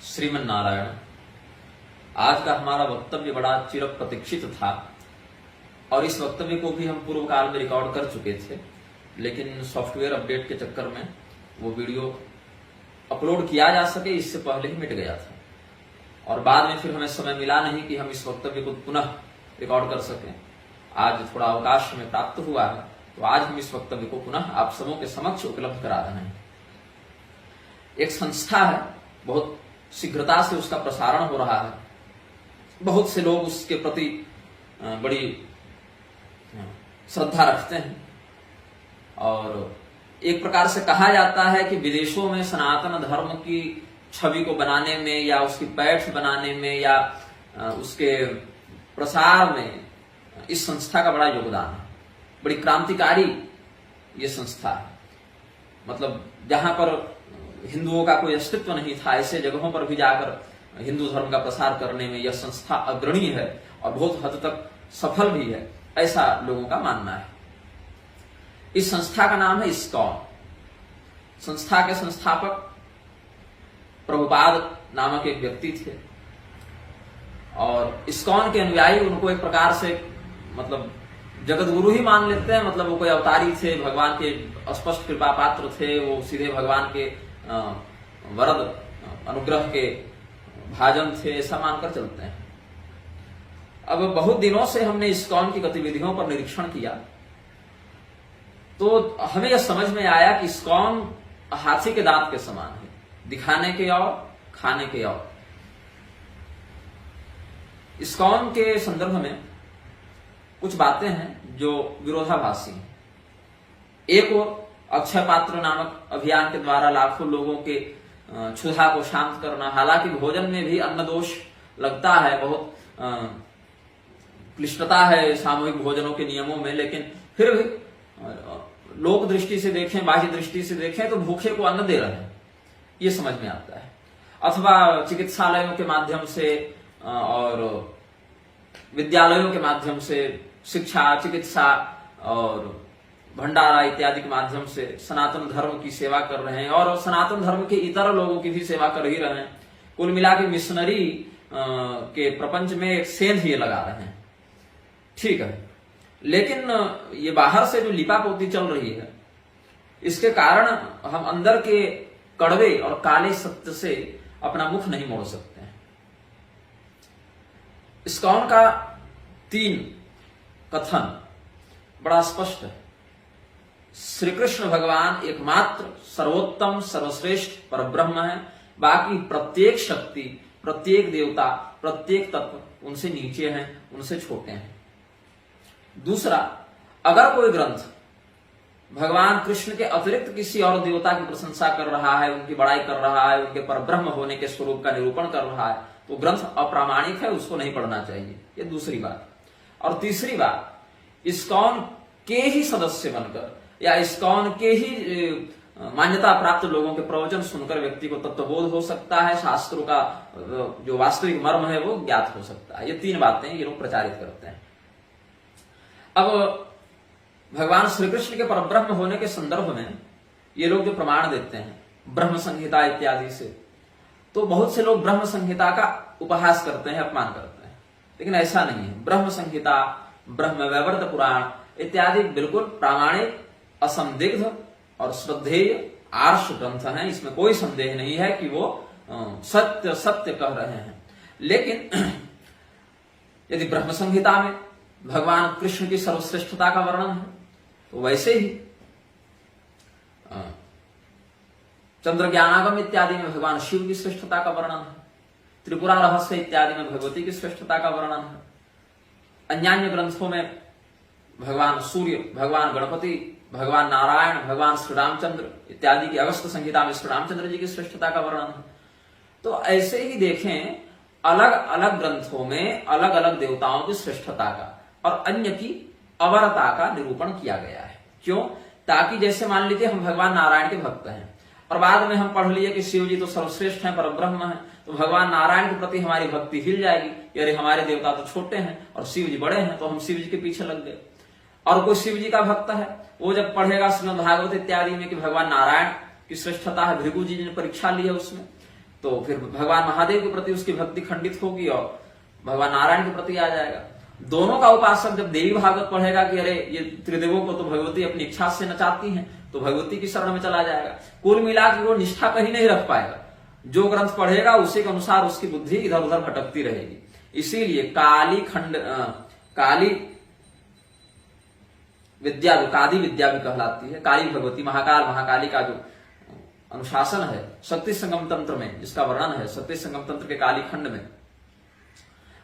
श्रीमन नारायण। आज का हमारा वक्तव्य बड़ा चिर प्रतीक्षित था और इस वक्तव्य को भी हम पूर्व काल में रिकॉर्ड कर चुके थे, लेकिन सॉफ्टवेयर अपडेट के चक्कर में वो वीडियो अपलोड किया जा सके इससे पहले ही मिट गया था और बाद में फिर हमें समय मिला नहीं कि हम इस वक्तव्य को पुनः रिकॉर्ड कर सकें। आज थोड़ा अवकाश हमें प्राप्त हुआ है तो आज हम इस वक्तव्य को पुनः आप सबों के समक्ष उपलब्ध करा रहे हैं। एक संस्था है, बहुत शीघ्रता से उसका प्रसारण हो रहा है, बहुत से लोग उसके प्रति बड़ी श्रद्धा रखते हैं और एक प्रकार से कहा जाता है कि विदेशों में सनातन धर्म की छवि को बनाने में या उसकी पैठ बनाने में या उसके प्रसार में इस संस्था का बड़ा योगदान है। बड़ी क्रांतिकारी ये संस्था है। मतलब जहां पर हिंदुओं का कोई अस्तित्व नहीं था, ऐसे जगहों पर भी जाकर हिंदू धर्म का प्रसार करने में यह संस्था अग्रणी है और बहुत हद तक सफल भी है, ऐसा लोगों का मानना है। इस संस्था का नाम है इस्कॉन। संस्था के संस्थापक प्रभुपाद नामक एक व्यक्ति थे और इस्कॉन के अनुयायी उनको एक प्रकार से मतलब जगत गुरु ही मान लेते हैं। मतलब वो कोई अवतारी थे, भगवान के स्पष्ट कृपा पात्र थे, वो सीधे भगवान के वरद अनुग्रह के भाजन थे, ऐसा मानकर चलते हैं। अब बहुत दिनों से हमने इस्कॉन की गतिविधियों पर निरीक्षण किया तो हमें यह समझ में आया कि इस्कॉन हाथी के दांत के समान है, दिखाने के और खाने के और। इस्कॉन के संदर्भ में कुछ बातें हैं जो विरोधाभासी हैं। एक और अक्षय पात्र नामक अभियान के द्वारा लाखों लोगों के क्षुधा को शांत करना, हालांकि भोजन में भी अन्न दोष लगता है, बहुत क्लिष्टता है सामूहिक भोजनों के नियमों में, लेकिन फिर भी लोक दृष्टि से देखें, बाह्य दृष्टि से देखें तो भूखे को अन्न दे रहे हैं, ये समझ में आता है। अथवा चिकित्सालयों के माध्यम से और विद्यालयों के माध्यम से शिक्षा, चिकित्सा और भंडारा इत्यादि के माध्यम से सनातन धर्म की सेवा कर रहे हैं और सनातन धर्म के इतर लोगों की भी सेवा कर ही रहे हैं। कुल मिला के मिशनरी के प्रपंच में एक सेंध ये लगा रहे हैं, ठीक है। लेकिन ये बाहर से जो लिपापोती चल रही है, इसके कारण हम अंदर के कड़वे और काले सत्य से अपना मुख नहीं मोड़ सकते हैं। इस्कॉन का 3 कथन बड़ा स्पष्ट है। श्री कृष्ण भगवान एकमात्र सर्वोत्तम सर्वश्रेष्ठ परब्रह्म है, बाकी प्रत्येक शक्ति, प्रत्येक देवता, प्रत्येक तत्व उनसे नीचे हैं, उनसे छोटे हैं। दूसरा, अगर कोई ग्रंथ भगवान कृष्ण के अतिरिक्त किसी और देवता की प्रशंसा कर रहा है, उनकी बड़ाई कर रहा है, उनके परब्रह्म होने के स्वरूप का निरूपण कर रहा है, तो ग्रंथ अप्रामाणिक है, उसको नहीं पढ़ना चाहिए। ये दूसरी बात। और तीसरी बात, इस्कॉन के ही सदस्य बनकर या इस्कॉन के ही मान्यता प्राप्त लोगों के प्रवचन सुनकर व्यक्ति को तत्वबोध हो सकता है, शास्त्रों का जो वास्तविक मर्म है वो ज्ञात हो सकता है। ये 3 बातें ये लोग प्रचारित करते हैं। अब भगवान श्री कृष्ण के परब्रह्म होने के संदर्भ में ये लोग जो प्रमाण देते हैं ब्रह्म संहिता इत्यादि से, तो बहुत से लोग ब्रह्म संहिता का उपहास करते हैं, अपमान करते हैं, लेकिन ऐसा नहीं है। ब्रह्म संहिता, ब्रह्म वैवर्त पुराण इत्यादि बिल्कुल प्रामाणिक, असंदिग्ध और श्रद्धेय आर्ष ग्रंथ हैं। इसमें कोई संदेह नहीं है कि वो सत्य सत्य कह रहे हैं। लेकिन यदि ब्रह्म संहिता में भगवान कृष्ण की सर्वश्रेष्ठता का वर्णन है तो वैसे ही चंद्र ज्ञानागम इत्यादि में भगवान शिव की श्रेष्ठता का वर्णन है, त्रिपुरा रहस्य इत्यादि में भगवती की श्रेष्ठता का वर्णन है, अन्यान्य ग्रंथों में भगवान सूर्य, भगवान गणपति, भगवान नारायण, भगवान श्री रामचंद्र इत्यादि की अगस्त संहिता में श्री रामचंद्र जी की श्रेष्ठता का वर्णन है। तो ऐसे ही देखें, अलग अलग ग्रंथों में अलग अलग देवताओं की श्रेष्ठता का और अन्य की अवरता का निरूपण किया गया है। क्यों? ताकि जैसे मान लीजिए हम भगवान नारायण के भक्त हैं और बाद में हम पढ़ लिए कि शिव जी तो सर्वश्रेष्ठ हैं, परब्रह्म हैं, तो भगवान नारायण के प्रति हमारी भक्ति हिल जाएगी, अरे हमारे देवता तो छोटे हैं और शिव जी बड़े हैं, तो हम शिव जी के पीछे लग गए। और कोई शिव जी का भक्त है, वो जब पढ़ेगा श्रीमद् भागवत इत्यादि में कि भगवान नारायण की श्रेष्ठता है, भृगु जी ने परीक्षा ली है उसमें, तो फिर भगवान महादेव के प्रति उसकी भक्ति खंडित होगी और भगवान नारायण के प्रति आ जाएगा। दोनों का उपासक जब देवी भागवत पढ़ेगा कि अरे ये त्रिदेवों को तो भगवती अपनी इच्छा से नचाती हैं, तो भगवती की शरण में चला जाएगा। कुल मिला के वो निष्ठा कहीं नहीं रख पाएगा। जो ग्रंथ पढ़ेगा उसी के अनुसार उसकी बुद्धि इधर उधर भटकती रहेगी। इसीलिए काली विद्या कादी विद्या भी कहलाती है। काली भगवती महाकाल महाकाली का जो अनुशासन है शक्ति संगम तंत्र में, जिसका वर्णन है शक्ति संगम तंत्र के काली खंड में,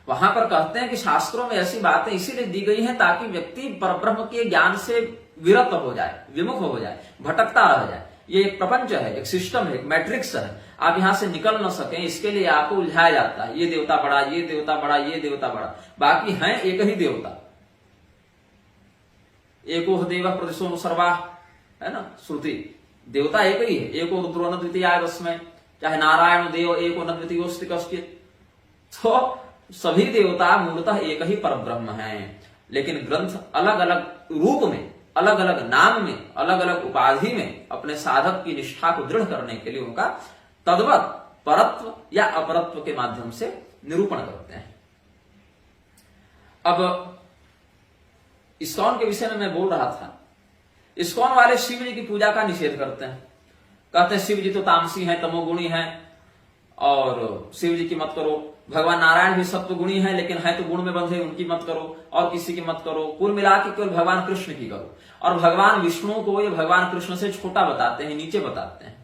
वहां पर कहते हैं कि शास्त्रों में ऐसी बातें इसीलिए दी गई हैं ताकि व्यक्ति परब्रह्म के ज्ञान से विरत हो जाए, विमुख हो जाए, भटकता रह जाए। ये एक प्रपंच है, एक सिस्टम है, एक मैट्रिक्स है। आप यहां से निकल न सके इसके लिए आपको उलझाया जाता है। ये देवता बड़ा, ये देवता बड़ा, ये देवता बड़ा, बाकी है एक ही देवता। एको देव प्रदिशो सर्वा, है ना श्रुति, देवता एक ही है। एको रुद्रो न द्वितीयाय तस्मै, चाहे नारायण देव एको न द्वितीयोस्ति कश्चित्। तो सभी देवता मूलतः एक ही परब्रह्म है, लेकिन ग्रंथ अलग अलग रूप में, अलग अलग नाम में, अलग अलग उपाधि में अपने साधक की निष्ठा को दृढ़ करने के लिए उनका तद्वत परत्व या अपरत्व के माध्यम से निरूपण करते हैं। अब इस्कॉन के विषय में मैं बोल रहा था। इस्कॉन वाले शिव जी की पूजा का निषेध करते हैं। कहते हैं शिव जी तो तामसी हैं, तमोगुणी हैं और शिव जी की मत करो। भगवान नारायण भी सत्वगुणी हैं, लेकिन है तो गुण में बंधे, उनकी मत करो और किसी की मत करो। कुल मिला के केवल भगवान कृष्ण की करो। और भगवान विष्णु को ये भगवान कृष्ण से छोटा बताते हैं, नीचे बताते हैं।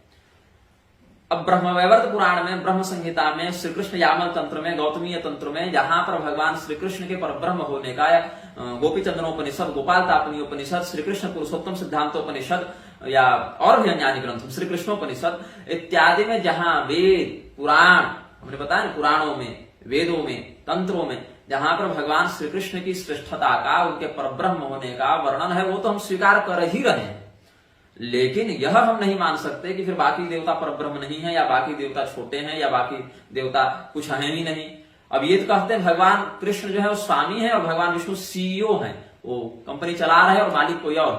अब ब्रह्मवैवर्त पुराण में, ब्रह्म संहिता में, श्री कृष्ण यामल तंत्र में, गौतमीय तंत्र में, जहां पर भगवान श्री कृष्ण के परब्रह्म होने का, या गोपी चंद्रोपनिषद, गोपाल तापनीयोपनिषद, श्री कृष्ण पुरुषोत्तम सिद्धांतोपनिषद या और भी अन्य ग्रंथ, श्री कृष्णोपनिषद इत्यादि में जहां वेद पुराण, हमने बताया ना, पुराणों में, वेदों में, तंत्रों में जहां पर भगवान श्री कृष्ण की श्रेष्ठता का, उनके परब्रह्म होने का वर्णन है, वो तो हम स्वीकार कर ही रहे हैं। लेकिन यह हम नहीं मान सकते कि फिर बाकी देवता परब्रह्म नहीं है, या बाकी देवता छोटे हैं, या बाकी देवता कुछ है ही नहीं। अब ये तो कहते हैं भगवान कृष्ण जो है वो स्वामी है और भगवान विष्णु सीईओ हैं, वो कंपनी चला रहे हैं और मालिक कोई और।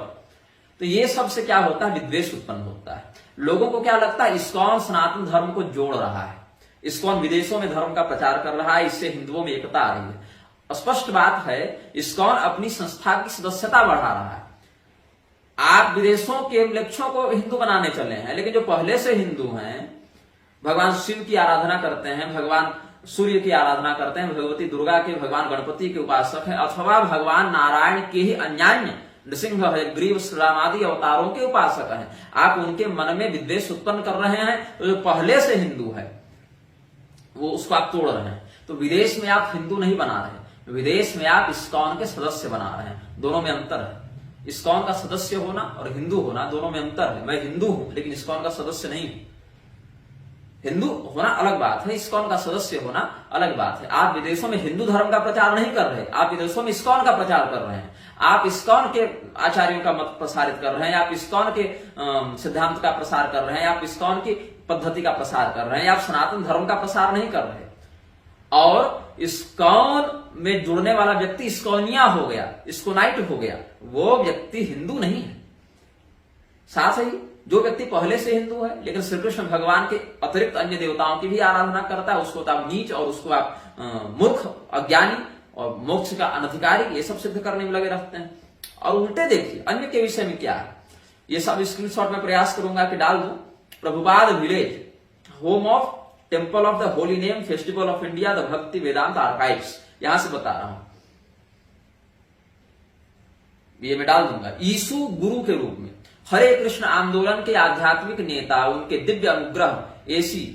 तो ये सब से क्या होता है, विद्वेष उत्पन्न होता है। लोगों को क्या लगता है, इस्कॉन सनातन धर्म को जोड़ रहा है, इस्कॉन विदेशों में धर्म का प्रचार कर रहा है, इससे हिंदुओं में एकता आ रही है। स्पष्ट बात है, इस्कॉन अपनी संस्था की सदस्यता बढ़ा रहा है। आप विदेशों के लक्ष्यों को हिंदू बनाने चले हैं, लेकिन जो पहले से हिंदू हैं, भगवान शिव की आराधना करते हैं, भगवान सूर्य की आराधना करते हैं, भगवती दुर्गा के, भगवान गणपति के उपासक हैं, अथवा भगवान नारायण के ही अन्यान्य नृसिंह, हयग्रीव, श्रीराम आदि अवतारों के उपासक हैं, आप उनके मन में विद्वेष उत्पन्न कर रहे हैं। तो जो पहले से हिंदू है वो उसको आप तोड़ रहे हैं। तो विदेश में आप हिंदू नहीं बना रहे, विदेश में आप इस्कॉन के सदस्य बना रहे हैं। दोनों में अंतर है। इस्कॉन का सदस्य होना और हिंदू होना, दोनों में अंतर है। मैं हिंदू हूं लेकिन इस्कॉन का सदस्य नहीं हूं। हिंदू होना अलग बात है, इस्कॉन का सदस्य होना अलग बात है। आप विदेशों में हिंदू धर्म का प्रचार नहीं कर रहे, आप विदेशों में इस्कॉन का प्रचार कर रहे हैं। आप इस्कॉन के आचार्यों का मत प्रसारित कर रहे हैं, आप इस्कॉन के सिद्धांत का प्रसार कर रहे हैं, आप इस्कॉन की पद्धति का प्रसार कर रहे हैं, आप सनातन धर्म का प्रसार नहीं कर रहे। और इस्कॉन में जुड़ने वाला व्यक्ति इस्कॉनिया हो गया, इस्कोनाइट हो गया, वो व्यक्ति हिंदू नहीं है। साथ ही जो व्यक्ति पहले से हिंदू है लेकिन श्री कृष्ण भगवान के अतिरिक्त अन्य देवताओं की भी आराधना करता है, उसको तो आप नीच और उसको आप मूर्ख, अज्ञानी और मोक्ष का अनधिकारी, ये सब सिद्ध करने में लगे रहते हैं। और उल्टे देखिए अन्य के विषय में क्या है, ये सब स्क्रीनशॉट में प्रयास करूंगा कि डाल दूं। Prabhupada village, home of temple of the holy name, festival of India, the भक्ति वेदांत आर्काइव्स, यहां से बता रहा हूं, ये मैं डाल दूंगा। यीशु गुरु के रूप में हरे कृष्ण आंदोलन के आध्यात्मिक नेता, उनके दिव्य अनुग्रह एसी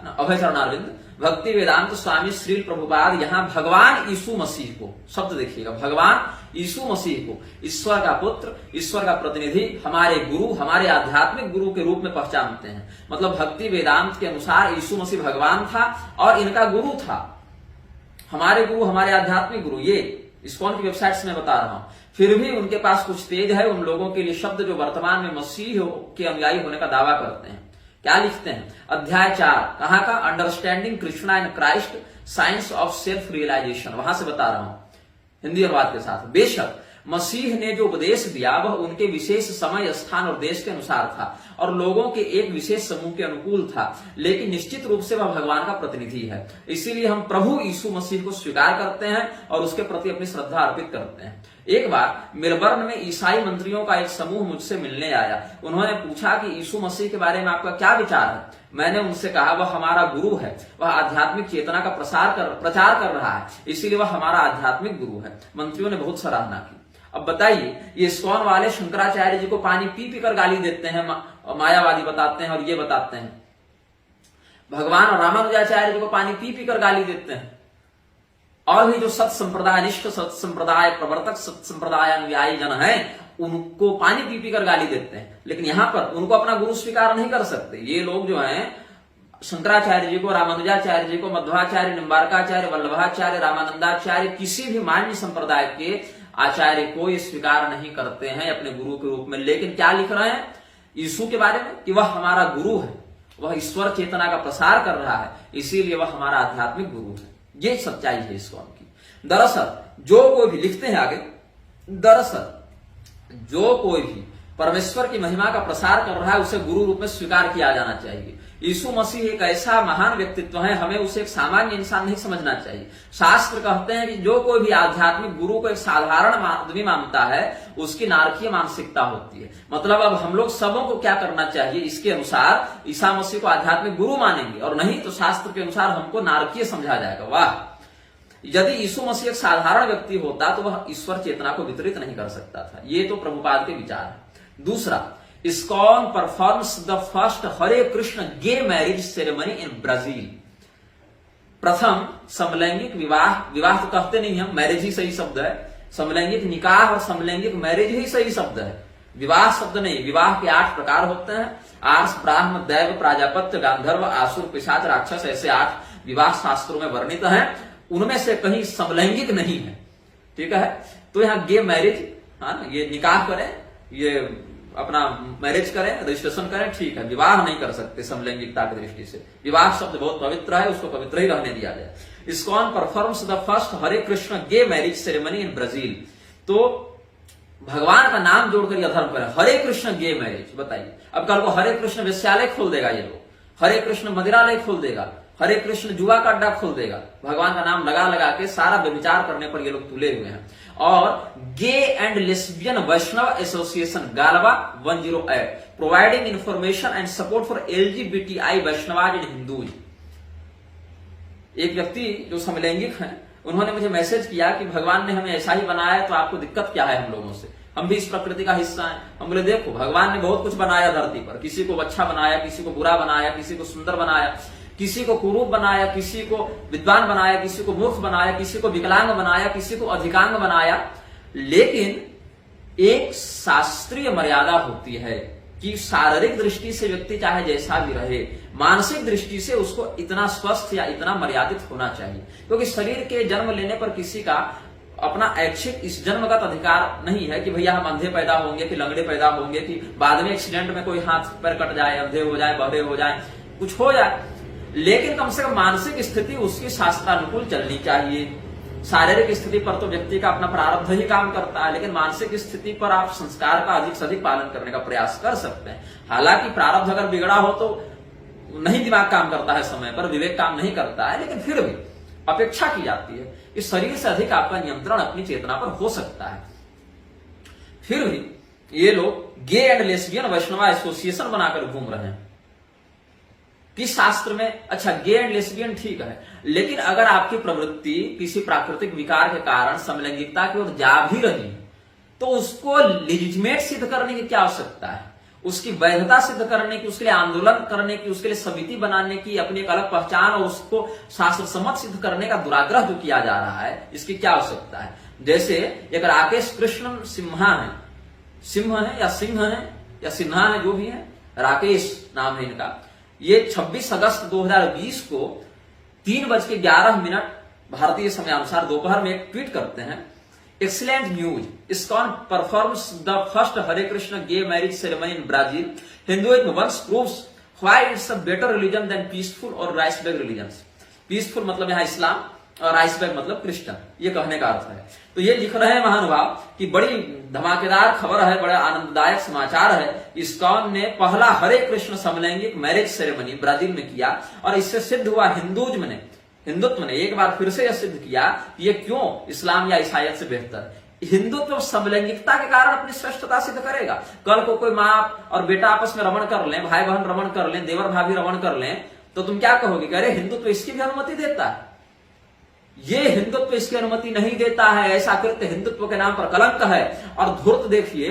अभय चरणारविंद भक्ति वेदांत स्वामी श्री प्रभुपाद यहां भगवान यीशु मसीह को, शब्द देखिएगा, भगवान यीशु मसीह को ईश्वर का पुत्र, ईश्वर का प्रतिनिधि, हमारे गुरु, हमारे आध्यात्मिक गुरु के रूप में पहचानते हैं। मतलब भक्ति वेदांत के अनुसार यीशु मसीह भगवान था और इनका गुरु था। हमारे गुरु, हमारे आध्यात्मिक गुरु, ये इस्कॉन की वेबसाइट में बता रहा हूं। फिर भी उनके पास कुछ तेज है उन लोगों के लिए शब्द जो वर्तमान में मसीह के अनुयायी होने का दावा करते हैं। क्या लिखते हैं, अध्याय 4, कहां का, understanding Krishna and Christ, science of self realisation, वहां से बता रहा हूं हिंदी अनुवाद के साथ। बेशक मसीह ने जो उपदेश दिया वह उनके विशेष समय, स्थान और देश के अनुसार था और लोगों के एक विशेष समूह के अनुकूल था, लेकिन निश्चित रूप से वह भगवान का प्रतिनिधि है। इसीलिए हम प्रभु यीशु मसीह को स्वीकार करते हैं और उसके प्रति अपनी श्रद्धा अर्पित करते हैं। एक बार मेलबर्न में ईसाई मंत्रियों का एक समूह मुझसे मिलने आया। उन्होंने पूछा कि यीशु मसीह के बारे में आपका क्या विचार है। मैंने उनसे कहा वह हमारा गुरु है, वह आध्यात्मिक चेतना का प्रचार कर रहा है, इसीलिए वह हमारा आध्यात्मिक गुरु है। मंत्रियों ने बहुत सराहना की। अब बताइए, ये इस्कॉन वाले शंकराचार्य जी को पानी पी कर गाली देते हैं, मायावादी बताते हैं और ये बताते हैं। भगवान और रामानुजाचार्य जी को पानी पी कर गाली देते हैं। और भी जो सत संप्रदाय, निष्ठ सत संप्रदाय प्रवर्तक, सत संप्रदाय अनुयायी जन है, उनको पानी पी कर गाली देते हैं। लेकिन यहां पर उनको अपना गुरु स्वीकार नहीं कर सकते। ये लोग जो हैं शंकराचार्य जी को, रामानुजाचार्य जी को, मध्वाचार्य, निम्बारकाचार्य, वल्लभाचार्य, रामानंदाचार्य, किसी भी मान्य संप्रदाय के आचार्य को ये स्वीकार नहीं करते हैं अपने गुरु के रूप में। लेकिन क्या लिख रहे हैं यीशु के बारे में कि वह हमारा गुरु है, वह ईश्वर चेतना का प्रसार कर रहा है, इसीलिए वह हमारा आध्यात्मिक गुरु है। ये सच्चाई है इस्कॉन की। दरअसल जो कोई भी, लिखते हैं आगे, दरअसल जो कोई भी परमेश्वर की महिमा का प्रसार कर रहा है उसे गुरु रूप में स्वीकार किया जाना चाहिए। यीशु मसीह एक ऐसा महान व्यक्तित्व है, हमें उसे एक सामान्य इंसान नहीं समझना चाहिए। शास्त्र कहते हैं कि जो कोई भी आध्यात्मिक गुरु को एक साधारण आदमी मानता है उसकी नारकीय मानसिकता होती है। मतलब अब हम लोग सबों को क्या करना चाहिए, इसके अनुसार ईसा मसीह को आध्यात्मिक गुरु मानेंगे और नहीं तो शास्त्र के अनुसार हमको नारकीय समझा जाएगा। वाह! यदि यीशु मसीह एक साधारण व्यक्ति होता तो वह ईश्वर चेतना को वितरित नहीं कर सकता था। ये तो प्रभुपाद के विचार है। दूसरा, ISKCON performs the first Hare Krishna gay marriage ceremony in Brazil. प्रथम समलैंगिक विवाह, विवाह तो कहते नहीं हम, मैरिज ही सही शब्द है। समलैंगिक निकाह और समलैंगिक मैरिज ही सही शब्द है, विवाह शब्द नहीं। विवाह के 8 प्रकार होते हैं, आर्ष, ब्राह्म, दैव, प्राजापत्य, गांधर्व, आसुर, पिशाच, राक्षस, ऐसे 8 विवाह शास्त्रों में वर्णित हैं। उनमें से कहीं समलैंगिक नहीं है, ठीक है। तो यहाँ गे मैरिज, हाँ, ये निकाह करें, ये अपना मैरिज करें, रजिस्ट्रेशन करें, ठीक है। विवाह नहीं कर सकते समलैंगिकता की दृष्टि से। विवाह शब्द बहुत पवित्र है, उसको पवित्र ही रहने दिया जाए। ISKCON performs the first Hare Krishna gay marriage ceremony in Brazil. तो भगवान का नाम जोड़कर यह धर्म करें, हरे कृष्ण गे मैरिज। बताइए, अब कल को हरे कृष्ण वेश्यालय खोल देगा ये लोग, हरे कृष्ण मदिरालय खोल देगा, हरे कृष्ण जुआ का अड्डा खोल देगा। भगवान का नाम लगा लगा के सारा व्यभिचार करने पर ये लोग तुले हुए हैं। और gay and lesbian Vaishnava association GALVA 108 providing information and support for LGBTI Vaishnavas in Hindus. एक व्यक्ति जो समलैंगिक हैं, उन्होंने मुझे मैसेज किया कि भगवान ने हमें ऐसा ही बनाया है, तो आपको दिक्कत क्या है हम लोगों से, हम भी इस प्रकृति का हिस्सा हैं। हम बोले देखो, भगवान ने बहुत कुछ बनाया धरती पर, किसी को अच्छा बनाया, किसी को बुरा बनाया, किसी को सुंदर बनाया, किसी को कुरूप बनाया, किसी को विद्वान बनाया, किसी को मूर्ख बनाया, किसी को विकलांग बनाया, किसी को अधिकांग बनाया। लेकिन एक शास्त्रीय मर्यादा होती है कि शारीरिक दृष्टि से व्यक्ति चाहे जैसा भी रहे, मानसिक दृष्टि से उसको इतना स्वस्थ या इतना मर्यादित होना चाहिए। क्योंकि शरीर के जन्म लेने पर किसी का अपना ऐच्छिक इस जन्मगत अधिकार नहीं है कि भैया हम अंधे पैदा होंगे, कि लंगड़े पैदा होंगे, कि बाद में एक्सीडेंट में कोई हाथ पैर कट जाए, अंधे हो जाए, बहरे हो जाए, कुछ हो जाए। लेकिन कम से कम मानसिक स्थिति उसकी शास्त्रानुकूल चलनी चाहिए। शारीरिक स्थिति पर तो व्यक्ति का अपना प्रारब्ध ही काम करता है, लेकिन मानसिक स्थिति पर आप संस्कार का अधिक से अधिक पालन करने का प्रयास कर सकते हैं। हालांकि प्रारब्ध अगर बिगड़ा हो तो नहीं दिमाग काम करता है समय पर, विवेक काम नहीं करता है, लेकिन फिर भी अपेक्षा की जाती है कि शरीर से अधिक आपका नियंत्रण अपनी चेतना पर हो सकता है। फिर भी ये लोग गे एंड लेस्बियन वैष्णव एसोसिएशन बनाकर घूम रहे हैं। किस शास्त्र में? अच्छा, गे एंड लेस्बियन ठीक है, लेकिन अगर आपकी प्रवृत्ति किसी प्राकृतिक विकार के कारण समलैंगिकता की ओर जा भी रही है तो उसको लेजिटिमेट सिद्ध करने की क्या आवश्यकता है? उसकी वैधता सिद्ध करने की, उसके लिए आंदोलन करने की, उसके लिए समिति बनाने की, अपनी एक अलग पहचान और उसको शास्त्र सम्मत सिद्ध करने का दुराग्रह जो किया जा रहा है, इसकी क्या आवश्यकता है? जैसे एक राकेश कृष्ण सिम्हा है, सिंह है या सिंह है या सिन्हा है, जो भी है, राकेश नाम है इनका। ये 26 अगस्त 2020 को 3:11 भारतीय समयानुसार दोपहर में एक ट्वीट करते हैं, excellent news, ISKCON performs the first Hare Krishna gay marriage ceremony in Brazil, Hinduism once proves why it's a better religion than peaceful or right back religions. Peaceful मतलब यहाँ इस्लाम, और आइसबर्ग मतलब क्रिस्टन, ये कहने का अर्थ है। तो ये लिख रहे हैं महानुभाव कि बड़ी धमाकेदार खबर है, बड़ा आनंददायक समाचार है। इस्कॉन ने पहला हरे कृष्ण समलैंगिक मैरिज सेरेमनी ब्राजील में किया और इससे सिद्ध हुआ हिंदुत्व ने एक बार फिर से यह सिद्ध किया कि ये क्यों इस्लाम या ईसाइयत से बेहतर। हिंदुत्व समलैंगिकता के कारण अपनी श्रेष्ठता सिद्ध करेगा। कल को कोई माँ और बेटा आपस में रमण कर लें, भाई बहन रमण कर लें, देवर भाभी रमण कर लें, तो तुम क्या कहोगे कि अरे हिंदुत्व इसकी भी अनुमति देता है। ये हिंदुत्व इसकी अनुमति नहीं देता है, ऐसा कृत्य हिंदुत्व के नाम पर कलंक है। और धूर्त देखिए,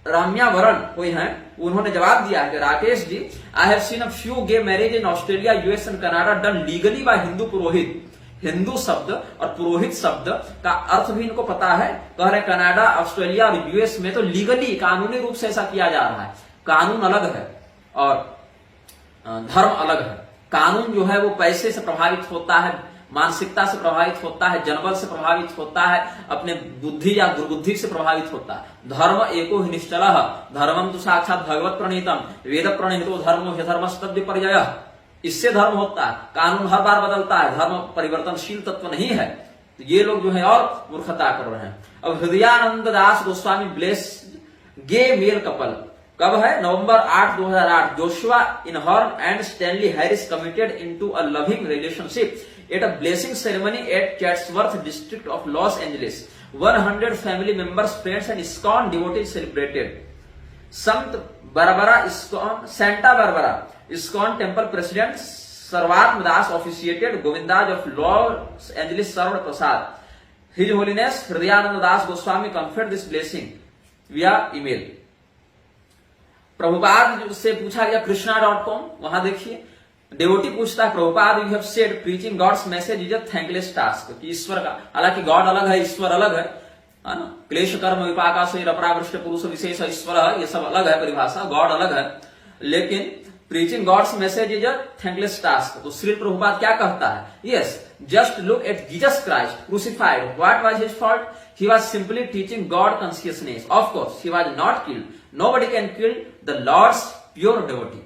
राम्यावरण कोई है, उन्होंने जवाब दिया है कि Rakesh ji, I have seen a few gay marriage in Australia, US and Canada done legally by Hindu purohit. Hindu शब्द और पुरोहित शब्द का अर्थ भी इनको पता है। कह रहे कनाडा, ऑस्ट्रेलिया और यूएस में तो लीगली कानूनी रूप से ऐसा किया जा रहा है। कानून अलग है और धर्म अलग है। कानून जो है वो पैसे से प्रभावित होता है, मानसिकता से प्रभावित होता है, जनबल से प्रभावित होता है, अपने बुद्धि या दुर्बुद्धि से प्रभावित होता है। धर्म एको ही निश्चलः, धर्मम तो साक्षात भगवत प्रणीतम, वेद प्रणीतो धर्मो ह्यधर्मस्तद्य पर्ययः। इससे धर्म होता है। कानून हर बार बदलता है, धर्म परिवर्तनशील तत्व नहीं है। तो ये लोग जो है और मूर्खता कर रहे हैं। अब Hridayananda Das Goswami bless gay male couple कब है? नवंबर 8, 2008। Joshua Einhorn and Stanley Harris committed into a loving relationship at a blessing ceremony at Chatsworth district of Los Angeles. 100 family members, friends and ISKCON devotees celebrated. Santa Barbara ISKCON temple president Sarvatma Das officiated. Govindaj of Los Angeles served prasad. His Holiness Hridayananda Das Goswami conferred this blessing via email. Prabhupada से पूछा गया कृष्णा.com, वहां देखिए devotee पूछता है, Prabhupada you have said preaching God's message is a thankless task. कि ईश्वर का, हालांकि गॉड अलग है, ईश्वर अलग है ना। क्लेश कर्म विपाका से अपरावृष्ट पुरुष विशेष ईश्वर है, ये सब अलग है परिभाषा, गॉड अलग है। लेकिन preaching God's message is a thankless task. तो श्री प्रभुपाद क्या कहता है? Yes, just look at Jesus Christ crucified, what was his fault? He was simply teaching God consciousness. Of course he was not killed, nobody can kill the Lord's pure devotee.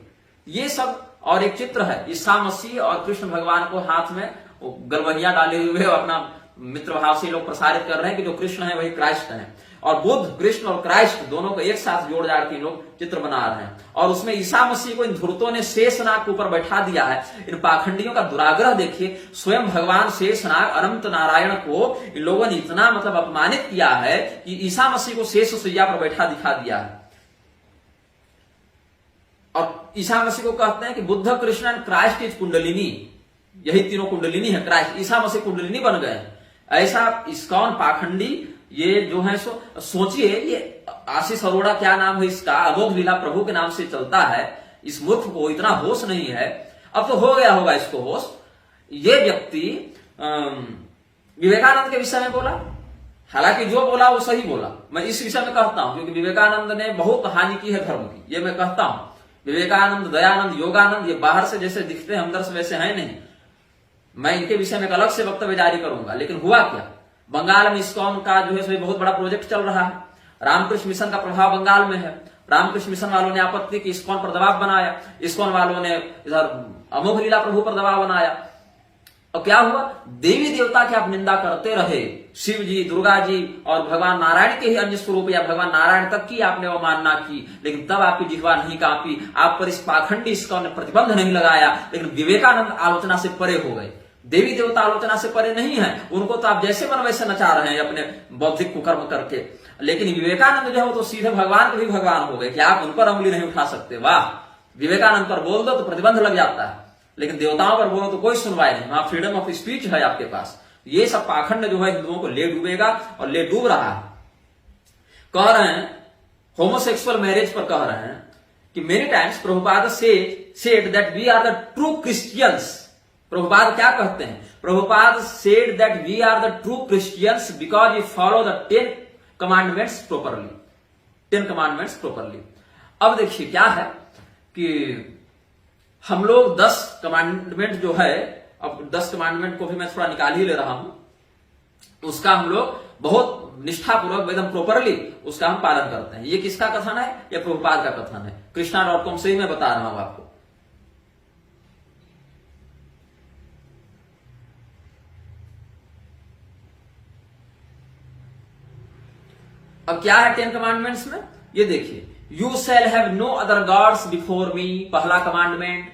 ये सब। और एक चित्र है ईसा मसीह और कृष्ण भगवान को हाथ में गलवहिया डाले हुए अपना मित्र भाव से लोग प्रसारित कर रहे हैं कि जो कृष्ण है वही क्राइस्ट है। और बुद्ध, कृष्ण और क्राइस्ट दोनों को एक साथ जोड़ जाड़ के लोग चित्र बना रहे हैं। और उसमें ईसा मसीह को इन धूर्तों ने शेषनाग के ऊपर बैठा दिया है। इन पाखंडियों का दुराग्रह देखिए। स्वयं भगवान शेषनाग अनंत नारायण को इन लोगों ने इतना मतलब अपमानित किया है कि ईसा मसीह को शेष सैया पर बैठा दिखा दिया है। और ईसा मसीह को कहते हैं कि Buddha, Krishna and Christ is kundalini. यही तीनों कुंडलिनी है क्राइस्ट। ईसा मसीह कुंडलिनी बन गए हैं। ऐसा इस्कॉन पाखंडी ये जो है सोचिए, ये आशीष अरोड़ा क्या नाम है इसका, अमोघ लीला प्रभु के नाम से चलता है। इस मूर्ख को इतना होश नहीं है। अब तो हो गया होगा इसको होश। ये व्यक्ति विवेकानंद के विषय में बोला, हालांकि जो बोला वो सही बोला। मैं इस विषय में कहता हूं क्योंकि विवेकानंद ने बहुत हानि की है धर्म की, ये मैं कहता हूं। विवेकानंद, दयानंद, योगानंद ये बाहर से जैसे दिखते हैं अंदर से वैसे हैं नहीं। मैं इनके विषय में एक अलग से वक्तव्य जारी करूंगा। लेकिन हुआ क्या, बंगाल में इस्कॉन का जो है बहुत बड़ा प्रोजेक्ट चल रहा है। रामकृष्ण मिशन का प्रभाव बंगाल में है। रामकृष्ण मिशन वालों ने आपत्ति की, इस्कॉन पर दबाव बनाया। इस्कॉन वालों ने इधर अमोघ लीला प्रभु पर दबाव बनाया। और क्या हुआ, देवी देवता की आप निंदा करते रहे, शिव जी, दुर्गा जी और भगवान नारायण के ही अन्य स्वरूप या भगवान नारायण तक की आपने अवमानना की, लेकिन तब आपकी जिह्वा नहीं कांपी। आप पर इस पाखंडी इस्कॉन ने प्रतिबंध नहीं लगाया। लेकिन विवेकानंद आलोचना से परे हो गए। देवी देवता आलोचना से परे नहीं है, उनको तो आप जैसे मन वैसे नचा रहे हैं अपने बौद्धिक कुकर्म करके। लेकिन विवेकानंद जो है वो तो सीधे भगवान के भी भगवान हो गए कि आप उन पर उंगली नहीं उठा सकते। वाह, विवेकानंद पर बोल दो तो प्रतिबंध लग जाता है, लेकिन देवताओं पर बोलो तो कोई सुनवाई नहीं। वहां फ्रीडम ऑफ स्पीच है आपके पास। ये सब पाखंड जो है हिंदुओं को ले डूबेगा और ले डूब रहा है। कह रहे हैं होमोसेक्सुअल मैरिज पर कह रहे हैं कि many times Prabhupada said that we are the true Christians. Prabhupada क्या कहते हैं? Prabhupada said that we are the true Christians because we follow the 10 commandments properly. 10 commandments properly. अब देखिए क्या है कि हम लोग 10 कमांडमेंट जो है, अब 10 कमांडमेंट को भी मैं थोड़ा निकाल ही ले रहा हूं, उसका हम लोग बहुत निष्ठापूर्वक एकदम प्रॉपरली उसका हम पालन करते हैं। ये किसका कथन है? ये प्रभुपाद का कथन है। कृष्णा.com से ही मैं बता रहा हूं आपको। अब क्या है 10 कमांडमेंट्स में, ये देखिए, you shall have no other gods before me, पहला कमांडमेंट,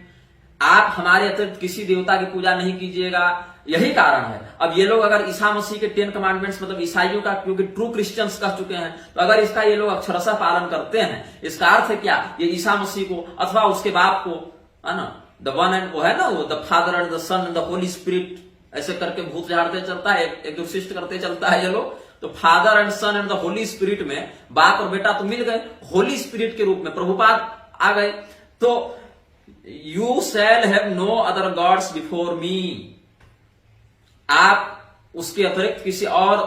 आप हमारे अतिरिक्त किसी देवता की पूजा नहीं कीजिएगा। यही कारण है, अब ये लोग अगर ईसा मसीह के 10 कमांडमेंट्स मतलब ईसाइयों का, क्योंकि ट्रू क्रिश्चियंस कह चुके हैं, तो अगर इसका ये लोग अक्षरशः पालन करते हैं, इसका अर्थ है क्या, ये ईसा मसीह को अथवा उसके बाप को, है ना, द वन एंड, वो है ना, वो the Father and the Son and the Holy Spirit, ऐसे करके भूत झाड़ते चलता है, एक्सोर्सिस्ट करते चलता है ये लोग। तो Father and Son and the Holy Spirit में बाप और बेटा तो मिल गए, होली स्पिरिट के रूप में प्रभुपाद आ गए। तो you shall have no other gods before me, आप उसके अतिरिक्त किसी और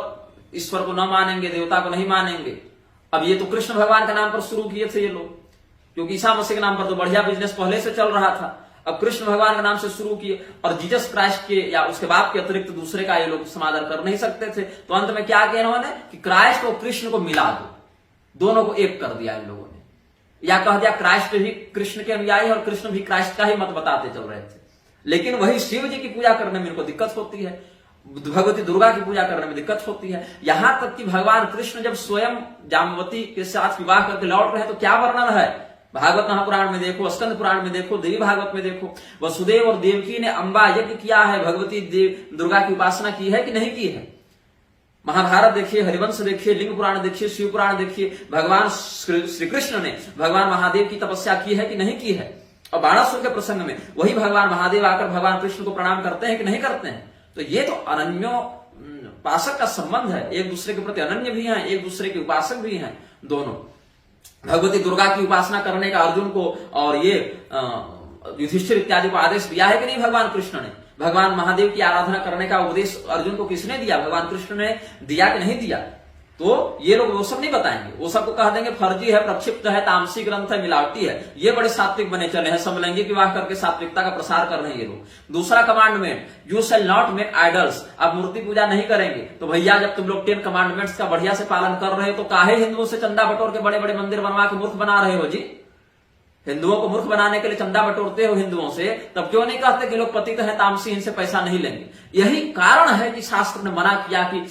ईश्वर को न मानेंगे, देवता को नहीं मानेंगे। अब ये तो कृष्ण भगवान के नाम पर शुरू किए थे ये लोग, क्योंकि ईसा मसीह के नाम पर तो बढ़िया बिजनेस पहले से चल रहा था। अब कृष्ण भगवान के नाम से शुरू किए, और जीसस क्राइस्ट के या उसके बाप के अतिरिक्त दूसरे का ये लोग समादर कर नहीं सकते थे। तो अंत में क्या किया इन्होंने कि क्राइस्ट और कृष्ण को मिला दो, दोनों को एक कर दिया इन लोगों ने, या कह दिया क्राइस्ट भी कृष्ण के अनुयायी और कृष्ण भी क्राइस्ट का ही मत बताते चल रहे थे। लेकिन वही शिव जी की पूजा करने में इनको दिक्कत होती है, भगवती दुर्गा की पूजा करने में दिक्कत होती है। यहां तक कि भगवान कृष्ण जब स्वयं जाम्बवती के साथ विवाह करके लौट रहे हैं तो क्या वर्णन है, भागवत महापुराण में देखो, स्कंद पुराण में देखो, देवी भागवत में देखो, वसुदेव और देवकी ने अंबा यज्ञ किया है, भगवती दुर्गा की उपासना की है कि नहीं की है। महाभारत देखिए, हरिवंश देखिए, लिंग पुराण देखिए, शिव पुराण देखिए, भगवान श्री कृष्ण ने भगवान महादेव की तपस्या की है कि नहीं की है। और बाणासुर के प्रसंग में वही भगवान महादेव आकर भगवान कृष्ण को प्रणाम करते हैं कि नहीं करते हैं। तो ये तो अनन्योपासक का संबंध है, एक दूसरे के प्रति अनन्य भी हैं, एक दूसरे के उपासक भी हैं दोनों। भगवती दुर्गा की उपासना करने का अर्जुन को और ये युधिष्ठिर इत्यादि को आदेश दिया है कि नहीं भगवान कृष्ण ने। भगवान महादेव की आराधना करने का उपदेश अर्जुन को किसने दिया, भगवान कृष्ण ने दिया कि नहीं दिया। तो ये लोग वो सब नहीं बताएंगे, वो सबको कह देंगे फर्जी है, प्रक्षिप्त है, तामसी ग्रंथ है, मिलावटी है। ये बड़े सात्विक बने चले हैं, समलैंगिक विवाह करके सात्विकता का प्रसार कर रहे हैं ये लोग। दूसरा commandment, you shall not make idols, आप मूर्ति पूजा नहीं करेंगे। तो भैया जब तुम लोग 10 कमांडमेंट्स का बढ़िया से पालन कर रहे हो तो काहे हिंदुओं से चंदा बटोर के बड़े बड़े मंदिर बनवा के मूर्ख बना रहे हो जी। हिंदुओं को मूर्ख बनाने के लिए चंदा बटोरते हो हिंदुओं से, तब क्यों नहीं कहते कि लोग पतित हैं, तामसी, इनसे पैसा नहीं लेंगे। यही कारण है कि शास्त्र ने मना किया कि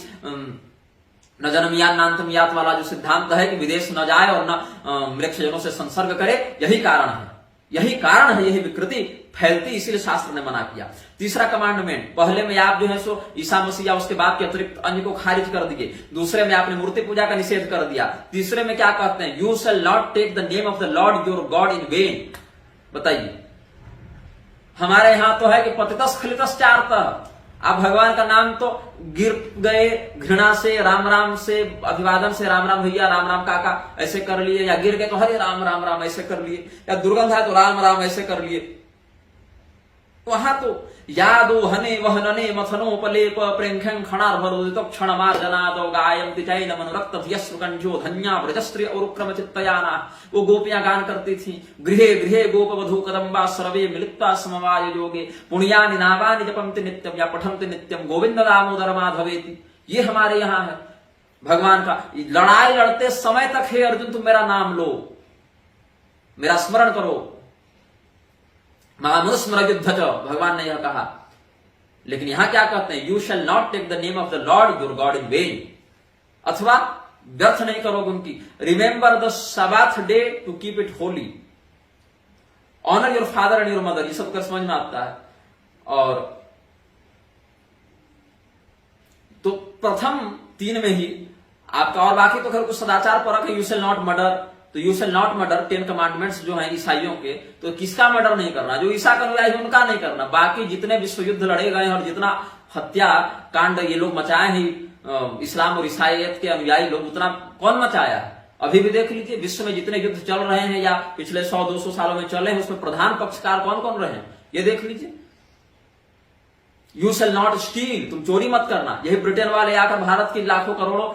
न जन्मयान नान्तम यात वाला जो सिद्धांत है कि विदेश न जाए और न मृक्षजनों से संसर्ग करे, यही कारण है, यही विकृति फैलती, इसीलिए शास्त्र ने मना किया। तीसरा कमांडमेंट, पहले में आप जो है सो ईसा मसीह या उसके बाप के अतिरिक्त अन्य को खारिज कर दिए, दूसरे में आपने मूर्ति पूजा का निषेध कर दिया, तीसरे में क्या कहते हैं, you shall not take the name of the Lord your God in vain. बताइए, हमारे यहां तो है कि पतितस खलितस चारतः, आप भगवान का नाम तो गिर गए घृणा से, राम राम से, अभिवादन से, राम राम भैया, राम राम काका ऐसे कर लिए, या गिर गए तो हरे राम राम राम ऐसे कर लिए, या दुर्गंध है तो राम राम ऐसे कर लिए। वहां तो यादो हने वहनने मथनोपलेप प्रेंखं क्षणार्भरोदित क्षणमार्जनादो गायन्ति चैन मनोरक्त ध्यस्रुकंजो धन्या व्रजस्त्री और उक्रम चित्तयाना। वो गोपियां गान करती थी, गृहे गृहे गोपवधू कदम्बा सर्वे मिलित्वा समवायोगे पुण्यानि नामानि जपन्ति नित्यम या पठन्ति नित्यम गोविंद दामोदर माधवेति। ये हमारे यहाँ है भगवान का। लड़ाई लड़ते समय तक हे अर्जुन तुम मेरा नाम लो, मेरा स्मरण करो, महानुस्मर युद्ध भगवान ने यह कहा। लेकिन यहां क्या कहते हैं, you shall not take the name of the Lord your God in vain, अथवा व्यर्थ नहीं करोगे उनकी। Remember the Sabbath day to keep it holy, honour your father and your mother, ये सब कर समझ में आता है। और तो प्रथम 3 में ही आपका, और बाकी तो खैर कुछ सदाचार परक है, यू शैल नॉट मर्डर, तो you shall not murder 10 commandments जो हैं ईसाइयों के, तो किसका मर्डर नहीं करना, जो ईसा का अनुयायी उनका नहीं करना। बाकी जितने विश्व युद्ध लड़े गए हैं और जितना हत्या कांड ये लोग मचाए हैं इस्लाम और ईसाइयत के अनुयायी लोग, उतना कौन मचाया है। अभी भी देख लीजिए विश्व में जितने युद्ध चल रहे हैं या पिछले 100-200 सालों में चले हैं, उसमें प्रधान पक्षकार कौन कौन रहे हैं ये देख लीजिए। यू शैल नॉट स्टील, तुम चोरी मत करना। यही ब्रिटेन वाले आकर भारत की लाखों करोड़ों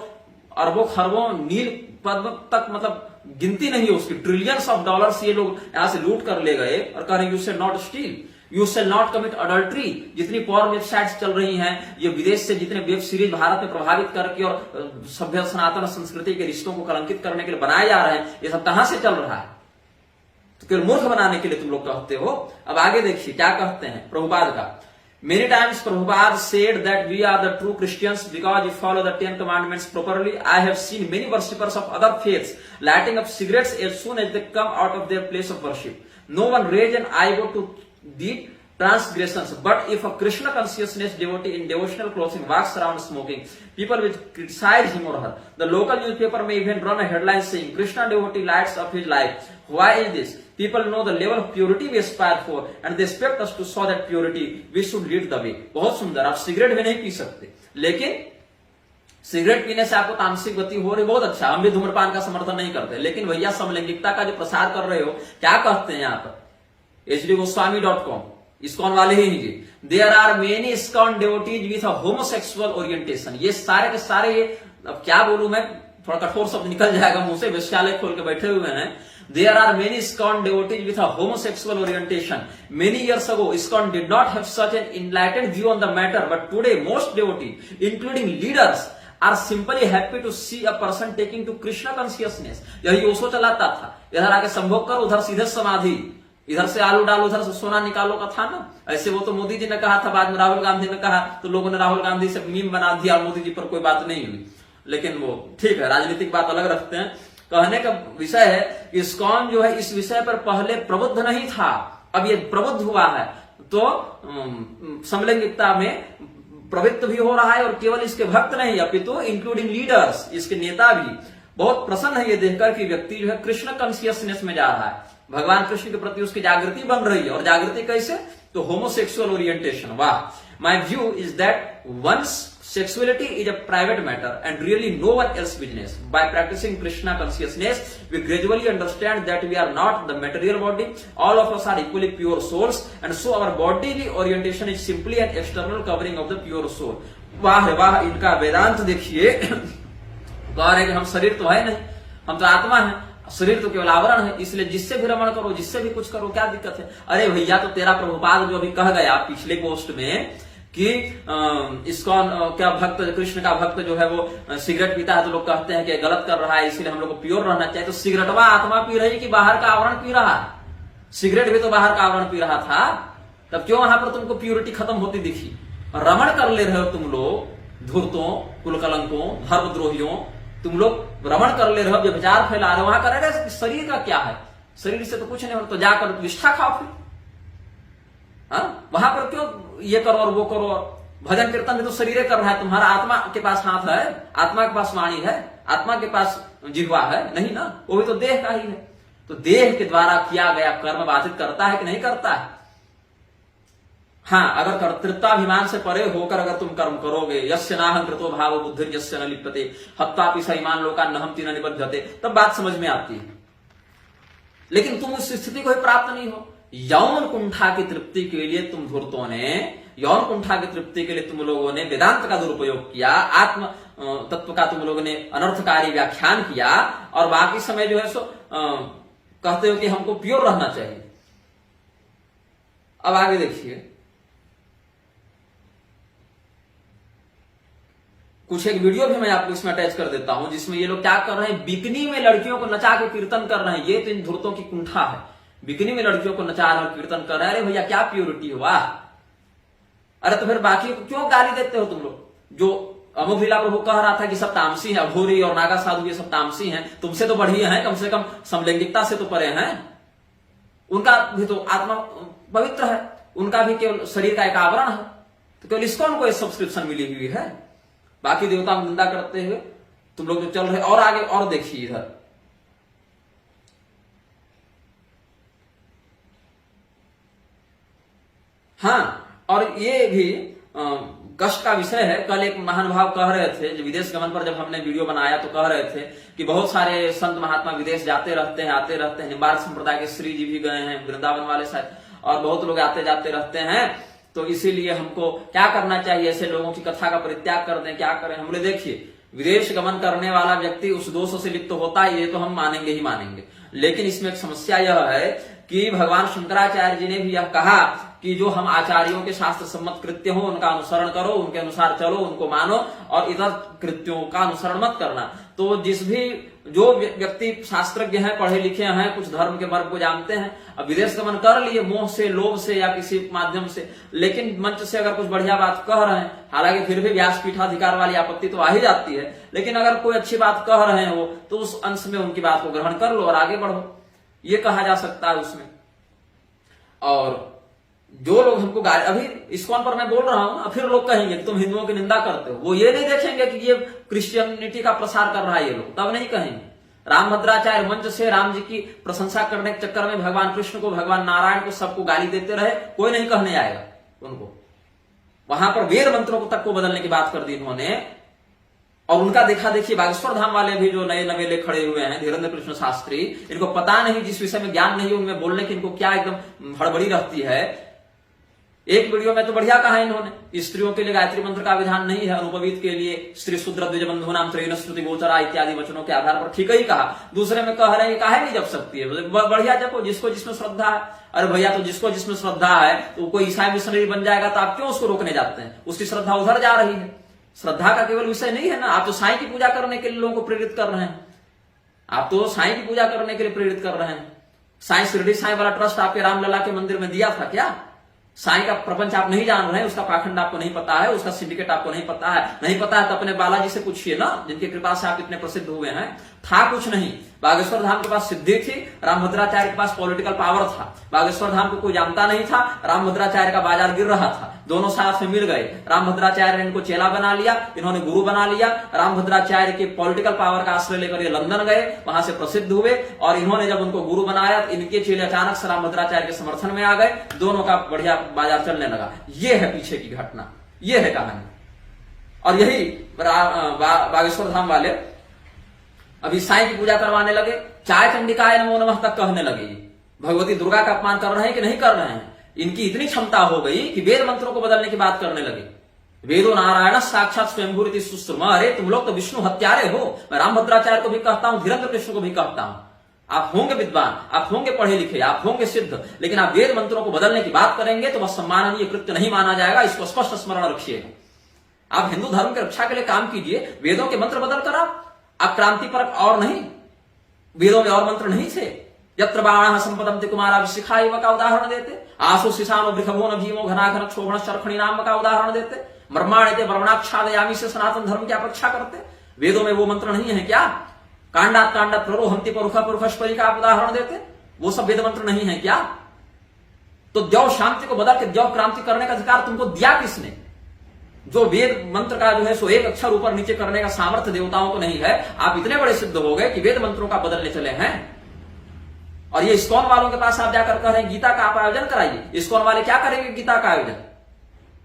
अरबों खरबों नील पद्म तक, मतलब गिनती नहीं है उसकी, ट्रिलियंस ऑफ डॉलर्स ये लोग यहां से लूट कर ले गए और कह रहे हैं you shall not steel, you shall not commit adultery. जितनी पॉर्न वेबसाइट्स चल रही हैं, ये विदेश से जितने वेब सीरीज भारत में प्रभावित करके और सभ्य सनातन संस्कृति के रिश्तों को कलंकित करने के लिए बनाए जा रहे हैं, ये सब कहां से चल रहा है। तो केवल मूर्ख बनाने के लिए तुम लोग कहते हो। अब आगे देखिए क्या कहते हैं प्रभुपाद का, Many times Prabhupada said that we are the true Christians because we follow the 10 commandments properly. I have seen many worshippers of other faiths lighting up cigarettes as soon as they come out of their place of worship. No one raised an eyebrow to the transgressions. But if a Krishna consciousness devotee in devotional clothing walks around smoking, people will criticize him or her. The local newspaper may even run a headline saying, Krishna devotee lights up his life. Why is this? People know the level of purity we aspire for and they expect us to show that purity. We should lead the way. बहुत सुंदर, आप cigarette भी नहीं P सकते, लेकिन cigarette पीने से आपको तामसिक गति हो रही, बहुत अच्छा, हम भी धूम्रपान का समर्थन नहीं करते, लेकिन भैया समलैंगिकता का जो प्रसार कर रहे हो, क्या कहते हैं यहाँ पर hdgoswami.com, इस्कॉन वाले ही नहीं ji, there are many ISKCON devotees with a homosexual orientation. ये सारे के सारे, ये अब क्या बोलूं मैं, थोड़ा कठोर शब्द निकल जाएगा मुंह से, विश्वविद्यालय खोल के बैठे हुए हैं। There are many ISKCON devotees with a homosexual orientation. Many years ago, ISKCON did not have such an enlightened view on the matter, but today most devotees, including leaders, are simply happy to see a person taking to Krishna consciousness. यही ओशो चलाता था, इधर आके संभोग कर, उधर सीधे समाधि, इधर से आलू डालो, उधर से सोना निकालो का था ना। ऐसे वो तो मोदी जी ने कहा था, बाद में राहुल गांधी ने कहा, तो लोगों ने राहुल गांधी से मीम बना दिया, मोदी जी पर कोई बात नहीं हुई। लेकिन वो ठीक है, राजनीतिक बात अलग रखते हैं। कहने का विषय है, इस्कॉन जो है इस विषय पर पहले प्रबुद्ध नहीं था, अब ये प्रबुद्ध हुआ है, तो समलैंगिकता में प्रवृत्त भी हो रहा है, और केवल इसके भक्त नहीं अपितु इंक्लूडिंग लीडर्स, इसके नेता भी बहुत प्रसन्न है ये देखकर कि व्यक्ति जो है कृष्ण कॉन्शियसनेस में जा रहा है, भगवान कृष्ण के प्रति उसकी जागृति बन रही है। और जागृति कैसे? तो होमोसेक्सुअल ओरिएंटेशन। वाह! My view is that one's sexuality is a private matter and really no one else's business. By practicing Krishna consciousness, we gradually understand that we are not the material body. All of us are equally pure souls, and so our bodily orientation is simply an external covering of the pure soul. वाह वाह, इनका वेदांत देखिए। कह रहे कि हम शरीर तो है नहीं, हम तो आत्मा है, शरीर तो केवल आवरण है, इसलिए जिससे भी रमण करो, जिससे भी कुछ करो, क्या दिक्कत है? अरे भैया, तो तेरा प्रभुपाद जो अभी कह गया पिछले पोस्ट में कि इस्कॉन क्या भक्त, कृष्ण का भक्त जो है वो सिगरेट पीता है, तो लोग कहते हैं कि गलत कर रहा है, इसलिए हम लोग को प्योर रहना चाहिए। तो सिगरेटवा आत्मा पी रही कि बाहर का आवरण पी रहा है? सिगरेट भी तो बाहर का आवरण पी रहा था, तब क्यों वहां पर तुमको प्योरिटी खत्म होती दिखी? रमण कर ले रहे हो तुम लोग, धूर्तों, कुलकलंकों, धर्मद्रोहियों, तुम लोग रमण कर ले रहे हो, विचार फैला रहे हो। वहां कर रहे शरीर का क्या है? शरीर से तो कुछ नहीं हो, तो जाकर विष्ठा खाओ फिर। वहां पर क्यों ये करो और वो करो? भजन कीर्तन में तो शरीर कर रहा है, तुम्हारा आत्मा के पास हाथ है, आत्मा के पास वाणी है, आत्मा के पास जिह्वा है नहीं ना, वो भी तो देह का ही है। तो देह के द्वारा किया गया कर्म बाधित करता है कि नहीं करता है? हाँ, अगर कर्तृत्वाभिमान से परे होकर अगर तुम कर्म करोगे, यस्य नाहं कृतो भावो बुद्धिर् यस्य न लिप्यते हत्वापि स ईमान् लोकान् न हन्ति न निबध्यते, तब बात समझ में आती है। लेकिन तुम उस स्थिति को ही प्राप्त नहीं हो। यौन कुंठा की तृप्ति के लिए तुम धूर्तों ने, यौन कुंठा की तृप्ति के लिए तुम लोगों ने वेदांत का दुरुपयोग किया, आत्म तत्व का तुम लोगों ने अनर्थकारी व्याख्यान किया, और बाकी समय जो है सो कहते हो कि हमको प्योर रहना चाहिए। अब आगे देखिए, कुछ एक वीडियो भी मैं आपको इसमें अटैच कर देता हूं, जिसमें ये लोग क्या कर रहे हैं, बिकनी में लड़कियों को नचा के कीर्तन कर रहे हैं। ये तो इन धूर्तों की कुंठा है, बिकनी में लड़कियों को नचा रहे कीर्तन कर रहे हैं। अरे भैया, क्या प्योरिटी हुआ? अरे तो फिर बाकी को क्यों गाली देते हो तुम लोग? जो अमोघलीला प्रभु कह रहा था कि सब तामसी है, अघोरी और नागा साधु ये सब तामसी हैं, तुमसे तो बढ़िया हैं, कम से कम समलैंगिकता से तो परे हैं। उनका भी तो आत्मा पवित्र है, उनका भी केवल शरीर का एक आवरण है, तो केवल इस्कॉन को सब्सक्रिप्शन मिली हुई है। बाकी देवताओं की निंदा करते हुए तुम लोग जो चल रहे। और आगे और देखिए इधर, हाँ, और ये भी कष्ट का विषय है। कल एक महानुभाव कह रहे थे, जो विदेश गमन पर जब हमने वीडियो बनाया तो कह रहे थे कि बहुत सारे संत महात्मा विदेश जाते रहते हैं, आते रहते हैं। निम्बार्क संप्रदाय के श्री जी भी गए हैं, वृंदावन वाले शायद, और बहुत लोग आते जाते रहते हैं। तो इसीलिए हमको क्या करना चाहिए? ऐसे लोगों की कथा का परित्याग कर दें, क्या करें? हमने देखिए, विदेश गमन करने वाला व्यक्ति उस दोष से लिप्त होता है, ये तो हम मानेंगे ही मानेंगे। लेकिन इसमें एक समस्या यह है कि भगवान शंकराचार्य जी ने भी यह कहा कि जो हम आचार्यों के शास्त्र सम्मत कृत्य हो उनका अनुसरण करो, उनके अनुसार चलो, उनको मानो और इतर कृत्यों का अनुसरण मत करना। तो जो व्यक्ति शास्त्रज्ञ हैं, पढ़े लिखे हैं, कुछ धर्म के मर्म को जानते हैं, अब विदेश गमन कर लिए मोह से, लोभ से या किसी माध्यम से, लेकिन मंच से अगर कुछ बढ़िया बात कह रहे हैं, हालांकि फिर भी व्यासपीठाधिकार वाली आपत्ति तो आ ही जाती है, लेकिन अगर कोई अच्छी बात कह रहे हैं वो, तो उस अंश में उनकी बात को ग्रहण कर लो और आगे बढ़ो, ये कहा जा सकता है उसमें। और जो लोग हमको अभी इस्कॉन पर मैं बोल रहा हूं, फिर लोग कहेंगे कि तुम हिंदुओं की निंदा करते हो, वो ये नहीं देखेंगे कि ये क्रिश्चियनिटी का प्रसार कर रहा है ये लोग, तब नहीं कहेंगे। रामभद्राचार्य मंच से राम जी की प्रशंसा करने के चक्कर में भगवान कृष्ण को, भगवान नारायण को, सबको गाली देते रहे, कोई नहीं कहने आएगा उनको। वहां पर वेद मंत्रों को तक को बदलने की बात कर दी इन्होंने। और उनका देखा देखिए बागेश्वर धाम वाले भी जो नए नवेले खड़े हुए हैं, धीरेन्द्र कृष्ण शास्त्री, इनको पता नहीं, जिस विषय में ज्ञान नहीं उनमें बोलने की इनको क्या एकदम हड़बड़ी रहती है। एक वीडियो में तो बढ़िया कहा इन्होंने, स्त्रियों के लिए गायत्री मंत्र का विधान नहीं है, अनुपवीत के लिए स्त्री शूद्र द्विज बंधु नाम त्रयीन श्रुति गोचरा इत्यादि वचनों के आधार पर ठीक ही कहा। दूसरे में कह रहे हैं काहे नहीं जप सकती है, बढ़िया जपो, जिसको जिसमें श्रद्धा है। अरे भैया, तो जिसको जिसमें श्रद्धा है, तो कोई ईसाई मिशनरी बन जाएगा तो आप क्यों उसको रोकने जाते हैं? उसकी श्रद्धा उधर जा रही है। श्रद्धा का केवल विषय नहीं है ना, आप तो साईं की पूजा करने के लिए लोगों को प्रेरित कर रहे हैं, आप तो साईं की पूजा करने के लिए प्रेरित कर रहे हैं। साईं शिरडी साईं वाला ट्रस्ट आपके रामलला के मंदिर में दिया था क्या? साईं का प्रपंच आप नहीं जान रहे हैं, उसका पाखंड आपको नहीं पता है, उसका सिंडिकेट आपको नहीं पता है। नहीं पता है तो अपने बालाजी से पूछिए ना, जिनकी कृपा से आप इतने प्रसिद्ध हुए हैं। था कुछ नहीं, बागेश्वर धाम के पास सिद्धि थी, रामभद्राचार्य के पास पॉलिटिकल पावर था। बागेश्वर धाम को कोई जानता नहीं था, रामभद्राचार्य का बाजार गिर रहा था, दोनों साथ में मिल गए। रामभद्राचार्य ने इनको चेला बना लिया, इन्होंने गुरु बना लिया। रामभद्राचार्य के पॉलिटिकल पावर का आश्रय लेकर ये लंदन गए, वहां से प्रसिद्ध हुए, और इन्होंने जब उनको गुरु बनाया तो इनके चेले अचानक से रामभद्राचार्य के समर्थन में आ गए, दोनों का बढ़िया बाजार चलने लगा। ये है पीछे की घटना, ये है कहानी। और यही बागेश्वर धाम वाले अभी साईं की पूजा करवाने लगे, चाय चंडिकाय नमो नमः तक कहने लगे। भगवती दुर्गा का अपमान कर रहे हैं कि नहीं कर रहे हैं? इनकी इतनी क्षमता हो गई कि वेद मंत्रों को बदलने की बात करने लगे। वेदो नारायण साक्षात स्वयंभूरिति सुश्रुम। अरे तुम लोग तो विष्णु हत्यारे हो। मैं रामभद्राचार्य को भी कहता हूं, धीरेन्द्र कृष्ण को भी कहता हूं, आप होंगे विद्वान, आप होंगे पढ़े लिखे, आप होंगे सिद्ध, लेकिन आप वेद मंत्रों को बदलने की बात करेंगे तो वह सम्माननीय कृत्य नहीं माना जाएगा। इसको स्पष्ट स्मरण रखिएगा। आप हिंदू धर्म की रक्षा के लिए काम कीजिए, वेदों के मंत्र बदल कर आप क्रांतिपरक और नहीं, वेदों में और मंत्र नहीं थे। यत्र बाणः संपदन्ति कुमारा विशिखा एव का उदाहरण देते, आशु शिशानो वृषभो न भीमो घनाघन क्षोभण शर्खणी नाम का उदाहरण देते, मर्माणिते वर्णाक्षादयामी से सनातन धर्म की अपेक्षा करते। वेदों में वो मंत्र नहीं है क्या? कांडात कांडात प्ररोहंति परुखा पुरुषस्परी का आप उदाहरण देते, वो सब वेद मंत्र नहीं है क्या? तो द्यौ शांति को बदल के द्यौ क्रांति करने का अधिकार तुमको दिया किसने? जो वेद मंत्र का जो है सो एक अक्षर ऊपर नीचे करने का सामर्थ्य देवताओं को नहीं है। आप इतने बड़े सिद्ध हो गए कि वेद मंत्रों का बदलने चले हैं। और ये इस्कॉन वालों के पास आप जाकर कह रहे हैं गीता का आप आयोजन कराइए। इस्कॉन वाले क्या करेंगे गीता का आयोजन?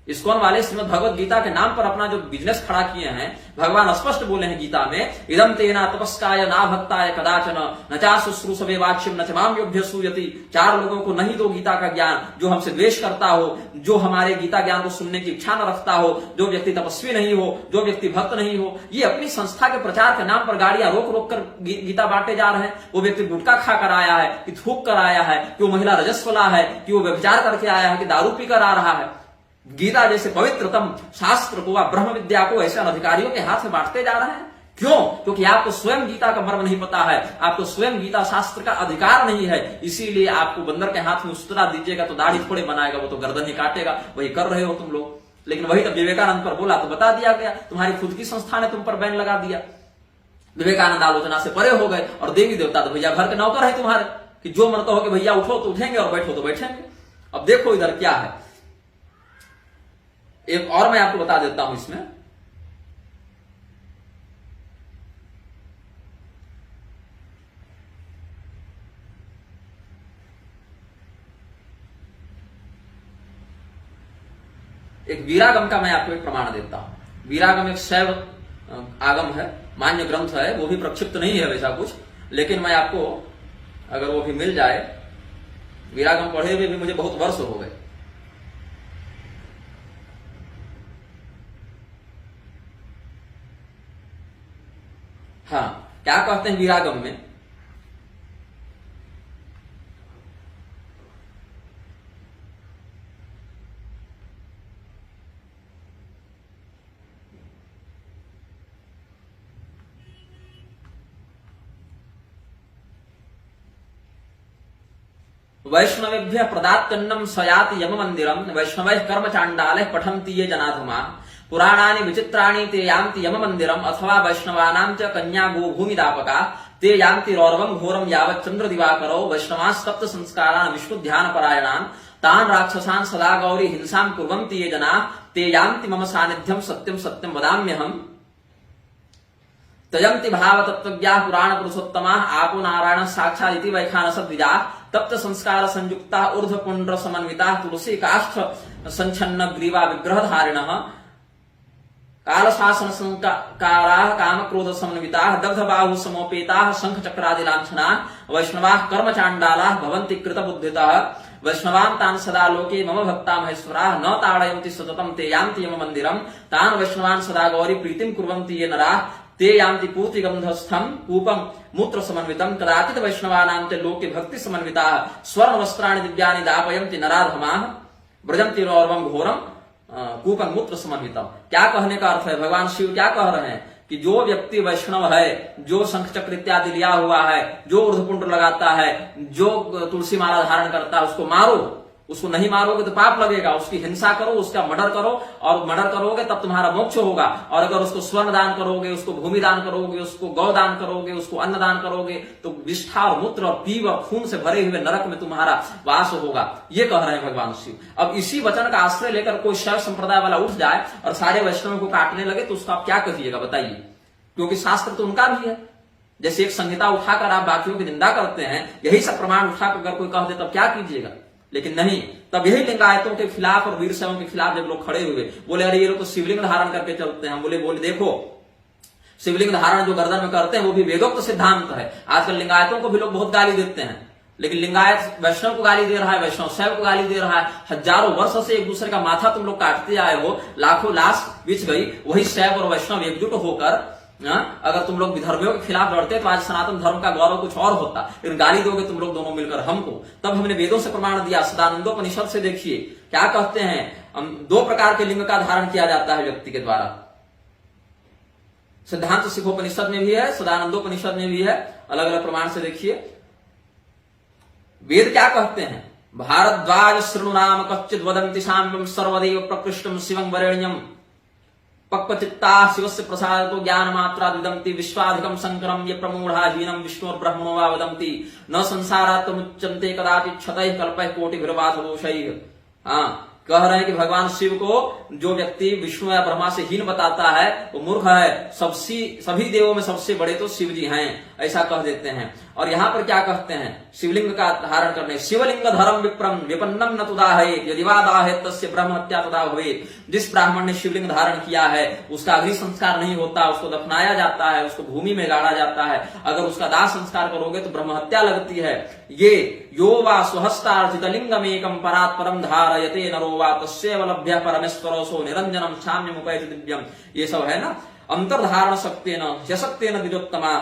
इस्कॉन वाले श्रीमद् भगवत गीता के नाम पर अपना जो बिजनेस खड़ा किए हैं, भगवान स्पष्ट बोले हैं गीता में, इदम तेना तपस्काय ना भक्ताय कदाचन न चा शुश्रूषवे वाच्यम न च माम योभ्य सूयति। चार लोगों को नहीं दो गीता का ज्ञान, जो हमसे द्वेष करता हो, जो हमारे गीता ज्ञान को सुनने की इच्छा न रखता हो, जो व्यक्ति तपस्वी नहीं हो, जो व्यक्ति भक्त नहीं हो। ये अपनी संस्था के प्रचार के नाम पर गाड़ियां रोक रोक कर गीता बांटे जा रहे हैं। वो व्यक्ति गुटखा खा कर आया है कि थूक कर आया है, कि वो महिला रजस्वला है, कि वो व्यभिचार करके आया है, कि दारू पी कर आ रहा है। गीता जैसे पवित्रतम शास्त्र को, ब्रह्म विद्या को ऐसे अधिकारियों के हाथ में बांटते जा रहे हैं। क्यों? क्योंकि आपको स्वयं गीता का मर्म नहीं पता है, आपको स्वयं गीता शास्त्र का अधिकार नहीं है। इसीलिए आपको बंदर के हाथ में उस्तरा दीजिएगा तो दाढ़ी थोड़े बनाएगा, वो तो गर्दन ही काटेगा। वही कर रहे हो तुम लोग। लेकिन वही तो विवेकानंद पर बोला तो बता दिया गया, तुम्हारी खुद की संस्था ने तुम पर बैन लगा दिया। विवेकानंद आलोचना से परे हो गए, और देवी देवता तो भैया घर के नौकर है तुम्हारे, कि जो मन कहो कि भैया उठो तो उठेंगे और बैठो तो बैठेंगे। अब देखो इधर क्या है, एक और मैं आपको बता देता हूं इसमें। एक वीरागम का मैं आपको एक प्रमाण देता हूं। वीरागम एक शैव आगम है, मान्य ग्रंथ है, वो भी प्रक्षिप्त नहीं है वैसा कुछ, लेकिन मैं आपको अगर वो भी मिल जाए, वीरागम पढ़े हुए भी मुझे बहुत वर्ष हो गए। हाँ, क्या कहते हैं वीरागम में? वैष्णवेभ्यः प्रदात्यन्नं सयाति यम मंदिरम वैष्णवैः कर्म चांडालैः पठन्ति ये जनाधमा पुराणानि विचित्राणि ते यान्ति यम मंदिरम अथवा वैष्णवानां च कन्या गो भूमिदापका ते यान्ति रौरवं घोरं यावत् चंद्र दिवाकरो वैष्णवास्तप्त संस्कारान् विष्णु ध्यान परायणान् तान् राक्षसान् सदा गौरी हिंसां कुर्वन्ति ये जनाः ते यान्ति मम सानिध्यं सत्यं सत्यं वदाम्यहम् तयन्ति भाव तत्त्वज्ञाः पुराण पुरुषोत्तमाः आपो नारायण साक्षात् इति वैखानस द्विजाः तप्त संस्कार संयुक्ताः ऊर्ध्व पुण्ड्र समन्विताः तुलसी काष्ठ संछन्न ग्रीवा विग्रह धारिणः काल शासन संकाराः काम क्रोध समन्विताः दग्ध बाहु समोपेताः शंख चक्रादि लांछनाः वैष्णवाः कर्म चांडालाः भवन्ति कृत बुद्धितः वैष्णवान् तान् सदा लोके मम भक्ता महेश्वराः न ताडयन्ति सततं ते यान्ति यम मंदिरम तान् वैष्णवान् सदा गौरी प्रीतिं कुर्वन्ति ये नराः ते यान्ति पूति गंधस्थम कूपम मूत्र समन्वितम कदाचित वैष्णवानां च लोके भक्ति समन्विताः स्वर्ण वस्त्राणि दिव्यानि दापयन्ति नराधमाः व्रजन्ति रौरवं घोरम कूपम मूत्र समन्वितम। क्या कहने का अर्थ है? भगवान शिव क्या कह रहे हैं कि जो व्यक्ति वैष्णव है, जो शंख चक्र इत्यादि लिया हुआ है, जो ऊर्ध्वपुंड लगाता है, जो तुलसी माला धारण करता है, उसको मारो। उसको नहीं मारोगे तो पाप लगेगा। उसकी हिंसा करो, उसका मर्डर करो, और मर्डर करोगे तब तुम्हारा मोक्ष होगा। और अगर उसको स्वर्ण दान करोगे, उसको भूमि दान करोगे, उसको गौ दान करोगे, उसको अन्न दान करोगे, तो विष्ठा और मूत्र और पीव और खून से भरे हुए नरक में तुम्हारा वास होगा। ये कह रहे हैं भगवान शिव। अब इसी वचन का आश्रय लेकर कोई शैव संप्रदाय वाला उठ जाए और सारे वैष्णवों को काटने लगे तो उसको आप क्या कहिएगा बताइए? क्योंकि शास्त्र तो उनका भी है। जैसे एक संहिता उठाकर आप बाकियों की निंदा करते हैं, यही सब प्रमाण उठाकर अगर कोई कह दे तब क्या कीजिएगा? लेकिन नहीं, तब यही लिंगायतों के खिलाफ और वीर शैवों के खिलाफ जब लोग खड़े हुए, बोले अरे ये लोग तो शिवलिंग धारण करके चलते हैं। बोले देखो, शिवलिंग धारण जो गर्दन में करते हैं वो भी वेदोक्त सिद्धांत है। आजकल लिंगायतों को भी लोग बहुत गाली देते हैं, लेकिन लिंगायत वैष्णव को गाली दे रहा है, वैष्णव शैव को गाली दे रहा है। हजारों वर्ष से एक दूसरे का माथा तुम लोग काटते आए हो, लाखों लाश बिछ गई। वही शैव और वैष्णव एकजुट होकर अगर तुम लोग विधर्मियों के खिलाफ लड़ते तो आज सनातन धर्म का गौरव कुछ और होता। लेकिन गाली दोगे तुम लोग दोनों मिलकर हमको। तब हमने वेदों से प्रमाण दिया। सदानंदोपनिषद से देखिए क्या कहते हैं, 2 प्रकार के लिंग का धारण किया जाता है व्यक्ति के द्वारा। सिद्धांत सिखोपनिषद में भी है, सदानंदोपनिषद में भी है। अलग अलग प्रमाण से देखिए वेद क्या कहते हैं। भारद्वाज शृणु नाम कच्चिद वदंति साम्यम सर्वदेव प्रकृष्टम शिवं वरेण्यम पक्वचित्ता शिवस्य प्रसादतो ज्ञान मात्रा विदंती विश्वाधिकम शंकरम ये प्रमूढ़ा हीनम विष्णु ब्रह्मणो वा वदंती न संसारात्मुच्यन्ते कदाचित् क्षतैः कल्पैः कोटिभिर्वाथ दोषैः। हाँ, कह रहे हैं कि भगवान शिव को जो व्यक्ति विष्णु या ब्रह्मा से हीन बताता है वो मूर्ख है। सभी देवों में सबसे बड़े तो शिव जी हैं, ऐसा कह देते हैं। और यहाँ पर क्या कहते हैं, शिवलिंग का धारण करने, शिवलिंग धर्म विप्रम विपन्नम न तुदाहे यदि वा दाहेत तस्य ब्रह्म हत्या तदा भवेत्। जिस ब्राह्मण ने शिवलिंग धारण किया है उसका अग्नि संस्कार नहीं होता, उसको दफनाया जाता है, उसको भूमि में गाड़ा जाता है। अगर उसका दाह संस्कार करोगे तो ब्रह्म हत्या लगती है। ये यो वा स्वहस्तार्थित लिंगमेकम परात् परम धारयते नरो वा तस्यैव लभ्यः परमेश्वरो सो निरंजनम साम्यमुपैति दिव्यम। ये सब है ना, अंतर्धारण शक्तेन यशक्तेन द्विजोत्तमा।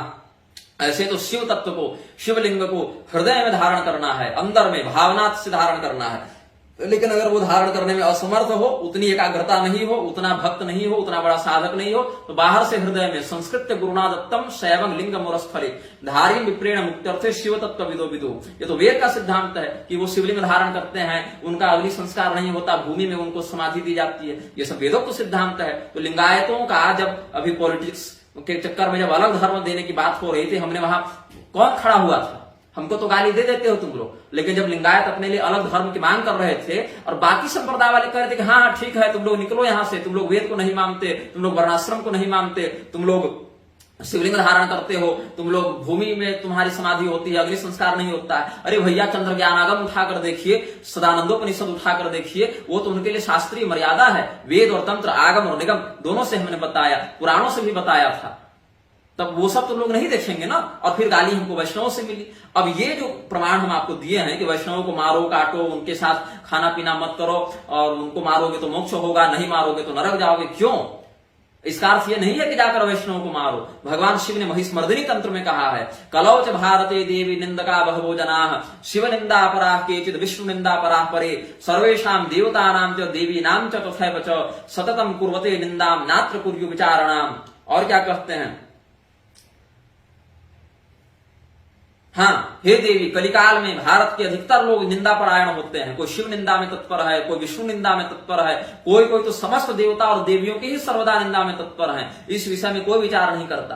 ऐसे तो शिव तत्व को, शिवलिंग को हृदय में धारण करना है, अंदर में भावना से धारण करना है। लेकिन अगर वो धारण करने में असमर्थ हो, उतनी एकाग्रता नहीं हो, उतना भक्त नहीं हो, उतना बड़ा साधक नहीं हो, तो बाहर से हृदय में संस्कृत गुरुना दत्तम शैवं लिंगम मुरस्फले धारिम विप्रेण मुक्त्यर्थे शिव तत्व विदो विदो। ये तो वेद का सिद्धांत है कि वो शिवलिंग धारण करते हैं, उनका अग्नि संस्कार नहीं होता, भूमि में उनको समाधि दी जाती है। ये सब वेदों को सिद्धांत है। तो लिंगायतों का जब अभी पॉलिटिक्स के चक्कर में जब अलग धर्म देने की बात हो रही थी, हमने वहां कौन खड़ा हुआ था? हमको तो गाली दे देते हो तुम लोग। लेकिन जब लिंगायत अपने लिए अलग धर्म की मांग कर रहे थे और बाकी संप्रदाय वाले कह रहे थे कि हाँ ठीक है, तुम लोग निकलो यहां से, तुम लोग वेद को नहीं मानते, तुम लोग वर्णाश्रम को नहीं मानते, तुम लोग शिवलिंग धारण करते हो, तुम लोग भूमि में तुम्हारी समाधि होती है, अग्नि संस्कार नहीं होता है। अरे भैया, चंद्र ज्ञानागम उठाकर देखिए, सदानंदोपनिषद उठाकर देखिए, वो तो उनके लिए शास्त्रीय मर्यादा है। वेद और तंत्र, आगम और निगम दोनों से हमने बताया, पुराणों से भी बताया था। तब वो सब तो लोग नहीं देखेंगे ना। और फिर गाली हमको वैष्णवों से मिली। अब ये जो प्रमाण हम आपको दिए हैं कि वैष्णवों को मारो, काटो, उनके साथ खाना पीना मत करो, और उनको मारोगे तो मोक्ष होगा, नहीं मारोगे तो नरक जाओगे, क्यों? इसका अर्थ ये नहीं है कि जाकर वैष्णवों को मारो। भगवान शिव ने महिष्मर्दिनी तंत्र में कहा है, कलौ च भारते देवी निंदका बहवो जनाः शिव निंदा पराः केचित् विष्णु निंदा पराः परे सर्वेषां देवतानां च देवीनां च तथैव च सततं कुर्वते निंदां नात्र कुर्यु विचारणाम्। और क्या कहते हैं, हाँ, हे देवी, कलिकाल में भारत के अधिकतर लोग निंदा परायण होते हैं। कोई शिव निंदा में तत्पर है, कोई विष्णु निंदा में तत्पर है, कोई कोई तो समस्त देवता और देवियों की ही सर्वदा निंदा में तत्पर है। इस विषय में कोई विचार नहीं करता।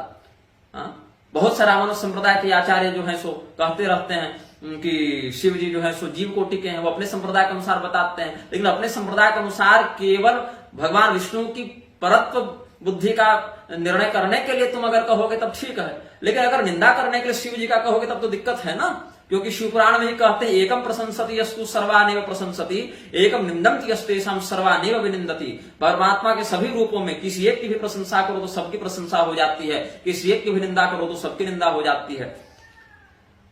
हाँ? बहुत सारा मनुष्य संप्रदाय के आचार्य जो है सो कहते रहते हैं कि शिव जी जो है सो जीव कोटि के हैं, वो अपने संप्रदाय के अनुसार बताते हैं, लेकिन अपने संप्रदाय के अनुसार केवल भगवान विष्णु की परत्व बुद्धि का निर्णय करने के लिए तुम अगर कहोगे तब ठीक है, लेकिन अगर निंदा करने के लिए शिव जी का कहोगे तब तो दिक्कत है ना। क्योंकि शिव पुराण में ही कहते हैं एकम प्रशंसति यस्तु सर्वानेव प्रशंसति एकम निंदन्ति यस्तेषां सर्वानेव विनिंदति। परमात्मा के सभी रूपों में किसी एक की भी प्रशंसा करो तो सबकी प्रशंसा हो जाती है, किसी एक की भी निंदा करो तो सबकी निंदा हो जाती है।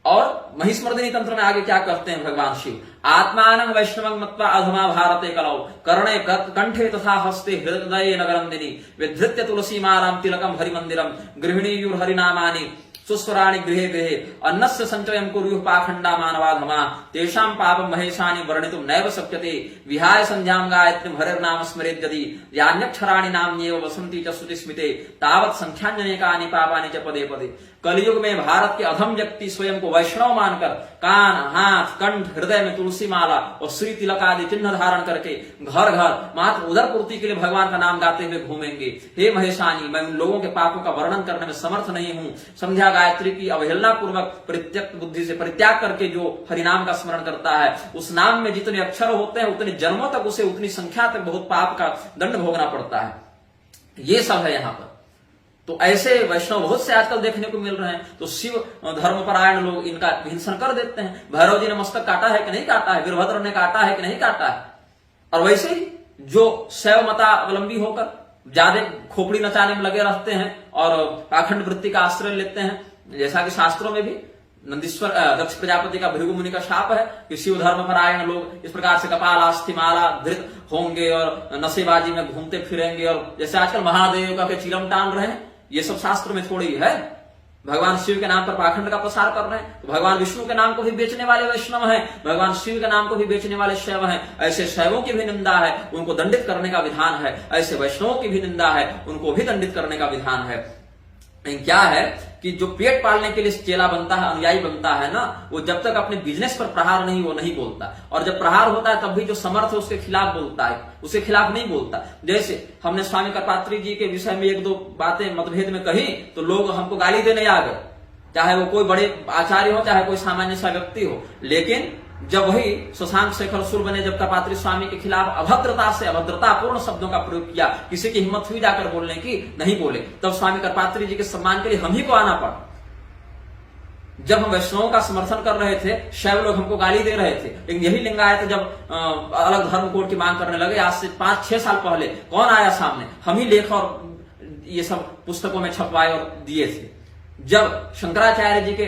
और महिष्मर्दिनी तंत्र में आगे क्या कहते हैं भगवान शिव, आत्मानं वैष्णवं मत्वा अधमा भारते कलौ कर्णे कंठे तथा हस्ते हृदये नगरंदिनी विधृत्य तुलसी मालां तिलकम हरिमंदिरम गृहिणीयुर हरिनामानि सुस्वराणि गृहे गृहे अन्नस्य संचयं कुर्युः पाखंडा मानवाधमा तेषां पापं महेशानि वर्णितुं नैव शक्यते विहाय संध्यां गायत्रीं हरिर्नाम स्मरेत् यदि यान्यक्षराणि नाम्येव वसन्ति च श्रुतिस्मिते तावत् संख्यान्यनेकानि पापानि च पदे पदे। कलयुग में भारत के अधम व्यक्ति स्वयं को वैष्णव मानकर कान, हाथ, कंठ, हृदय में तुलसी माला और श्री तिलक आदि चिन्ह धारण करके घर घर मात्र उदर पूर्ति के लिए भगवान का नाम गाते हुए घूमेंगे। हे महेशानी, मैं उन लोगों के पापों का वर्णन करने में समर्थ नहीं हूं। संध्या गायत्री की अवहेलना पूर्वक परित्यक्त बुद्धि से परित्याग करके जो हरिनाम का स्मरण करता है, उस नाम में जितने अक्षर होते हैं उतने जन्मों तक उसे उतनी संख्या तक बहुत पाप का दंड भोगना पड़ता है। ये सब है यहाँ पर। तो ऐसे वैष्णव बहुत से आजकल देखने को मिल रहे हैं। तो शिव धर्मपरायण लोग इनका हिंसन कर देते हैं। भैरव जी ने मस्तक काटा है कि नहीं काटा है, वीरभद्र ने काटा है कि नहीं काटा है। और वैसे ही जो शैव मतावलंबी होकर ज्यादा खोपड़ी नचाने में लगे रहते हैं और पाखंड वृत्ति का आश्रय लेते हैं, जैसा कि शास्त्रों में भी नंदीश्वर दक्ष प्रजापति का भृगु मुनि का शाप है कि शिव धर्मपरायण लोग इस प्रकार से कपाल आस्थि माला धृत होंगे और नशेबाजी में घूमते फिरेंगे और जैसे आजकल महादेव का चिलम टान रहे हैं, ये सब शास्त्र में थोड़ी है। भगवान शिव के नाम पर पाखंड का प्रसार कर रहे हैं। तो भगवान विष्णु के नाम को भी बेचने वाले वैष्णव हैं, भगवान शिव के नाम को भी बेचने वाले शैव हैं। ऐसे शैवों की भी निंदा है, उनको दंडित करने का विधान है। ऐसे वैष्णवों की भी निंदा है, उनको भी दंडित करने का विधान है। क्या है कि जो पेट पालने के लिए चेला बनता है, अनुयायी बनता है ना, वो जब तक अपने बिजनेस पर प्रहार नहीं वो नहीं बोलता, और जब प्रहार होता है तब भी जो समर्थ है उसके खिलाफ बोलता है, उसके खिलाफ नहीं बोलता। जैसे हमने स्वामी कर्पात्री जी के विषय में एक दो बातें मतभेद में कही तो लोग हमको गाली देने आ गए, चाहे वो कोई बड़े आचार्य हो चाहे कोई सामान्य सा व्यक्ति हो। लेकिन जब वही शशांक शेखर सुर ने जब कर्पात्री स्वामी के खिलाफ अभद्रतापूर्ण शब्दों का प्रयोग किया, किसी की हिम्मत हुई जाकर बोलने की, नहीं बोले, तब स्वामी कर्पात्री जी के सम्मान के लिए हम ही को आना पड़ा। जब हम वैष्णवों का समर्थन कर रहे थे, शैव लोग हमको गाली दे रहे थे, लेकिन यही लिंगायत जब अलग धर्म कोड की मांग करने लगे, आज से 5-6 साल पहले कौन आया सामने? हम ही लेख और ये सब पुस्तकों में छपवाए और दिए थे। जब शंकराचार्य जी के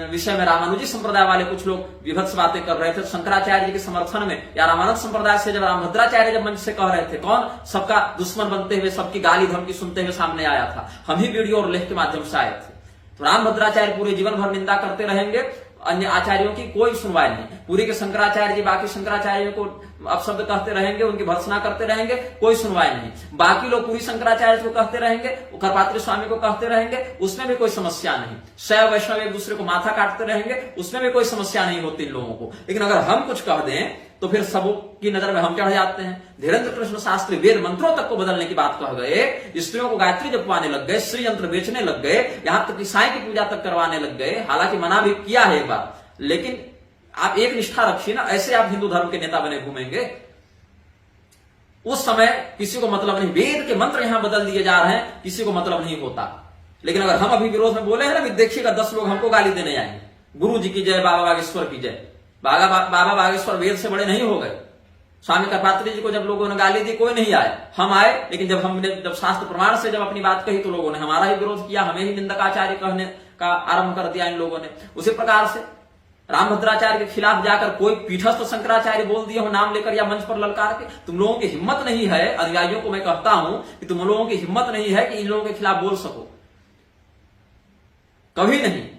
विषय में रामानुजी संप्रदाय वाले कुछ लोग विभत्स बातें कर रहे थे, शंकराचार्य जी के समर्थन में या रामानंद संप्रदाय से जब रामभद्राचार्य जब मंच से कह रहे थे, कौन सबका दुश्मन बनते हुए सबकी गाली धमकी सुनते हुए सामने आया था? हम ही वीडियो और लेख के माध्यम से आए थे। तो रामभद्राचार्य पूरे जीवन भर निंदा करते रहेंगे, अन्य आचार्यों की कोई सुनवाई नहीं। पूरी के शंकराचार्य जी बाकी शंकराचार्यों को अपशब्द कहते रहेंगे, उनकी भर्त्सना करते रहेंगे, कोई सुनवाई नहीं। बाकी लोग पूरी शंकराचार्य को कहते रहेंगे, कर्पात्री स्वामी को कहते रहेंगे, उसमें भी कोई समस्या नहीं। शैव वैष्णव एक दूसरे को माथा काटते रहेंगे, उसमें भी कोई समस्या नहीं होती इन लोगों को। लेकिन अगर हम कुछ कह दें तो फिर सबों की नजर में हम चढ़ जाते हैं। धीरेन्द्र कृष्ण शास्त्री वेद मंत्रों तक को बदलने की बात कह गए, स्त्रियों को गायत्री जपवाने लग गए, श्री यंत्र बेचने लग गए, यहां तक कि साईं की पूजा तक करवाने लग गए। हालांकि मना भी किया है एक बार, लेकिन आप एक निष्ठा रखिए ना, ऐसे आप हिंदू धर्म के नेता बने घूमेंगे। उस समय किसी को मतलब नहीं, वेद के मंत्र यहां बदल दिए जा रहे हैं, किसी को मतलब नहीं होता। लेकिन अगर हम अभी विरोध में बोले हैं ना कि देखिएगा 10 लोग हमको गाली देने आएंगे, गुरु जी की जय, बाबा बागेश्वर की जय। बाबा बागेश्वर वेद से बड़े नहीं हो गए। स्वामी कर्पात्री जी को जब लोगों ने गाली दी कोई नहीं आए, हम आए, लेकिन जब शास्त्र प्रमाण से जब अपनी बात कही तो लोगों ने हमारा ही विरोध किया, हमें ही निंदकाचार्य कहने का आरंभ कर दिया इन लोगों ने। उसी प्रकार से रामभद्राचार्य के खिलाफ जाकर कोई पीठस्थ शंकराचार्य बोल दिए हो नाम लेकर या मंच पर ललकार के। तुम लोगों की हिम्मत नहीं है, अनुयायियों को मैं कहता हूं कि तुम लोगों की हिम्मत नहीं है कि इन लोगों के खिलाफ बोल सको, कभी नहीं।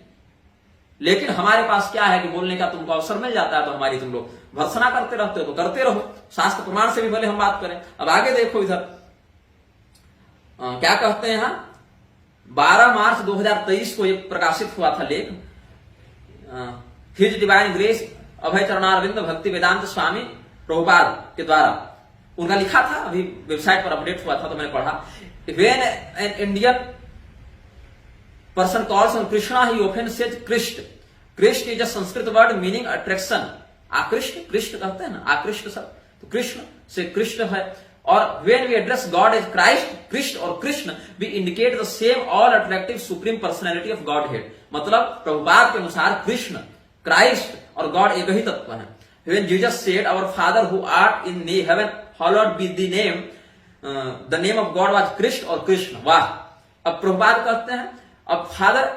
लेकिन हमारे पास क्या है कि बोलने का तुमको अवसर मिल जाता है तो हमारी तुम लोग भर्त्सना करते रहते हो, तो करते रहो, शास्त्र प्रमाण से भी भले हम बात करें। अब आगे देखो इधर क्या कहते हैं। 12 मार्च 2023 को ये प्रकाशित हुआ था लेख, हिज डिवाइन ग्रेस अभय चरणारविंद भक्ति वेदांत स्वामी प्रभुपाद के द्वारा, उनका लिखा था, अभी वेबसाइट पर अपडेट हुआ था तो मैंने पढ़ा, when an Indian person calls on Krishna he often says Krishna. Krishna is a Sanskrit word meaning attraction, आकृष्ट, कृष्ण कहते हैं ना, आकृष्ट सब, तो कृष्ण से कृष्ण है। और when we address God as Christ, Krishna और Krishna, we indicate the same all attractive supreme personality of Godhead। मतलब प्रभुपाद के अनुसार कृष्ण, क्राइस्ट और गॉड एक ही तत्व है। When Jesus said, our Father who art in heaven, hallowed be the name, the name of God was Krishna और कृष्ण, वाह। अब प्रभुपाद कहते हैं, अब फादर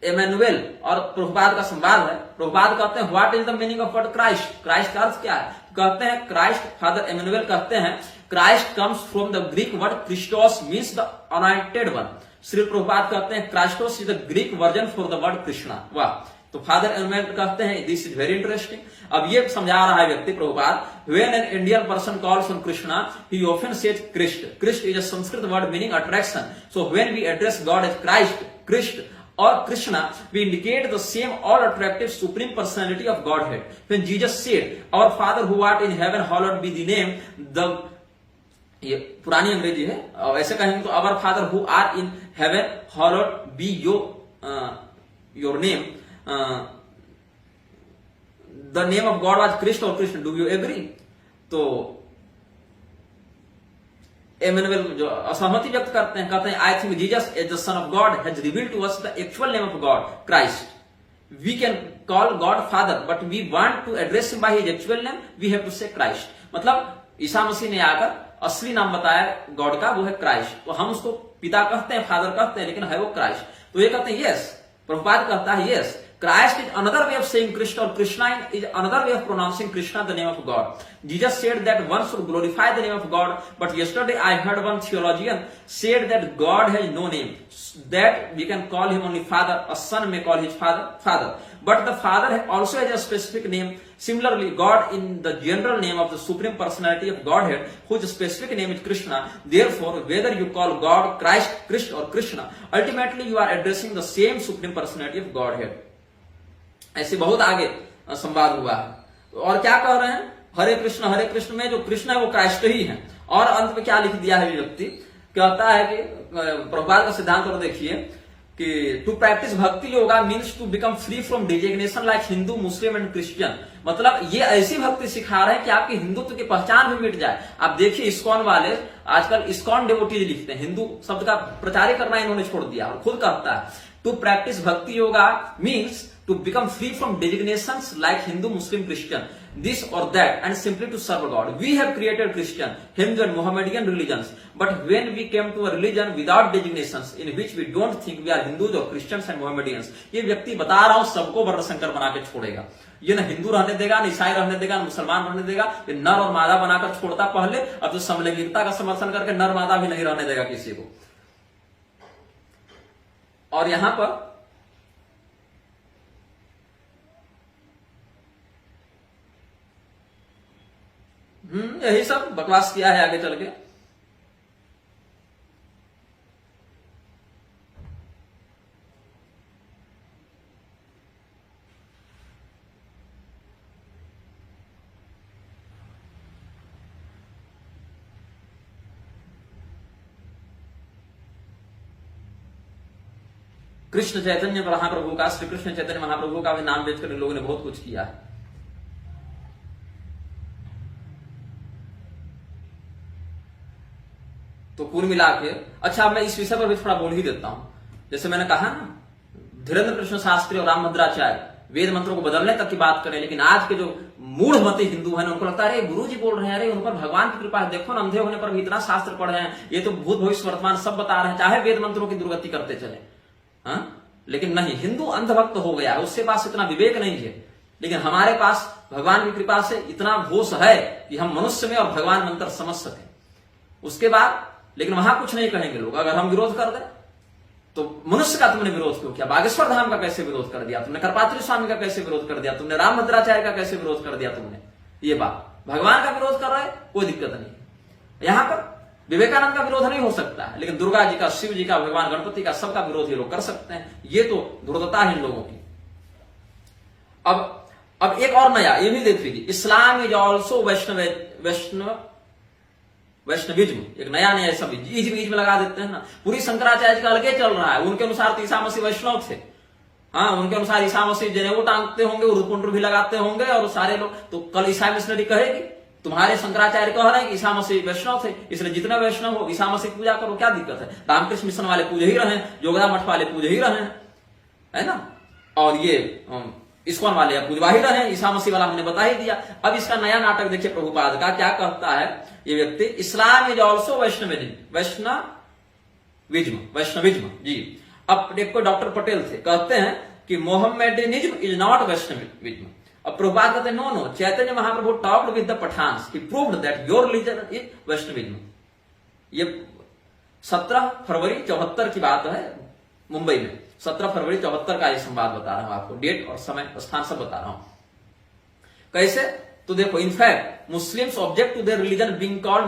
एमेनुएल और प्रभुपाद का संवाद है। प्रभुपाद कहते हैं what is the meaning of word Christ, Christ का अर्थ क्या है? कहते हैं क्राइस्ट, फादर एमेनुएल कहते हैं Christ comes from the Greek word Christos means the anointed one. Shri Prabhupada कहते हैं Christos is the Greek version for the word Krishna, वाह। तो फादर एमेनुएल कहते हैं दिस इज वेरी इंटरेस्टिंग। अब ये समझा रहा है व्यक्ति Prabhupada, when an Indian person calls on Krishna he often says Krishna. Krishna is a Sanskrit word meaning attraction, so when we address God as Christ, Krishna or Krishna, we indicate the same all attractive supreme personality of Godhead. When Jesus said, our Father who art in heaven, hallowed be the name, the, ये पुरानी अंग्रेजी है, ऐसे कहेंगे तो our Father who art in heaven, hallowed be your name, the name of God was Krishna or Krishna, do you agree? तो Emmanuel जो असहमति व्यक्त करते हैं, कहते हैं I think Jesus as the son of God has revealed to us the actual name of God Christ. We can call God father but we want to address him by his actual name, we have to say Christ. मतलब ईसा मसीह ने आकर असली नाम बताया God का, वो है Christ. तो हम उसको पिता कहते हैं, फादर कहते हैं, लेकिन है वो क्राइस्ट। तो ये कहते हैं यस, प्रभुपाद कहता है yes, Christ is another way of saying Krishna, or Krishna is another way of pronouncing Krishna, the name of God. Jesus said that one should glorify the name of God, but yesterday I heard one theologian said that God has no name, that we can call him only Father, a son may call his father. But the Father also has a specific name. Similarly, God in the general name of the Supreme Personality of Godhead, whose specific name is Krishna. Therefore, whether you call God Christ, Krishna or Krishna, ultimately you are addressing the same Supreme Personality of Godhead. ऐसे बहुत आगे संवाद हुआ है। और क्या कह रहे हैं? हरे कृष्ण में जो कृष्ण है वो क्राइस्ट ही है। और अंत में क्या लिख दिया है ये व्यक्ति, कहता है कि प्रभुपाद का सिद्धांत और देखिए कि to practice bhakti yoga means to become free from designation like Hindu, Muslim and Christian. मतलब ये ऐसी भक्ति सिखा रहे हैं कि आपकी हिंदुत्व की पहचान भी मिट जाए। आप देखिए इस्कॉन वाले आजकल इस्कॉन डिवोटीज लिखते हैं, हिंदू शब्द का प्रचार ही करना इन्होंने छोड़ दिया। और खुद कहता है to practice bhakti yoga means to become free from designations like Hindu, Muslim, Christian, this or that, and simply to serve God. We have created Christian, Hindu and Mohammedan religions, but when we came to a religion without designations, in which we don't think we are Hindus or Christians and Mohammedans, ये व्यक्ति बता रहा हूं सबको वर्णशंकर बना के छोड़ेगा। ये ना हिंदू रहने देगा, ना ईसाई रहने देगा, ना मुसलमान रहने देगा। ये नर और मादा बनाकर छोड़ता पहले, अब तो समलैंगिकता का समर्थन करके नर मादा भी नहीं रहने देगा किसी को। और यहां पर यही सब बकवास किया है आगे चल के। कृष्ण चैतन्य महाप्रभु का, श्री कृष्ण चैतन्य महाप्रभु का भी नाम बेचकर इन लोगों ने बहुत कुछ किया है। तो कुल मिला के अच्छा, मैं इस विषय पर भी थोड़ा बोल ही देता हूं। जैसे मैंने कहा ना, धीरेन्द्र कृष्ण शास्त्री और रामभद्राचार्य वेद मंत्रों को बदलने तक की बात करें, लेकिन आज के जो मूढ़मती हिंदू हैं उनको लगता है अरे गुरु जी बोल रहे हैं, अरे उन पर भगवान की कृपा है, देखो ना अंधे होने पर भी इतना शास्त्र पढ़े हैं, ये तो भूत भविष्य वर्तमान सब बता रहे हैं, चाहे वेद मंत्रों की दुर्गति करते चले। हाँ, लेकिन नहीं, हिंदू अंधभक्त हो गया, उसके पास इतना विवेक नहीं है। लेकिन हमारे पास भगवान की कृपा से इतना होश है कि हम मनुष्य में और भगवान में अंतर समझ सके। उसके बाद लेकिन वहां कुछ नहीं कहेंगे लोग, अगर हम विरोध कर दें तो मनुष्य का तुमने विरोध क्यों किया? बागेश्वर धाम का कैसे विरोध कर दिया तुमने? करपात्री स्वामी का कैसे विरोध कर दिया तुमने? रामभद्राचार्य का कैसे विरोध कर दिया तुमने? ये बात भगवान का विरोध कर रहे, कोई दिक्कत नहीं। यहां पर विवेकानंद का विरोध नहीं हो सकता है, लेकिन दुर्गा जी का, शिव जी का, भगवान गणपति का, सबका विरोध ये लोग कर सकते हैं। ये तो धूर्तता है इन लोगों की। अब एक और नया, ये भी देख लीजिए, इस्लाम इज ऑल्सो वैष्णविज्म, एक नया नया शब्द इज्म लगा देते हैं ना। पूरी शंकराचार्य का अलगे चल रहा है, उनके अनुसार तो ईसा मसीह वैष्णव थे। हाँ, उनके अनुसार ईसा मसीह जनेऊ टांगते होंगे, उर्दपुंड भी लगाते होंगे, और सारे लोग तो कल ईसाई मिशनरी कहेगी तुम्हारे शंकराचार्य कह रहे हैं कि ईसा मसीह वैष्णव थे, इसलिए जितने वैष्णव हो ईसा मसीह पूजा करो, क्या दिक्कत है। रामकृष्ण मिशन वाले पूजे ही रहे हैं, जोगदा मठ वाले पूजे ही रहे हैं, है ना, और ये इस्कॉन वाले पूजवा ही रहे हैं, ईसा मसीह वाला हमने बता ही दिया। अब इसका नया नाटक देखिए प्रभुपाद का, क्या कहता है ये व्यक्ति, इस्लाम इज ऑल्सो वैष्णविज्म जी। अब देखो डॉक्टर पटेल थे, कहते हैं कि मोहम्मडनिज्म इज नॉट वैष्णविज्म। अब प्रभुपाद कहते हैं no no, Chaitanya Mahaprabhu talked with the Pathans, he proved that your religion is Vaishnavism. ये 17 फरवरी 74 की बात है, मुंबई में 17 फरवरी 74 का ये संवाद बता रहा हूं आपको, डेट और समय स्थान सब बता रहा हूं। कैसे, तो देखो, in fact Muslims object to their religion being called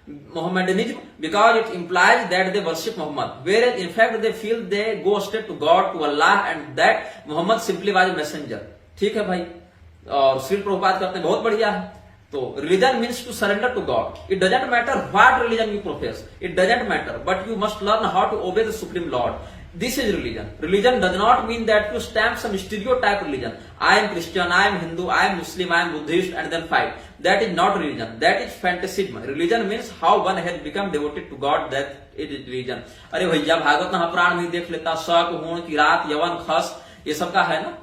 Mohammedanism because it implies that they worship Muhammad, whereas in fact they feel they go straight to God, to Allah, and that Muhammad simply was a messenger। ठीक है भाई, और श्री प्रभुपाद कहते हैं बहुत बढ़िया है। तो religion means to surrender to God, it doesn't matter what religion you profess, it doesn't matter, but you must learn how to obey the supreme lord. This is religion. Religion does not mean that you stamp some stereotype religion. I am Christian, I am Hindu, I am Muslim, I am Buddhist, and then fight. That is not religion. That is fantasism. Religion means how one has become devoted to God. That is religion. अरे भैया, भागवत महापुराण में देख लेता, शक, हूण, किरात, यवन, खस, ये सब का है ना।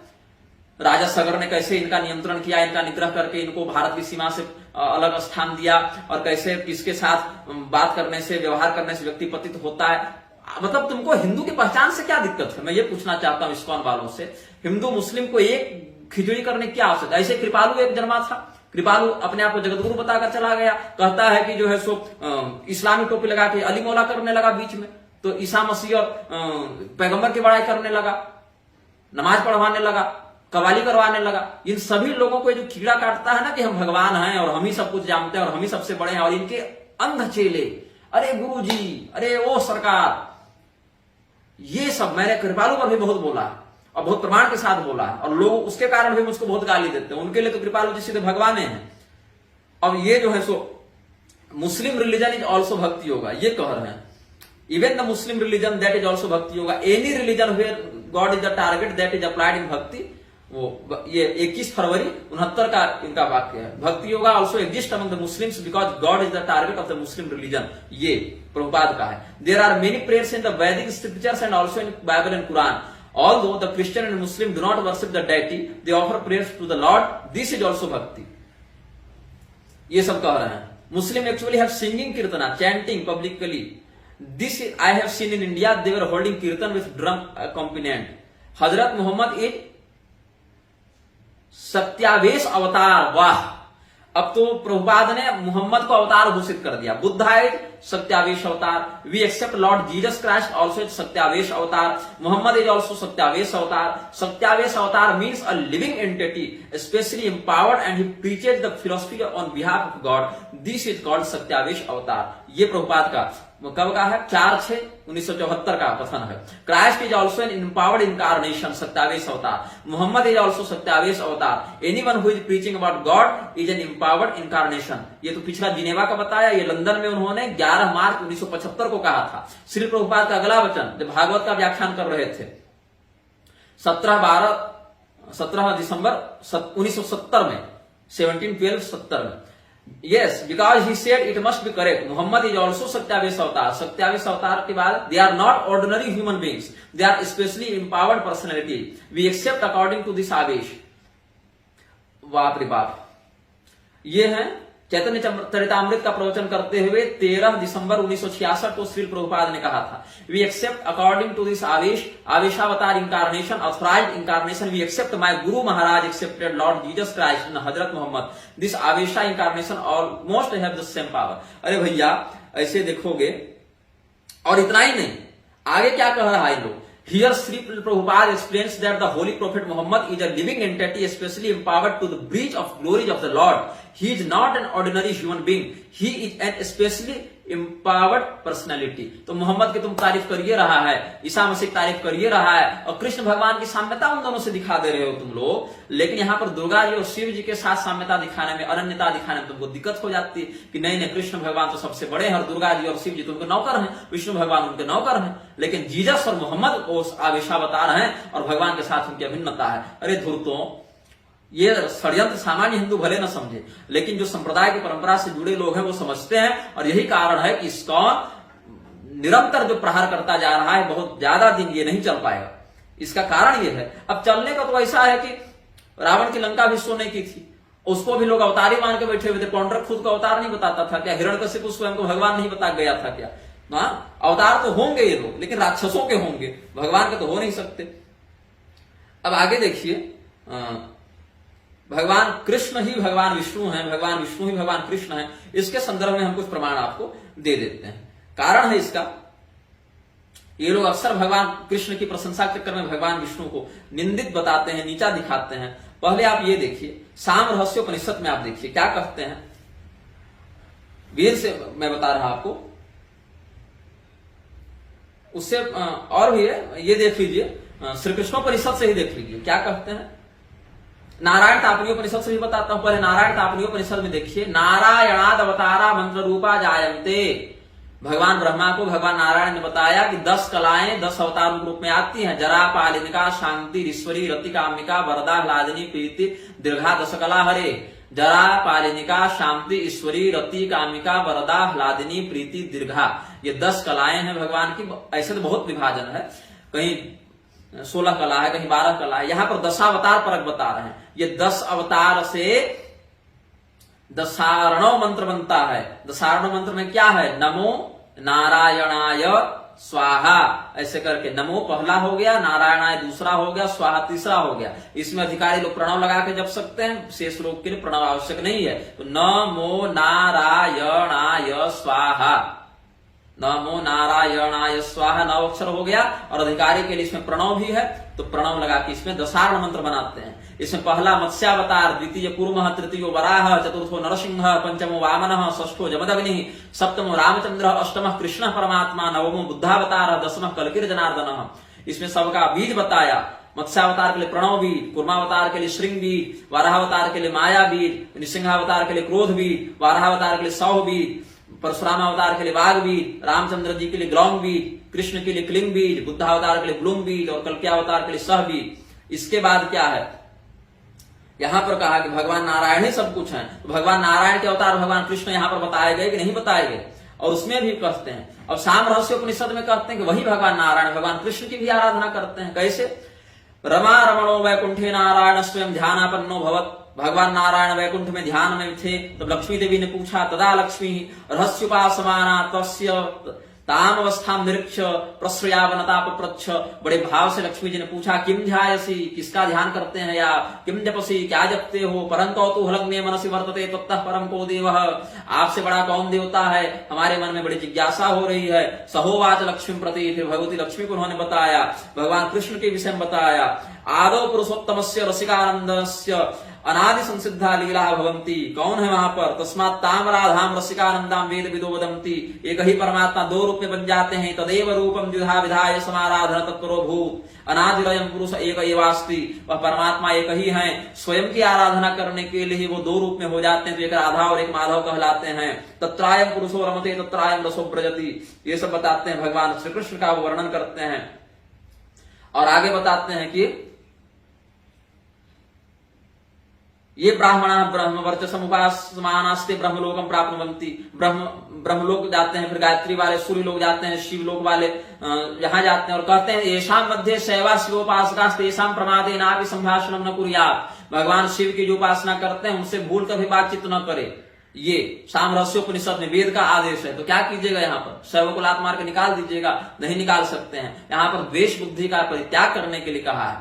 राजा सगर ने कैसे इनका नियंत्रण किया, इनका निग्रह करके इनको भारत की सीमा से अलग स्थान दिया, और कैसे किसके साथ बात करने से, व्यवहार करने से व्यक्ति पतित होता है। मतलब तुमको हिंदू की पहचान से क्या दिक्कत है, मैं ये पूछना चाहता हूं इस्कॉन वालों से। हिंदू मुस्लिम को एक खिचड़ी करने की क्या आवश्यकता। ऐसे कृपालु एक जन्मा था, कृपालु अपने आप को जगतगुरु बताकर चला गया, कहता है कि जो है सो इस्लामी टोपी लगा के अली मौला करने लगा बीच में, तो ईसा मसीह और पैगंबर की बड़ाई करने लगा, नमाज पढ़वाने लगा, कवाली करवाने लगा। इन सभी लोगों को जो कीड़ा काटता है ना कि हम भगवान हैं और हम ही सब कुछ जानते हैं और हम ही सबसे बड़े हैं, और इनके अंध चेले, अरे गुरु जी, अरे ओ सरकार, ये सब मैंने कृपालु पर भी बहुत बोला है और बहुत प्रमाण के साथ बोला है, और लोग उसके कारण भी मुझको बहुत गाली देते हैं। उनके लिए तो कृपालु जी सीधे भगवान हैं। अब ये जो है सो Muslim religion is also bhakti yoga, ये कह रहे हैं। Even the Muslim religion that is also bhakti yoga, any religion where God is the target that is applied in bhakti. वो ये 21 फरवरी 69 का इनका वाक्य है। Bhakti yoga also exist among the Muslims because God is the target of the Muslim religion, ये प्रभुपाद का है। There are many prayers in the Vedic scriptures and also in Bible and Quran. Although the Christian and Muslim do not worship the deity, they offer prayers to the Lord. This is also bhakti. ये सब कह रहे हैं। Muslim actually have singing kirtana, chanting publicly. This I have seen in India. They were holding kirtan with drum accompaniment. Hazrat Muhammad is सत्यावेश अवतार। वाह, अब तो प्रभुपाद ने मोहम्मद को अवतार घोषित कर दिया। Buddha is Satyavesha avatar. We accept Lord Jesus Christ also is Satyavesha avatar. Mohammad is also Satyavesha avatar. Satyavesha avatar means a living entity specially empowered and he preaches the philosophy on behalf of God. This is called Satyavesha avatar. ये प्रभुपाद का कब का है? 4/6/1974 का कथन है। Christ is also an empowered incarnation, Satyavesha avatar. Mohammad is also Satyavesha avatar. Anyone who is preaching about God is an empowered incarnation. ये तो पिछला जिनेवा का बताया, ये लंदन में उन्होंने 11 मार्च 1975 को कहा था। श्री प्रभुपाद का अगला वचन जब भागवत का व्याख्यान कर रहे थे 17 दिसंबर 1970 में, 17/12/70 में। Yes, because he said it must be correct. Muhammad is also सत्यावेश avatar. Satyavesha अवतार के बाद they are not ordinary human beings. They are especially empowered personality. We accept according to this आवेश। बाप रे बाप, ये है चैतन्य चरितामृत का प्रवचन करते हुए 13 दिसंबर 1966 को श्री प्रभुपाद ने कहा था। We accept according to this avesha, aveshavatar incarnation, authorized incarnation. We accept my guru maharaj accepted Lord Jesus Christ and Hazrat Mohammad. This avesha incarnation almost have the same power. अरे भैया, ऐसे देखोगे, और इतना ही नहीं, आगे क्या कह रहा है लोग। Here Sri Prabhupada explains that the Holy Prophet Muhammad is a living entity, especially empowered to the breach of glories of the Lord. He is not an ordinary human being, he is an specially empowered personality. तो मोहम्मद की तुम तारीफ करिए रहा है, ईसा मसीह की तारीफ करिए रहा है, और कृष्ण भगवान की साम्यता उन दोनों से दिखा दे रहे हो तुम लोग, लेकिन यहाँ पर दुर्गा जी और शिव जी के साथ साम्यता दिखाने में, अनन्यता दिखाने में तुमको दिक्कत हो जाती है कि नहीं नहीं, कृष्ण भगवान तो सबसे बड़े हैं और दुर्गा जी और शिव जी तो उनके नौकर हैं, विष्णु भगवान उनके नौकर हैं, लेकिन जीसस और मोहम्मद को आवेशावतार हैं और भगवान के साथ उनकी अभिन्नता है। अरे धूर्तों, ये षड्यंत्र सामान्य हिंदू भले न समझे, लेकिन जो संप्रदाय की परंपरा से जुड़े लोग हैं वो समझते हैं, और यही कारण है कि इस्कॉन निरंतर जो प्रहार करता जा रहा है, बहुत ज्यादा दिन ये नहीं चल पाएगा। इसका कारण ये है, अब चलने का तो ऐसा है कि रावण की लंका भी सोने की थी, उसको भी लोग अवतारी मान के बैठे हुए थे। पौंड्रक खुद को अवतार नहीं बताता था क्या? हिरण्यकशिपु स्वयं को भगवान नहीं बता गया था क्या? अवतार तो होंगे ये लोग, लेकिन राक्षसों के होंगे, भगवान के तो हो नहीं सकते। अब आगे देखिए, भगवान कृष्ण ही भगवान विष्णु हैं, भगवान विष्णु ही भगवान कृष्ण हैं। इसके संदर्भ में हम कुछ प्रमाण आपको दे देते हैं। कारण है इसका, ये लोग अक्सर भगवान कृष्ण की प्रशंसा के चक्कर में भगवान विष्णु को निंदित बताते हैं, नीचा दिखाते हैं। पहले आप ये देखिए, साम रहस्योपनिषद में आप देखिए क्या कहते हैं, वीर से मैं बता रहा आपको, उससे और भी है, ये देख लीजिए, श्री कृष्णोपनिषद से ही देख लीजिए क्या कहते हैं। नारायण तापनीयोपनिषद से भी बताता हूं, पहले नारायण तापनीयोपनिषद में देखिए, नारायणाद अवतारा मंत्र रूपा जायन्ते। भगवान ब्रह्मा को भगवान नारायण ने बताया कि 10 कलाएं 10 अवतार रूप में आती हैं, जरा पालिनिका शांति ईश्वरी रति कामिका वरदा ह्लादिनी प्रीति दीर्घा 10 कला हरे। जरा पालिनिका शांति ईश्वरी रति कामिका वरदा ह्लादिनी प्रीति दीर्घा, ये 10 कलाएं हैं भगवान की। ऐसे तो बहुत विभाजन है, कहीं 16 कला है, कहीं 12 कला है, यहां पर 10 अवतार परक बता रहे हैं। ये 10 अवतार से दशारणव मंत्र बनता है। दशारणव मंत्र में क्या है? नमो नारायणाय स्वाहा, ऐसे करके नमो पहला हो गया, नारायणाय दूसरा हो गया, स्वाहा तीसरा हो गया। इसमें अधिकारी लोग प्रणव लगा के जप सकते हैं, शेष लोग के लिए प्रणव आवश्यक नहीं है। तो नमो नारायणाय स्वाहा, नमो नारायणाय स्वाहा 9 अक्षर हो गया, और अधिकारी के लिए इसमें प्रणव भी है, तो प्रणव लगा के इसमें दशारण मंत्र बनाते हैं। इसमें पहला मत्स्यावतार, द्वितीय कूर्मः, तृतीयो वराह, चतुर्थो नरसिंह, पंचमो वामनः, षष्ठो जमदग्निः, सप्तमो रामचंद्र, अष्टमः कृष्ण परमात्मा, नवमो बुद्धावतार, 10वां कलकीर जनार्दन। इसमें सबका बीज बताया। मत्स्यावतार के लिए प्रणव बीज, कूर्मावतार के लिए श्रृंग बीज, वाराहावतार के लिए माया बीज, नृसिंहावतार के लिए क्रोध बीज, वाराहावतार के लिए सौह बीज, परशुराम अवतार के लिए वाघ बीज, रामचंद्र जी के लिए ग्लौंग बीज, कृष्ण के लिए क्लिंग बीज, बुद्धावतार के लिए ब्लूम बीज, और कल्कियावतार के लिए सह बीज। इसके बाद क्या है, यहां पर कहा कि भगवान नारायण ही सब कुछ है। तो भगवान नारायण के अवतार भगवान कृष्ण यहां पर बताए गए कि नहीं बताए गए? और उसमें भी कहते हैं, अब साम रहस्योपनिषद में कहते हैं कि वही भगवान नारायण भगवान कृष्ण की भी आराधना करते हैं। कैसे? रमा रमणो वैकुंठे नारायण स्वयं ध्यानापन्नो भवत। भगवान नारायण वैकुंठ में ध्यान में थे, तब लक्ष्मी देवी ने पूछा, तदा लक्ष्मी रहस्योपासमाना तस्य ताम अवस्था निरीक्ष प्रश्रयावनता पप्रच्छ। बड़े भाव से लक्ष्मी जी ने पूछा, किम ध्यायसी, किसका ध्यान करते हैं, या किम जपसी, क्या जपते हो, परंतु तु हलग्ने मनसि वर्तते तत्तः परम को देवः। आपसे बड़ा कौन देवता है, हमारे मन में बड़ी जिज्ञासा हो रही है। सहोवाच लक्ष्मी प्रति, फिर भगवती लक्ष्मी को उन्होंने बताया, भगवान कृष्ण के विषय में बताया। आदौ पुरुषोत्तमस्य रसिकानंदस्य अनादि संसिद्धा लीला भवंती। कौन है वहां पर? तस्मात् ताम राधाम रसिकानंदाम वेद विदो वदंती। एक ही परमात्मा 2 रूप में बन जाते हैं। तदेव रूपम द्विधा विधाय समाराधन तत्परो भूत। अनादिरयम पुरुष एक एवास्ति। वह परमात्मा एक ही है, स्वयं की आराधना करने के लिए वो 2 रूप में हो जाते हैं, तो एक राधा और एक माधव कहलाते हैं। तत्रायम पुरुषो रमते तत्रायम रसो ब्रजति। ये सब बताते हैं, भगवान श्री कृष्ण का वो वर्णन करते हैं। और आगे बताते हैं कि ये ब्राह्मण ब्रह्म वर्चसम उपासमानास्ते ब्रह्मलोकम प्राप्नुवन्ति। ब्रह्मलोक जाते हैं, फिर गायत्री वाले सूर्य लोग जाते हैं, शिव लोक वाले यहां जाते हैं, और कहते हैं येषां मध्ये शैवा शिवोपासकास्ते येषां प्रमादे नापि संभाषणम न कुर्यात्। भगवान शिव की जो उपासना करते हैं उनसे भूल कभी बातचीत न करे। ये साम रहस्योपनिषद में वेद का आदेश है। तो क्या कीजिएगा, यहाँ पर शैव को लात मार के निकाल दीजिएगा? नहीं निकाल सकते हैं। यहाँ पर द्वेष बुद्धि का परित्याग करने के लिए कहा है।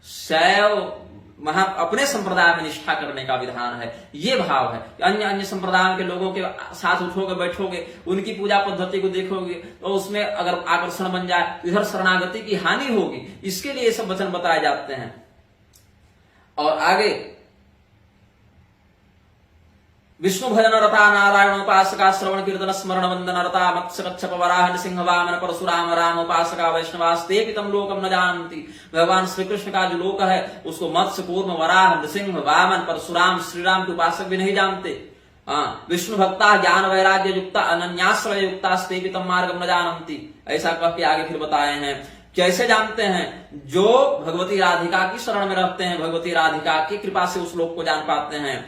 शैव वहां अपने संप्रदाय में निष्ठा करने का विधान है। ये भाव है कि अन्य अन्य संप्रदाय के लोगों के साथ उठोगे बैठोगे, उनकी पूजा पद्धति को देखोगे, तो उसमें अगर आकर्षण बन जाए तो इधर शरणागति की हानि होगी। इसके लिए ये सब वचन बताए जाते हैं। और आगे विष्णु भजन रता नारायण उपासका श्रवण कीर्तन स्मरण वंदन रता मत्स्य कच्छप वराह नृसिंह वामन परशुराम राम उपासका वैष्णवास्ते तम लोकम न जानती। भगवान श्री कृष्ण का जो लोक है उसको मत्स्य कूर्म वराह नृसिंह वामन परशुराम श्रीराम के उपासक भी नहीं जानते। विष्णु भक्ता ज्ञान वैराग्य युक्ता अनन्याश्रय युक्ता स्ते तम मार्गम न जानती। ऐसा कह के आगे फिर बताए हैं कैसे जानते हैं, जो भगवती राधिका की शरण में रहते हैं, भगवती राधिका की कृपा से उस लोक को जान पाते हैं।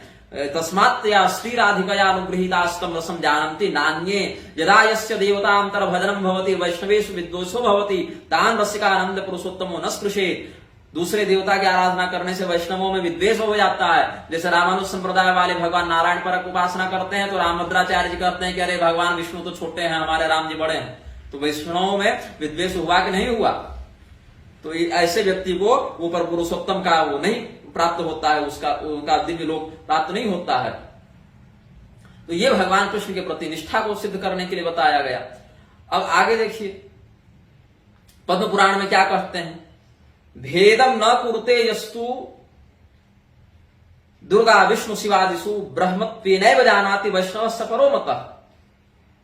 तस्मात्तया श्री राधिकया अनुगृहीतास्तम रसम जानन्ति नान्ये यदा यस्य देवतांतर भजनम भवति वैष्णवेषु विद्वेषो भवति तान रसिकानंद पुरुषोत्तमो न स्पृशेत्। दूसरे देवता की आराधना करने से वैष्णवों में विद्वेष हो जाता है। जैसे रामानुज संप्रदाय वाले भगवान नारायण पर उपासना करते हैं तो रामभद्राचार्य जी कहते हैं कि अरे भगवान विष्णु तो छोटे हैं, हमारे राम जी बड़े हैं। तो वैष्णवों में विद्वेष हुआ कि नहीं हुआ? तो ऐसे व्यक्ति को ऊपर पुरुषोत्तम का वो नहीं प्राप्त होता है, उसका उनका दिव्य लोक प्राप्त नहीं होता है। तो ये भगवान कृष्ण के प्रति निष्ठा को सिद्ध करने के लिए बताया गया। अब आगे देखिए पद्म पुराण में क्या कहते हैं, भेदम न कुरुते यस्तु दुर्गा विष्णु शिवादिषु ब्रह्मत्वेनैव जानाति वैष्णव सपरो मतः।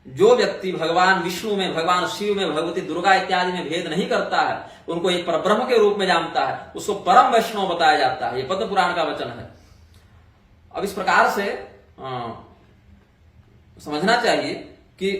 जो व्यक्ति भगवान विष्णु में, भगवान शिव में, भगवती दुर्गा इत्यादि में भेद नहीं करता है, उनको एक परब्रह्म के रूप में जानता है, उसको परम वैष्णव बताया जाता है। ये पद्म पुराण का वचन है। अब इस प्रकार से समझना चाहिए कि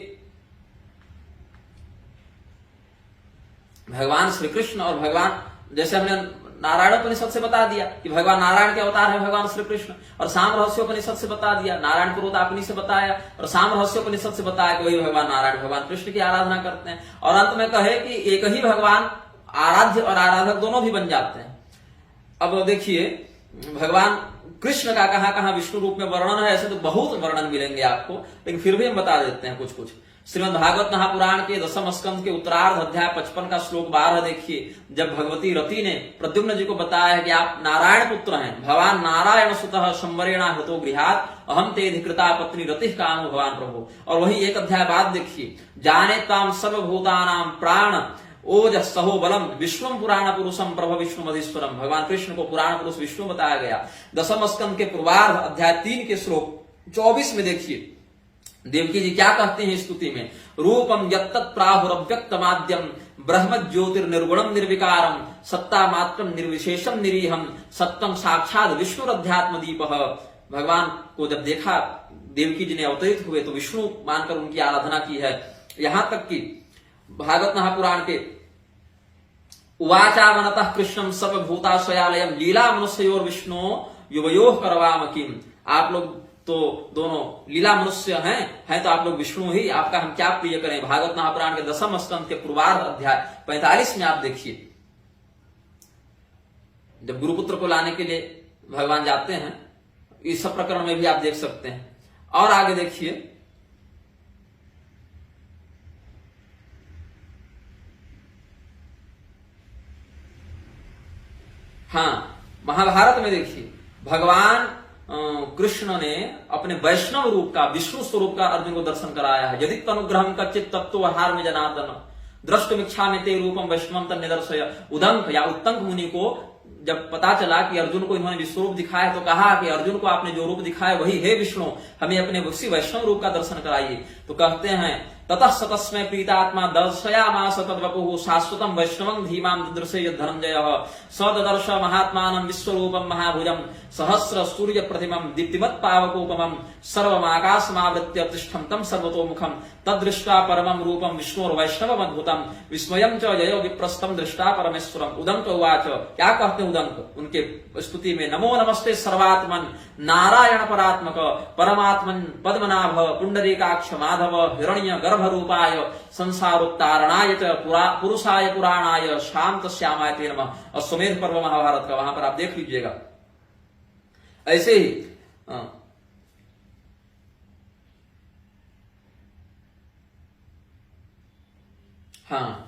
भगवान श्री कृष्ण और भगवान, जैसे हमने नारायण उपनिषद से बता दिया कि भगवान नारायण के अवतार है भगवान श्री कृष्ण, और साम रहस्योपनिषद से बता दिया, नारायण पुरोतापनी से बताया और साम रहस्योपनिषद से बताया कि वही भगवान नारायण भगवान कृष्ण की आराधना करते हैं। और अंत में कहे कि एक ही भगवान आराध्य और आराधक दोनों भी बन जाते हैं। अब देखिए भगवान कृष्ण का कहां कहां विष्णु रूप में वर्णन है, ऐसे तो बहुत वर्णन मिलेंगे आपको, लेकिन फिर भी हम बता देते हैं कुछ कुछ। श्रीमद् भागवत महापुराण के 10वें स्कंद के उत्तरार्ध अध्याय 55 का श्लोक 12 देखिए, जब भगवती रति ने प्रद्युम्न जी को बताया है कि आप नारायण पुत्र हैं, भगवान नारायण सुतः संवरेणा हतो गृहात अहम ते अधिकृता पत्नी रति कामो भगवान प्रभु। और वही एक अध्याय बाद देखिए, जाने ताम सर्वभूतानाम प्राण ओज सहो बलम विष्णु पुराण पुरुषम प्रभ विष्णु मधीश्वरम। भगवान कृष्ण को पुराण पुरुष विष्णु बताया गया। 10वें स्कंद के पूर्वार्ध अध्याय 3 के श्लोक 24 में देखिए देवकी जी क्या कहते हैं स्तुति में, रूपम यत्तत् प्राहुरव्यक्त माध्यम ब्रह्म ज्योतिर्निर्गुणम निर्विकारम सत्ता मात्रम निर्विशेषम निरीहम सत्यम साक्षात विष्णुरध्यात्म दीपः। भगवान को जब देखा देवकी जी ने अवतरित हुए तो विष्णु मानकर उनकी आराधना की है। यहां तक कि भागवत महापुराण के उवाचा वनतः कृष्णम सर्वभूताश्रयालयम लीला मनुष्योर विष्णु युवयोः करवाम किम। आप लोग तो दोनों लीला मनुष्य हैं तो आप लोग विष्णु ही, आपका हम क्या प्रिय करें। भागवत महापुराण के 10वें स्कंद के पूर्वार्ध अध्याय 45 में आप देखिए, जब गुरुपुत्र को लाने के लिए भगवान जाते हैं, इस सब प्रकरण में भी आप देख सकते हैं। और आगे देखिए, हाँ महाभारत में देखिए भगवान कृष्ण ने अपने वैष्णव रूप का, विष्णु स्वरूप का अर्जुन को दर्शन कराया है। यदि तनुग्रहम कच्चित तत्व हार में जनार्दन द्रष्टुमिच्छा में ते रूपम वैष्णवम तन निदर्शय। उदंक या उत्तंक मुनि को जब पता चला कि अर्जुन को इन्होंने विश्वरूप दिखाया तो कहा कि अर्जुन को आपने जो रूप दिखाया वही है विष्णु, हमें अपने उसी वैष्णव रूप का दर्शन कराइए। तो कहते हैं ततः सतस्मै प्रीतात्मा दर्शयामास तद्वपुः शाश्वतम वैष्णवं धीमां ददृशे धनंजयः स ददर्श महात्मानं विश्वरूपं महाभुजं सहस्र सूर्य प्रतिमं दीप्तिमत् पावकोपमं सर्वमाकाशमावृत्य तिष्ठं तं सर्वतोमुखं तदृष्ट्वा परमं रूपं विष्णुर्वैष्णवमद्भुतं विस्मयं च जयो विप्रस्थं दृष्टा परमेश्वरम्। उदंक उवाच, क्या कहते हैं उदंक उनके स्तुति में, नमो नमस्ते सर्वात्मन नारायण परात्मक परमात्मन पद्मनाभ पुंडरीकाक्ष माधव हिरण्य गर्भ रूपाय संसारोत्तारणाय च पुरुषाय पुराणाय शांत श्यामाय ते नमः। अश्वमेध पर्व महाभारत का, वहां पर आप देख लीजिएगा। ऐसे ही हाँ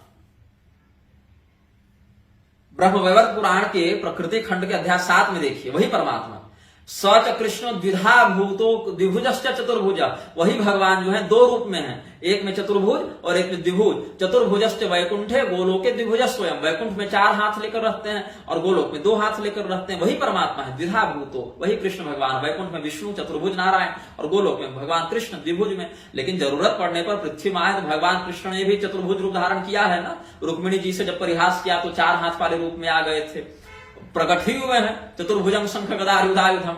ब्रह्मवैवर्त पुराण के प्रकृति खंड के अध्याय 7 में देखिए, वही परमात्मा सच कृष्ण द्विधा भूतो द्विभुजश्च चतुर्भुज, वही भगवान जो है दो रूप में है, एक में चतुर्भुज और एक में द्विभुज। चतुर्भुजश्च वैकुंठे गोलोके द्विभुज स्वयं, वैकुंठ में 4 हाथ लेकर रहते हैं और गोलोक में 2 हाथ लेकर रहते हैं, वही परमात्मा है द्विधा भूतो, वही कृष्ण भगवान। वैकुंठ में विष्णु चतुर्भुज नारायण और गोलोक में भगवान कृष्ण द्विभुज में। लेकिन जरूरत पड़ने पर पृथ्वी में आए तो भगवान कृष्ण ने भी चतुर्भुज रूप धारण किया है ना। रुक्मिणी जी से जब परिहास किया तो 4 हाथ वाले रूप में आ गए थे, प्रकट ही हुए हैं, चतुर्भुजम शंख गदा आयुधायुधम,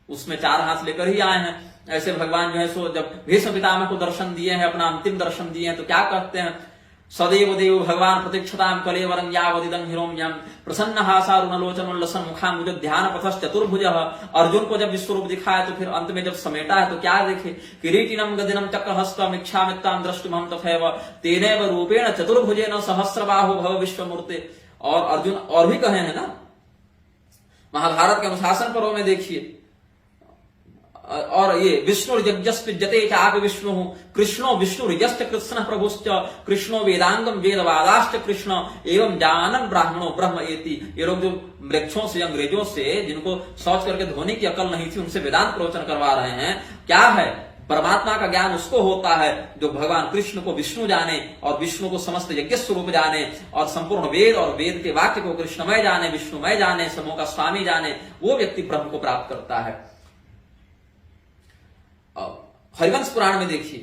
उसमें 4 हाथ लेकर ही आए हैं। ऐसे भगवान जो है सो जब भीष्म पितामह को दर्शन दिए हैं, अपना अंतिम दर्शन दिए हैं, तो क्या कहते हैं, सदैव देव भगवान प्रतीक्षताम कलेवरं यावदिदं हिरोम्यं प्रसन्न हासारुणलोचन उल्लसन मुखाम्बुज ध्यान पथश्च चतुर्भुज। अर्जुन को जब विश्व रूप दिखाया तो फिर अंत में जब समेटा है तो क्या देखे, किरीटिनम गदिनम चक्रहस्तम इच्छामित्तां द्रष्टुमहं तथैव तेनैव रूपेण चतुर्भुजेन सहस्रबाहु भव विश्वमूर्ते। और अर्जुन और भी कहे हैं ना, महाभारत के अनुशासन पर्व में देखिए, और ये विष्णु यज्ञस्पृजते चापि विष्णु कृष्णो विष्णु यश्च कृष्ण प्रभुश्च कृष्णो वेदांगम वेदवादाश्च कृष्ण एवं जानन ब्राह्मणो ब्रह्म एति। ये लोग जो वृक्षों से अंग्रेजों से जिनको सोच करके धोने की अकल नहीं थी, उनसे वेदांत प्रवचन करवा रहे हैं। क्या है, परमात्मा का ज्ञान उसको होता है जो भगवान कृष्ण को विष्णु जाने और विष्णु को समस्त यज्ञ स्वरूप जाने और संपूर्ण वेद और वेद के वाक्य को कृष्णमय जाने, विष्णुमय जाने, समूह का स्वामी जाने, वो व्यक्ति ब्रह्म को प्राप्त करता है। हरिवंश पुराण में देखिए,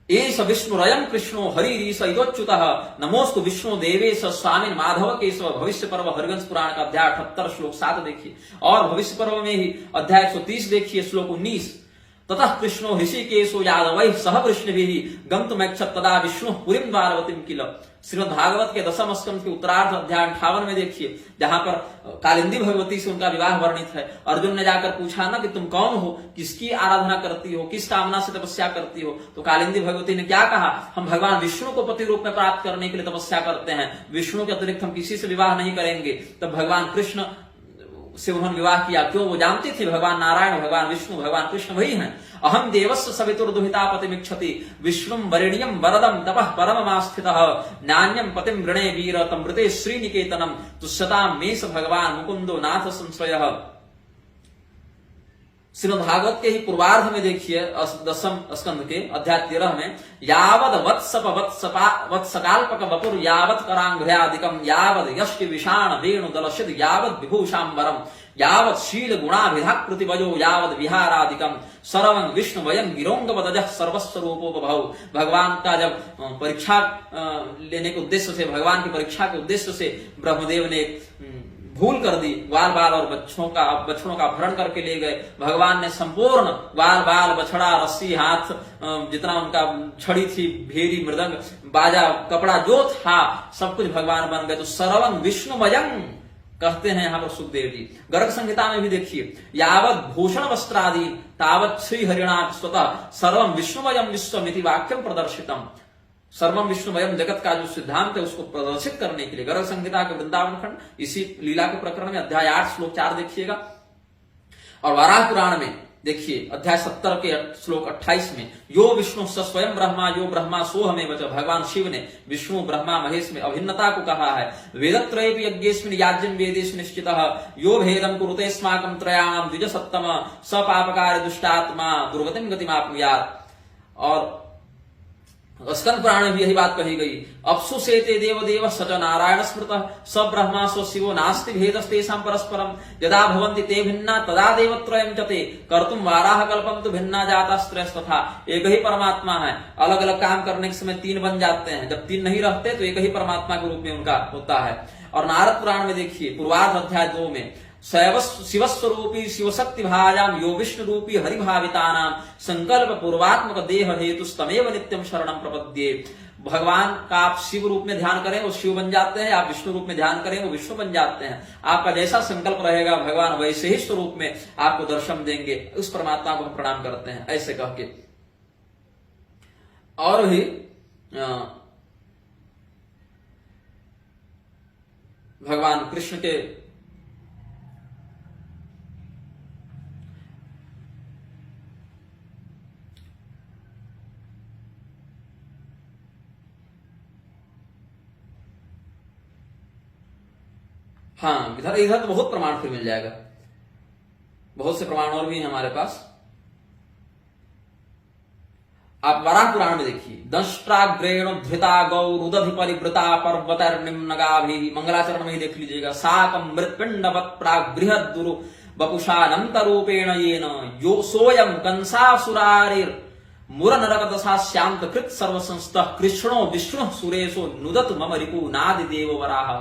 एष विष्णुरयं कृष्णो हरिरीश इदोच्युतः नमोस्तु विष्णु देवेश स्वामी माधव केशव। भविष्य पर्व हरिवंश पुराण का अध्याय 78 श्लोक 7 देखिए, और भविष्य पर्व में ही अध्याय 130 देखिए श्लोक 19, ततः कृष्णो ऋषिकेशो यादवैः सह वृष्णिभिः गन्तुमैच्छत् तदा विष्णु पुरीं द्वारवतीं किल। श्रीमद् भागवत के 10वें स्कंद के उत्तरार्ध अध्याय 58 में देखिए, जहां पर कालिंदी भगवती से उनका विवाह वर्णित है। अर्जुन ने जाकर पूछा ना कि तुम कौन हो, किसकी आराधना करती हो, किस कामना से तपस्या करती हो, तो कालिंदी भगवती ने क्या कहा, हम भगवान विष्णु को पति रूप में प्राप्त करने के लिए तपस्या करते हैं, विष्णु के अतिरिक्त हम किसी से विवाह नहीं करेंगे। तब भगवान कृष्ण से उन्होंने विवाह किया। क्यों, वो जानती थी भगवान नारायण, भगवान विष्णु, भगवान कृष्ण वही हैं। अहम देवस्य सवितुर्दुहिता पतिमिच्छति विष्णुं वरेण्यं वरदं तपः परममास्थितः नान्यं पतिं वृणे वीर तमृते श्रीनिकेतनम तुष्यतां मे स भगवान मुकुंदो नाथ संश्रयः। श्रीमद् भागवत के ही पूर्वार्ध में देखिए 10वें स्कंद के अध्याय 13 में, यावद वत्सप वत्सकाल्पक वपुर यावत करांघ्र्यादिकम यावद यष्टि विषाण वेणु दलशिद यावद विभूषांबरम यावत शील गुणाभिधाक प्रतिवजो यावद विहारादिकम सर्वं विष्णु वयं गिरोंगवदजः सर्वस्वरूपोपभव। भगवान का जब परीक्षा लेने के उद्देश्य से, भगवान की परीक्षा के उद्देश्य से ब्रह्मदेव ने भूल कर दी, ग्वाल बाल और बछड़ों का अपहरण करके ले गए। भगवान ने संपूर्ण ग्वाल बाल बछड़ा रस्सी हाथ जितना उनका छड़ी थी, भेरी मृदंग बाजा कपड़ा जो था सब कुछ भगवान बन गए। तो सर्वं विष्णुमयं कहते हैं यहाँ पर सुखदेव जी। गर्ग संहिता में भी देखिए, यावत भूषण वस्त्रादि तावत श्री हरिणा स्वतः सर्वं विष्णुमयं विश्वमिति वाक्यम प्रदर्शितम। सर्वम विष्णुमयम जगत का जो सिद्धांत है उसको प्रदर्शित करने के लिए गर्ग संहिता के वृंदावन खंड इसी लीला के प्रकरण में अध्याय 8 श्लोक 4 देखिएगा। और वाराह पुराण में देखिए अध्याय 70 के श्लोक 28 में, यो विष्णु स स्वयं ब्रह्मा यो ब्रह्मा सोहमे वच। भगवान शिव ने विष्णु ब्रह्मा महेश में अभिन्नता को कहा है। वेदत्रयेपि यज्ञेस्मिन् याज्यं वेदेषु निश्चितः यो भेदं कुरुते अस्माकं त्रयाणां द्विज सत्तम स पापकारी दुष्टात्मा दुर्गतिं गतिमाप्नुयात्। और स्कंद पुराण में भी यही बात कही गई, अपसु सेते देव देव सच नारायण स्मृतः स ब्रह्मा स्व शिवो नास्ति भेदस्तेषां परस्परम यदा भवन्ति ते भिन्ना तदा देवत्रयं च ते कर्तुं वाराह कल्पं तु भिन्ना जातास्त्रयस्तथा। एक ही परमात्मा है, अलग अलग काम करने के समय 3 बन जाते हैं, जब 3 नहीं रहते तो एक ही परमात्मा के रूप में उनका होता है। और नारद पुराण में देखिए पूर्वार्ध अध्याय 2 में, शिवस्वरूपी शिवशक्ति भाजाम यो विष्णु रूपी हरिभावितानां संकल्प पूर्वात्मक देह हेतुस्तमेव नित्यम शरणम प्रपद्ये। भगवान का आप शिव रूप में ध्यान करें वो शिव बन जाते हैं, आप विष्णु रूप में ध्यान करें वो विष्णु बन जाते हैं। आपका जैसा संकल्प रहेगा भगवान वैसे ही स्वरूप में आपको दर्शन देंगे। उस परमात्मा को हम प्रणाम करते हैं ऐसे कह के। और भी भगवान कृष्ण के हाँ इधर तो बहुत प्रमाण फिर मिल जाएगा, बहुत से प्रमाण और भी हैं हमारे पास। आप वराह पुराण में देखिए, दंष्ट्राग्रेण धृता गौरुदधि परिवृता पर्वतर्निम्नगाभि, मंगलाचरण में ही देख लीजिएगा, साकं मृत्पिंडवत् प्राग बृहद दुरु वपुषानंत रूपेण येन यो सोयम कंसासुरारिर मुर नरक दशा श्याम कृत सर्व संस्तः कृष्णो विष्णु सुरेशो नुदत मम रिपु नादि देव वराह।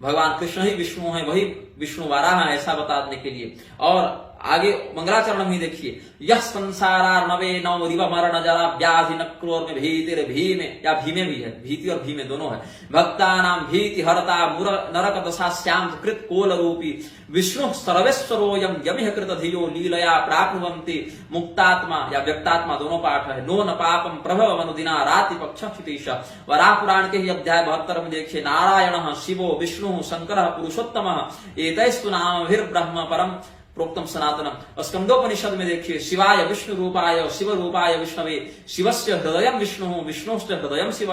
भगवान कृष्ण ही विष्णु है, वही विष्णु वाराह है, ऐसा बताने के लिए। और आगे मंगलाचरण में देखिए, यह संसारार्णवे नौ रिव मरण जरा व्याधि नक्रोर में भीतिर भीमे, या भीमे भी है, भीति और भीमे दोनों है, भक्ता नाम भीति हरता मुर नरक दशा श्याम कृत कोल रूपी विष्णु सर्वेश्वरोयम यमिह कृत धियो लीलया प्राप्नुवन्ति मुक्तात्मा या व्यक्तात्मा दोनों पाठ है। नो न पापम प्रभव अनुदिना राति पक्ष क्षितीश। वराह पुराण के ही अध्याय 72 में देखिए, नारायण शिवो विष्णु शंकर पुरुषोत्तम एतैस्तु नामभिर्ब्रह्म परम प्रोक्तम सनातनम। स्कंदोपनिषद में देखिए, शिवाय विष्णु रूपाय शिव रूपाय विष्णवे शिवस्य हृदय विष्णु विष्णुश्च हृदय शिव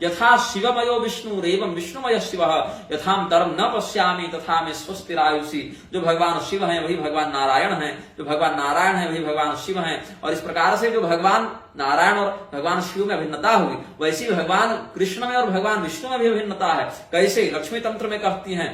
यथा शिवमयो विष्णु रेवम विष्णुमय शिव यथाम तरम न पश्यामि तथा में स्वस्तिरायुषी। जो भगवान शिव हैं वही भगवान नारायण हैं, जो भगवान नारायण है वही भगवान शिव हैं। और इस प्रकार से जो भगवान नारायण और भगवान शिव में अभिन्नता हुई, वैसी भगवान कृष्ण में और भगवान विष्णु में भी अभिन्नता है। कैसे? लक्ष्मी तंत्र में कहती हैं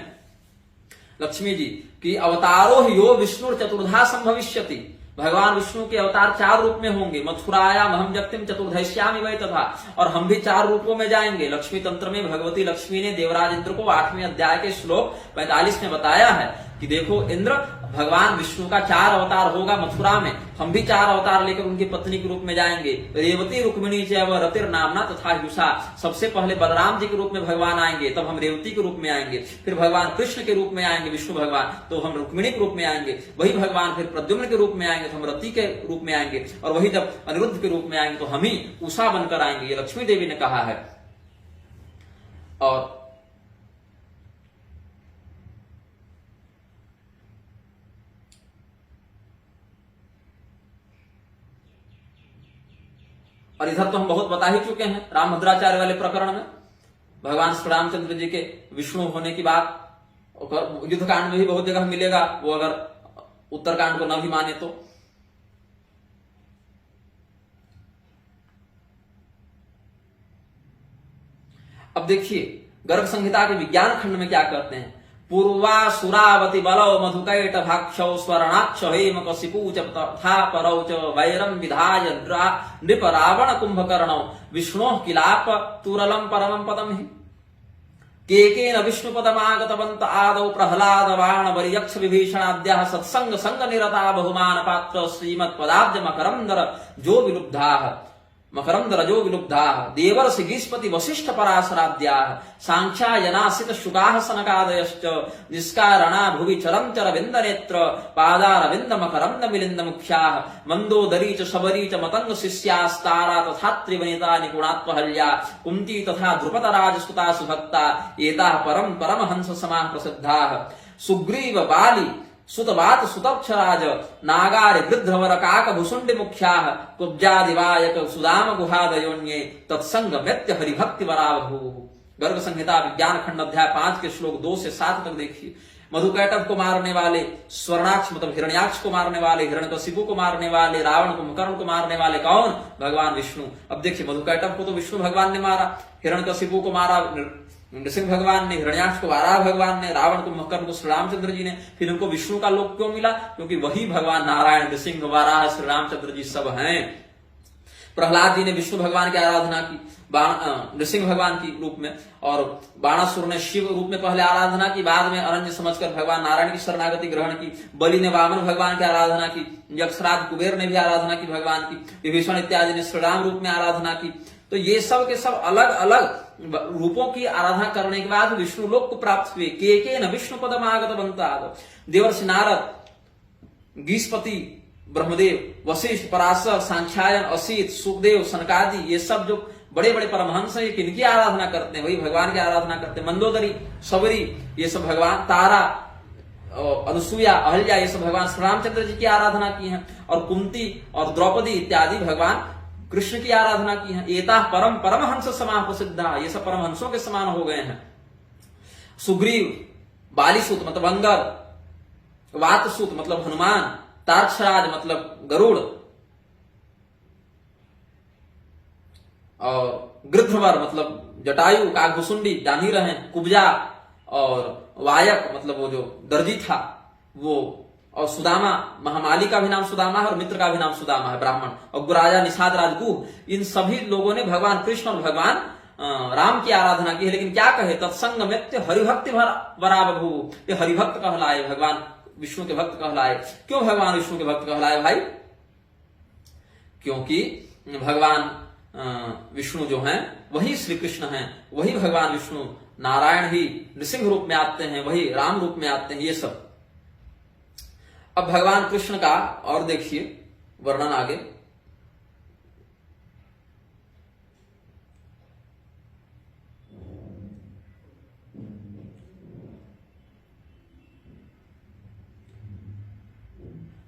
लक्ष्मी जी कि अवतारो ही यो विष्णु चतुर्धा संभविष्यति। भगवान विष्णु के अवतार 4 रूप में होंगे। मथुरायाम हम व्यक्तिम चतुर्धश्यामि वै तथा, और हम भी 4 रूपों में जाएंगे। लक्ष्मी तंत्र में भगवती लक्ष्मी ने देवराज इंद्र को 8वें अध्याय के श्लोक 45 में बताया है कि देखो इंद्र, भगवान विष्णु का 4 अवतार होगा मथुरा में, हम भी 4 अवतार लेकर उनकी पत्नी के रूप में जाएंगे। रेवती रुक्मिणी चैव रतिर नामना तथा युषा। सबसे पहले बलराम जी के रूप में भगवान आएंगे, तब हम रेवती के रूप में आएंगे, फिर भगवान कृष्ण के रूप में आएंगे विष्णु भगवान, तो हम रुक्मिणी के रूप में आएंगे। वही भगवान फिर प्रद्युम्न के रूप में आएंगे तो हम रति के रूप में आएंगे, और वही जब अनिरुद्ध के रूप में आएंगे तो हम ही उषा बनकर आएंगे। ये लक्ष्मी देवी ने कहा है। और इधर तो हम बहुत बता ही चुके हैं रामभद्राचार्य वाले प्रकरण में, भगवान श्री रामचंद्र जी के विष्णु होने की बात युद्ध कांड में भी बहुत जगह मिलेगा, वो अगर उत्तरकांड को न भी माने तो। अब देखिए गर्ग संहिता के विज्ञान खंड में क्या कहते हैं। पूर्वा सुरावती बलौ मधुकैट भाक्षौ स्वर्णाक्ष हेम कशिपूच तथा परौ च वैरम विधाय नृप रावण कुंभकर्णौ विष्णोः किलाप तुरलम परमं पदम हि केकेन विष्णु पदमागतवन्त आदौ प्रह्लाद बाण वरियक्ष विभीषणाद्याः सत्संग संग निरता बहुमान पात्र श्रीमत्पदाब्ज मकरंदर जो विलुब्धाः मकरंदरजो विलुब्धाः देवर्षि गीष्पति वसिष्ठ पराशराद्याः सांख्यायनासित शुकाः सनकादयश्च निष्कारणा भुवि चरम चर विंद नेत्र पादारविंद मकरंद मिलिंद मुख्याः मंदोदरी च शबरी च मतंग शिष्यास्तारा तथा त्रिवनिता निपुणात्महल्या कुंती तथा द्रुपद राजसुता सुभक्ता एताः परम परमहंस समाः प्रसिद्धाः सुग्रीव बाली सुतवात सुतक्षराज नागारि वृद्धवर काक भुसुंडि मुख्याः कुब्जादिवायक सुदाम गुहादयोन्ये तत्संग मृत्य हरिभक्ति वरावधूः। गर्ग संहिता विज्ञान खंड अध्याय 5 के श्लोक 2 से 7 तक देखिए। मधुकैटभ को मारने वाले, स्वर्णाक्ष मतलब हिरण्याक्ष को मारने वाले, हिरण्यकशिपु को मारने वाले, रावण कुंभकर्ण को मारने वाले कौन? भगवान विष्णु। अब देखिए मधुकैटभ को तो विष्णु भगवान ने मारा, हिरण्यकशिपु को मारा नृसिंह भगवान ने, हिरण्याक्ष को वाराह भगवान ने, रावण को कुंभकर्ण को श्री रामचंद्र जी ने। फिर उनको विष्णु का लोक क्यों मिला? क्योंकि वही भगवान नारायण, नृसिंह, वाराह, श्री रामचंद्र जी सब हैं। प्रहलाद जी ने विष्णु भगवान की आराधना की नृसिंह भगवान की रूप में, और बाणासुर ने शिव रूप में पहले आराधना की, बाद में अरण्य समझकर भगवान नारायण की शरणागति ग्रहण की। बलि ने वामन भगवान की आराधना की, यक्षराज कुबेर ने भी आराधना की भगवान की, विभीषण इत्यादि ने श्री राम रूप में आराधना की। तो ये सब के सब अलग अलग रूपों की आराधना करने के बाद विष्णु लोक को प्राप्त हुए। केकेन विष्णु पदमागत बनता देवर्षि नारद, गीष्पति, ब्रह्मदेव, वशिष्ठ, पराशर, सांख्यायन, असीत, सुखदेव, सनकादि, ये सब जो बड़े बड़े परमहंस हैं, किनकी आराधना करते हैं? वही भगवान की आराधना करते हैं। मंदोदरी, सबरी, ये सब भगवान, तारा, अनुसुईया, अहल्या, ये सब भगवान श्री रामचंद्र जी की आराधना की है। और कुंती और द्रौपदी इत्यादि भगवान कृष्ण की आराधना की है। एता परम परमहंस समान प्रसिद्धा, ये सब परमहंसों के समान हो गए हैं। सुग्रीव, बालीसुत मतलब अंगर, वातसूत मतलब हनुमान, तार्क्षराज मतलब गरुड़, और गृध्रवर मतलब जटायु, काकभुसुंडी जान ही रहे, कुब्जा, और वायक मतलब वो जो दर्जी था वो, और सुदामा, महामाली का भी नाम सुदामा है और मित्र का भी नाम सुदामा है, ब्राह्मण, और गुराजा, निषाद, राजगुह, इन सभी लोगों ने भगवान कृष्ण और भगवान राम की आराधना की है। लेकिन क्या कहे, तत्संग मित्य हरिभक्ति बरा बभू, ये हरिभक्त कहलाए, भगवान विष्णु के भक्त कहलाए। क्यों भगवान विष्णु के भक्त कहलाए भाई? क्योंकि भगवान विष्णु जो हैं वही श्री कृष्ण हैं, वही भगवान विष्णु, नारायण ही नृसिंह रूप में आते हैं, वही राम रूप में आते हैं, ये सब। अब भगवान कृष्ण का और देखिए वर्णन आगे।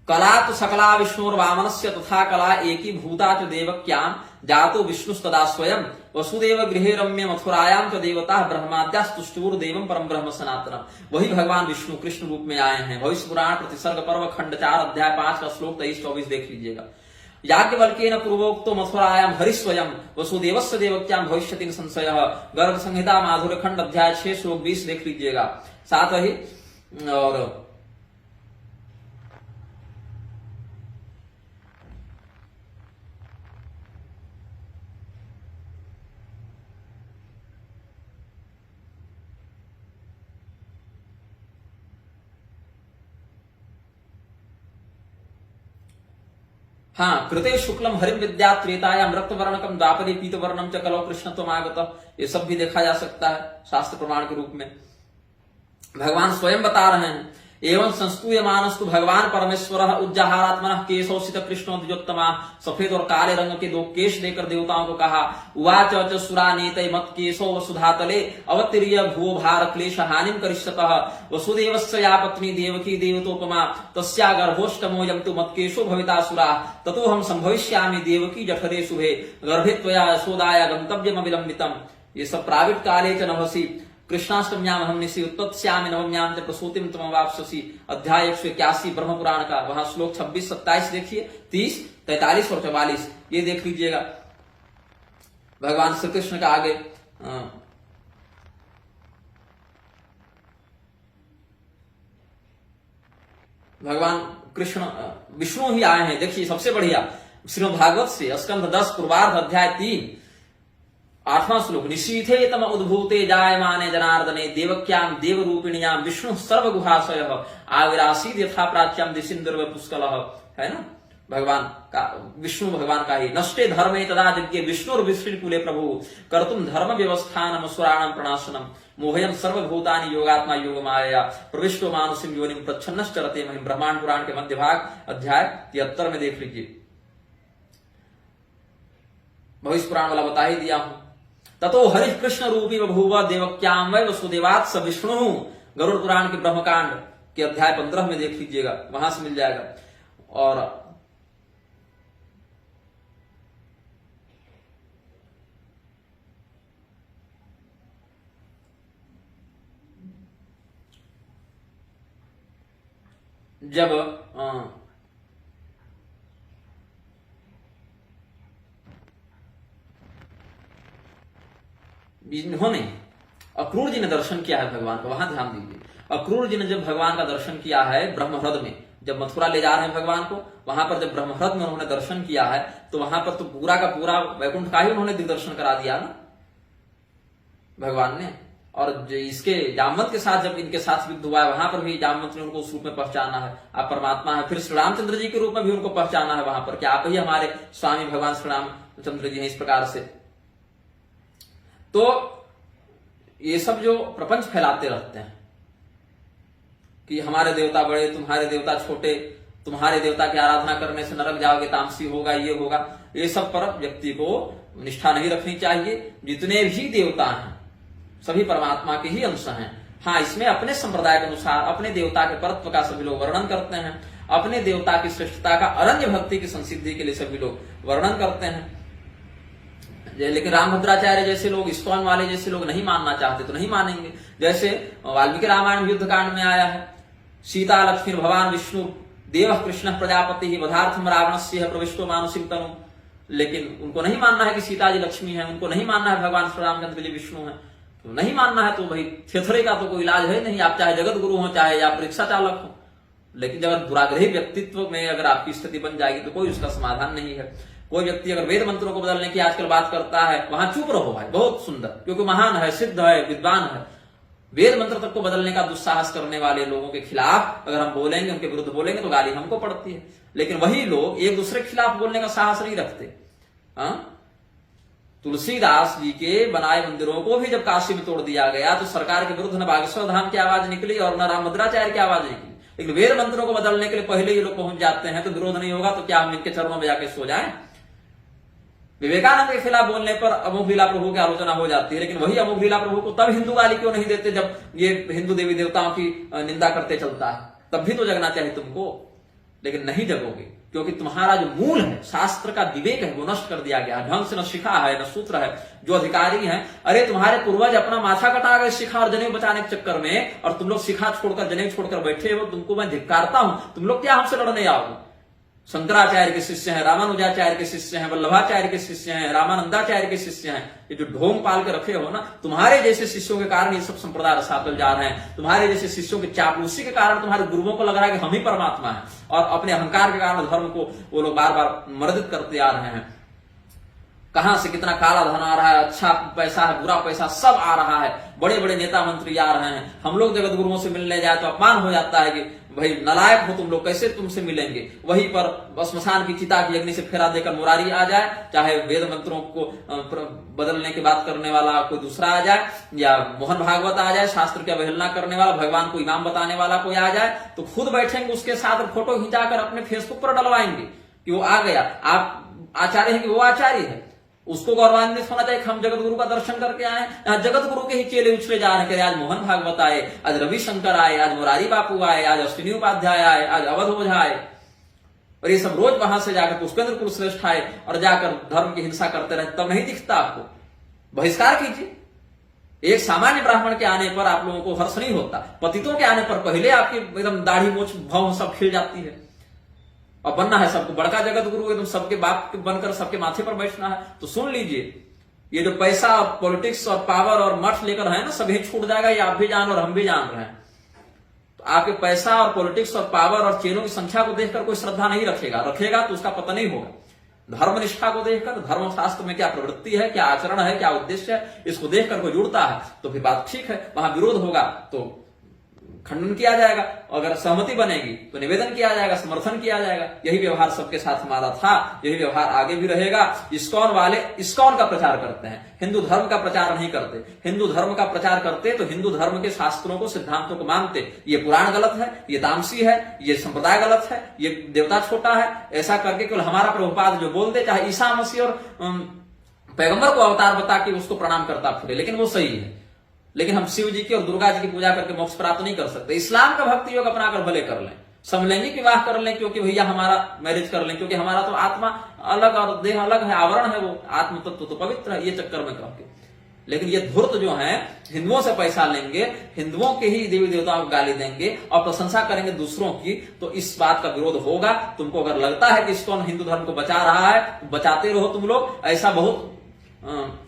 कला तो सकला विष्णुर वामनस्य तथा कला एकी भूता च देवक्याम जातो विष्णुस्तदा स्वयं वसुदेव गृहे रम्य मथुरायाम च देवता ब्रह्माद्यास्तुष्टुर देवम परम ब्रह्म सनातनम। वही भगवान विष्णु कृष्ण रूप में आए हैं। भविष्य पुराण प्रतिसर्ग पर्व खंड 4 अध्याय 5 का श्लोक 23-24 देख लीजिएगा। याज्ञवल्क्येन पूर्वोक्तो मथुरायाम हरि स्वयं वसुदेवस्य देवक्याम भविष्यति संशयः। गर्ग संहिता माधुर्य खंड अध्याय 6 श्लोक 20 देख लीजिएगा। साथ ही और हाँ, कृते शुक्लम हरिम विद्या त्रेतायाम रक्त वर्णकम द्वापरे पीत वर्णम च कलो कृष्णत्वम आगतः। ये सब भी देखा जा सकता है शास्त्र प्रमाण के रूप में। भगवान स्वयं बता रहे हैं, एवं संस्तूयमानस्तु भगवान परमेश्वर उज्जहारात्मनः केशोषित कृष्णो द्विजोत्तमा। सफेद और काले रंग के 2 केश देकर देवताओं को कहा, उवाच च सुरानेतै मत केशो वसुधातले अवतीर्य भुवो भार क्लेश हानिं करिष्यतः। वसुदेवस्य या पत्नी देवकी देवतोपमा तस्या गर्भोष्टमोऽयं तु मत्केशो भवितासुरा। ततोऽहं संभविष्यामि देवकी जठरे शुभे गर्भे त्वया यशोदाया गन्तव्यमविलम्बितम्। ये सब प्राविट काले च नभसि कृष्णाष्टम्याम हम निशि उत्पत्स्यामि नवम्याम च प्रसूतिम त्वं वाप्स्यसि। अध्याय 181 ब्रह्म पुराण का, वहां श्लोक 26-27 देखिए, 30, 43 और 44 ये देख लीजिएगा। भगवान श्री कृष्ण का आगे भगवान कृष्ण विष्णु ही आए हैं। देखिए सबसे बढ़िया श्रीमद् भागवत से स्कंध 10 पूर्वार्ध अध्याय 3 8वां श्लोक, निशीथे तम उद्भूते जायमाने जनार्दने देवक्याम देवरूपिण्याम विष्णु सर्वगुहाशयः आविरासीद यथा प्राच्याम दिशिंदर्व पुष्कलः। है ना, भगवान का विष्णु भगवान का ही। नष्टे धर्मे तदा यज्ञे विष्णुर विष्णुकुले प्रभु कर्तुम धर्म व्यवस्थानम असुराणाम प्रणाशनम मोहयम सर्वभूतानि योगात्मा योगमाया प्रविष्टो मानुषिम योनिम प्रच्छन्नश्चरते महिम। ब्रह्मांड पुराण के मध्य भाग अध्याय 73 में देख लीजिए। भविष्य पुराण वाला बता ही दिया हूं। ततो हरि कृष्ण रूपी बभूव देवक्याम वै वसुदेवात् स विष्णु। गरुड़ पुराण के ब्रह्मकांड के अध्याय 15 में देख लीजिएगा, वहां से मिल जाएगा। और जब इन्होंने अक्रूर जी ने दर्शन किया है भगवान का, वहां ध्यान दीजिए। अक्रूर जी ने जब भगवान का दर्शन किया है ब्रह्मह्रद में, जब मथुरा ले जा रहे हैं भगवान को, वहां पर जब ब्रह्मह्रद में उन्होंने दर्शन किया है तो वहां पर तो पूरा का पूरा वैकुंठ का ही उन्होंने दिग्दर्शन करा दिया ना भगवान ने। और इसके जामवंत के साथ जब इनके साथ युद्ध हुआ है वहां पर भी जामवंत ने उनको उस रूप में पहचाना है, आप परमात्मा है। फिर श्री रामचंद्र जी के रूप में भी उनको पहचाना है वहां पर, कि आप ही हमारे स्वामी भगवान श्री रामचंद्र जी हैं, इस प्रकार से। तो ये सब जो प्रपंच फैलाते रहते हैं कि हमारे देवता बड़े, तुम्हारे देवता छोटे, तुम्हारे देवता की आराधना करने से नरक जाओगे, तामसी होगा, ये होगा, ये सब पर व्यक्ति को निष्ठा नहीं रखनी चाहिए। जितने भी देवता हैं सभी परमात्मा के ही अंश हैं। हाँ, इसमें अपने संप्रदाय के अनुसार अपने देवता के परत्व का सभी लोग वर्णन करते हैं, अपने देवता की श्रेष्ठता का, अरण्य भक्ति की संसिद्धि के लिए सभी लोग वर्णन करते हैं। लेकिन रामभद्राचार्य जैसे लोग, इस्कॉन वाले जैसे लोग नहीं मानना चाहते तो नहीं मानेंगे। जैसे वाल्मीकि रामायण युद्ध कांड में आया है सीता लक्ष्मी भगवान विष्णु देव कृष्ण प्रजापति वधार्थम रावणस्य प्रविष्टो मानुषिक तनु। लेकिन उनको नहीं मानना है कि सीता जी लक्ष्मी है, उनको नहीं मानना है भगवान श्री रामचंद्र जी विष्णु है। तो नहीं मानना है तो भाई थेथरे का तो कोई इलाज है नहीं। आप चाहे जगत गुरु हो, चाहे आप रिक्शा चालक हो, लेकिन जब दुराग्रही व्यक्तित्व में अगर आपकी स्थिति बन जाएगी तो कोई उसका समाधान नहीं है। कोई व्यक्ति अगर वेद मंत्रों को बदलने की आजकल बात करता है, वहां चुप रहो भाई, बहुत सुंदर, क्योंकि महान है, सिद्ध है, विद्वान है। वेद मंत्र तक को बदलने का दुस्साहस करने वाले लोगों के खिलाफ अगर हम बोलेंगे, उनके विरुद्ध बोलेंगे तो गाली हमको पड़ती है। लेकिन वही लोग एक दूसरे के खिलाफ बोलने का साहस नहीं रखते। तुलसीदास जी के बनाए मंदिरों को भी जब काशी में तोड़ दिया गया तो सरकार के विरुद्ध न बागेश्वर धाम की आवाज निकली और न रामभद्राचार्य की आवाज निकली। लेकिन वेद मंत्रों को बदलने के लिए पहले ये लोग पहुंच जाते हैं तो विरोध नहीं होगा तो क्या हम इनके चरणों में जाके सो जाएं? विवेकानंद के खिलाफ बोलने पर अमोघ लीला प्रभु की आलोचना हो जाती है, लेकिन वही अमोघ लीला प्रभु को तब हिंदू गाली क्यों नहीं देते जब ये हिंदू देवी देवताओं की निंदा करते चलता है? तब भी तो जगना चाहिए तुमको, लेकिन नहीं जगोगे क्योंकि तुम्हारा जो मूल है, शास्त्र का विवेक है, वो नष्ट कर दिया गया। ढंग से न शिखा है न सूत्र है। जो अधिकारी हैं, अरे तुम्हारे पूर्वज अपना माथा कटा गए शिखा और जनेऊ बचाने के चक्कर में, और तुम लोग शिखा छोड़कर जनेऊ छोड़कर बैठे हो। तुमको मैं धिक्कारता हूं। तुम लोग क्या हमसे लड़ने आओगे? शंकराचार्य के शिष्य हैं, रामानुजाचार्य के शिष्य हैं, वल्लभाचार्य के शिष्य हैं, रामानंदाचार्य के शिष्य हैं। ये जो ढोंग पाल के रखे हो ना, तुम्हारे जैसे शिष्यों के कारण ये सब संप्रदाय रसातल जा रहे हैं। तुम्हारे जैसे शिष्यों की चापलूसी के कारण तुम्हारे गुरुओं को लग रहा है कि हम ही परमात्मा हैं, और अपने अहंकार के कारण धर्म को वो लोग बार बार मर्दित करते आ रहे हैं। कहां से कितना काला धन आ रहा है, अच्छा पैसा है, बुरा पैसा, सब आ रहा है। बड़े बड़े नेता मंत्री आ रहे हैं। हम लोग जगत गुरुओं से मिलने जाए तो अपमान हो जाता है कि भाई नालायक हो तुम लोग, कैसे तुमसे मिलेंगे। वहीं पर श्मशान की चिता की अग्नि से फेरा देकर मुरारी आ जाए, चाहे वेद मंत्रों को बदलने की बात करने वाला कोई दूसरा आ जाए, या मोहन भागवत आ जाए, शास्त्र की अवहेलना करने वाला, भगवान को इमाम बताने वाला कोई आ जाए, तो खुद बैठेंगे उसके साथ फोटो खिंचाकर अपने फेसबुक पर डलवाएंगे कि वो आ गया। आप आचार्य है कि वो आचार्य है, उसको गौरवान्वित होना चाहिए कि हम जगत गुरु का दर्शन करके आए। यहाँ जगत गुरु के ही चेले उछले जा रहे हैं। आज मोहन भागवत आए, आज रविशंकर आए, आज मुरारी बापू आए, आज अश्विनी उपाध्याय आए, आज अवध ओझा आए, और ये सब रोज वहां से जाकर पुष्पेंद्र कुलश्रेष्ठ आए और जाकर धर्म की हिंसा करते रहे। तब नहीं दिखता आपको? बहिष्कार कीजिए। एक सामान्य ब्राह्मण के आने पर आप लोगों को हर्ष नहीं होता, पतितों के आने पर पहले आपकी एकदम दाढ़ी मूछ भौं सब खिल जाती है। और बनना है सबको बड़का जगत गुरु, एकदम सबके बाप बनकर सबके माथे पर बैठना है। तो सुन लीजिए, ये जो पैसा और पॉलिटिक्स और पावर और मठ लेकर है ना, सभी छूट जाएगा। ये आप भी जान और हम भी जान रहे हैं। तो आपके पैसा और पॉलिटिक्स और पावर और चेलों की संख्या को देखकर कोई श्रद्धा नहीं रखेगा तो उसका पता नहीं होगा। धर्म निष्ठा को देखकर, धर्म शास्त्र में क्या प्रवृत्ति है, क्या आचरण है, क्या उद्देश्य है, इसको देखकर कोई जुड़ता है तो फिर बात ठीक है। वहां विरोध होगा तो खंडन किया जाएगा, अगर सहमति बनेगी तो निवेदन किया जाएगा, समर्थन किया जाएगा। यही व्यवहार सबके साथ हमारा था, यही व्यवहार आगे भी रहेगा। इस्कॉन वाले इस्कॉन का प्रचार करते हैं, हिंदू धर्म का प्रचार नहीं करते। हिंदू धर्म का प्रचार करते तो हिंदू धर्म के शास्त्रों को, सिद्धांतों को मानते। ये पुराण गलत है, ये तामसी है, ये संप्रदाय गलत है, ये देवता छोटा है, ऐसा करके केवल हमारा प्रभुपाद जो बोल दे, चाहे ईसा मसीह और पैगंबर को अवतार बता के उसको प्रणाम करता फिरे, लेकिन वो सही है। लेकिन हम शिव जी की और दुर्गा जी की पूजा करके मोक्ष प्राप्त नहीं कर सकते। इस्लाम का भक्ति योग अपनाकर भले कर लें, समलैंगिक विवाह कर लें, क्योंकि भैया हमारा मैरिज कर लें, क्योंकि हमारा तो आत्मा अलग और देह अलग है, आवरण है, वो आत्म तत्व तो पवित्र है, ये चक्कर में करके। लेकिन ये धूर्त जो है, हिंदुओं से पैसा लेंगे, हिंदुओं के ही देवी देवताओं को गाली देंगे और प्रशंसा करेंगे दूसरों की, तो इस बात का विरोध होगा। तुमको अगर लगता है कि इस्कॉन हिंदू धर्म को बचा रहा है, बचाते रहो तुम लोग। ऐसा बहुत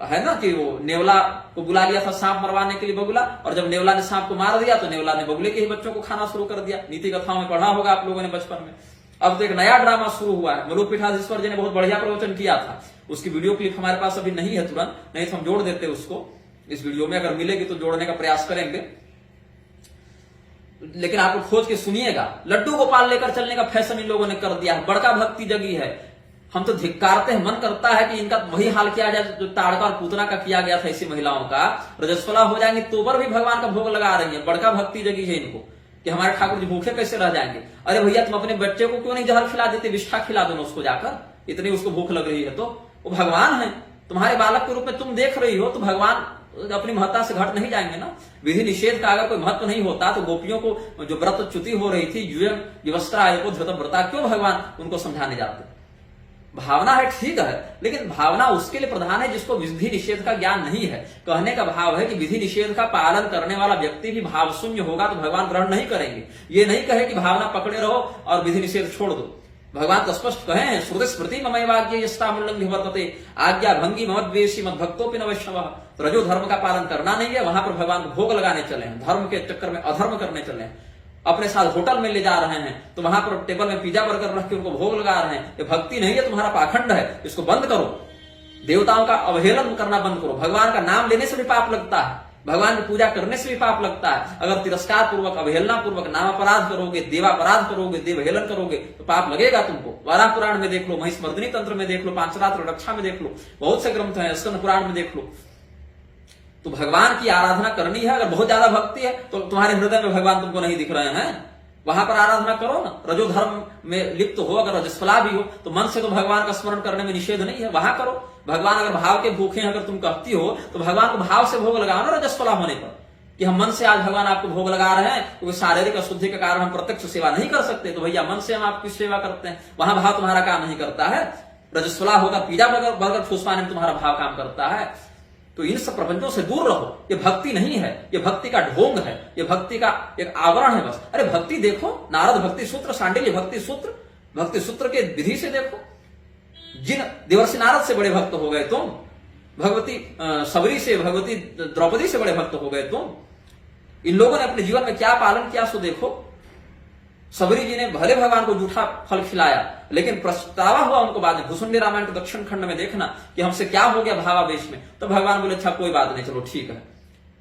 है ना कि वो नेवला को बुला लिया था सांप मरवाने के लिए, बगुला, और जब नेवला ने सांप को मार दिया तो नेवला ने बगुले के ही बच्चों को खाना शुरू कर दिया। नीति कथाओं में पढ़ा होगा आप लोगों ने बचपन में। अब तो एक नया ड्रामा शुरू हुआ है। मलूक पीठाधीश्वर जी ने बहुत बढ़िया प्रवचन किया था, उसकी वीडियो क्लिप हमारे पास अभी नहीं है तुरंत, नहीं तो हम जोड़ देते उसको इस वीडियो में। अगर मिलेगी तो जोड़ने का प्रयास करेंगे, लेकिन आप खोज के सुनिएगा। लड्डू गोपाल लेकर चलने का फैशन इन लोगों ने कर दिया है, बड़का भक्ति जगी है। हम तो धिक्कारते हैं, मन करता है कि इनका वही हाल किया जाए जो ताड़का और पूतना का किया गया था। ऐसी महिलाओं का रजस्वला हो जाएंगे तो पर भी भगवान का भोग लगा रही है। बड़का भक्ति जगी है इनको कि हमारे ठाकुर जी भूखे कैसे रह जाएंगे। अरे भैया, तुम अपने बच्चे को क्यों नहीं जहर खिला देते, विष्ठा खिला दो उसको जाकर, इतनी उसको भूख लग रही है तो। वो भगवान है, तुम्हारे बालक के रूप में तुम देख रही हो, तो भगवान अपनी महत्ता से घट नहीं जाएंगे ना। विधि निषेध का अगर कोई महत्व नहीं होता तो गोपियों को जो व्रत च्युति हो रही थी, युवस्त्रा को धृत व्रता, क्यों भगवान उनको समझाने जाते? भावना है, ठीक है, लेकिन भावना उसके लिए प्रधान है जिसको विधि निषेध का ज्ञान नहीं है। कहने का भाव है कि विधि निषेध का पालन करने वाला व्यक्ति भी भाव शून्य होगा तो भगवान ग्रहण नहीं करेंगे। ये नहीं कहे कि भावना पकड़े रहो और विधि निषेध छोड़ दो। भगवान तो स्पष्ट कहे हैं, श्रुति स्मृति ममय वाक्य यष्टामुल्लंघ्य वर्तते आज्ञा भंगी ममद्वेषी मद्भक्तोपि न वैष्णवः। तो रजो धर्म का पालन करना नहीं है, वहां पर भगवान को भोग लगाने चले हैं, धर्म के चक्कर में अधर्म करने चले हैं। अपने साथ होटल में ले जा रहे हैं तो वहां पर टेबल में पिज्जा बर्गर रख के उनको भोग लगा रहे हैं। ये भक्ति नहीं है, तुम्हारा पाखंड है, इसको बंद करो। देवताओं का अवहेलन करना बंद करो। भगवान का नाम लेने से भी पाप लगता है, भगवान की पूजा करने से भी पाप लगता है। अगर तिरस्कार पूर्वक, अवहेलना पूर्वक नाम अपराध करोगे, देवापराध करोगे, देवहेलन करोगे तो पाप लगेगा तुमको। वाराह पुराण में देख लो, महिष्मर्दिनी तंत्र में देख लो, पांचरात्र रक्षा में देख लो, बहुत से ग्रंथ हैं, स्कंद पुराण में देख लो। तो भगवान की आराधना करनी है। अगर बहुत ज्यादा भक्ति है तो तुम्हारे हृदय में भगवान तुमको नहीं दिख रहे हैं, वहां पर आराधना करो ना। रजो धर्म में लिप्त हो, अगर रजस्वला भी हो तो मन से तो भगवान का स्मरण करने में निषेध नहीं है, वहां करो। भगवान अगर भाव के भूखे हैं, अगर तुम कहती हो तो भगवान को भाव से भोग लगाओ ना रजस्वला होने पर, कि हम मन से आज भगवान आपको भोग लगा रहे हैं, क्योंकि शारीरिक अशुद्धि के कारण हम प्रत्यक्ष सेवा नहीं कर सकते, तो भैया मन से हम आपकी सेवा करते हैं। वहां भाव तुम्हारा काम नहीं करता है। रजस्वला होगा, पिज्जा बर्गर ठूस पाने में तुम्हारा भाव काम करता है। तो इन सब प्रपंचों से दूर रहो। ये भक्ति नहीं है, ये भक्ति का ढोंग है, ये भक्ति का एक आवरण है बस। अरे भक्ति देखो, नारद भक्ति सूत्र, सांडिल्य भक्ति सूत्र, भक्ति सूत्र के विधि से देखो। जिन देवर्षि नारद से बड़े भक्त हो गए तुम, भगवती सबरी से, भगवती द्रौपदी से बड़े भक्त हो गए तुम। इन लोगों ने अपने जीवन में क्या पालन किया सो देखो। सबरी जी ने भले भगवान को जूठा फल खिलाया, लेकिन पछतावा हुआ उनको बाद में। भुसुंडी रामायण के दक्षिण खंड में देखना कि हमसे क्या हो गया भावावेश में, तो भगवान बोले अच्छा कोई बात नहीं, चलो ठीक है।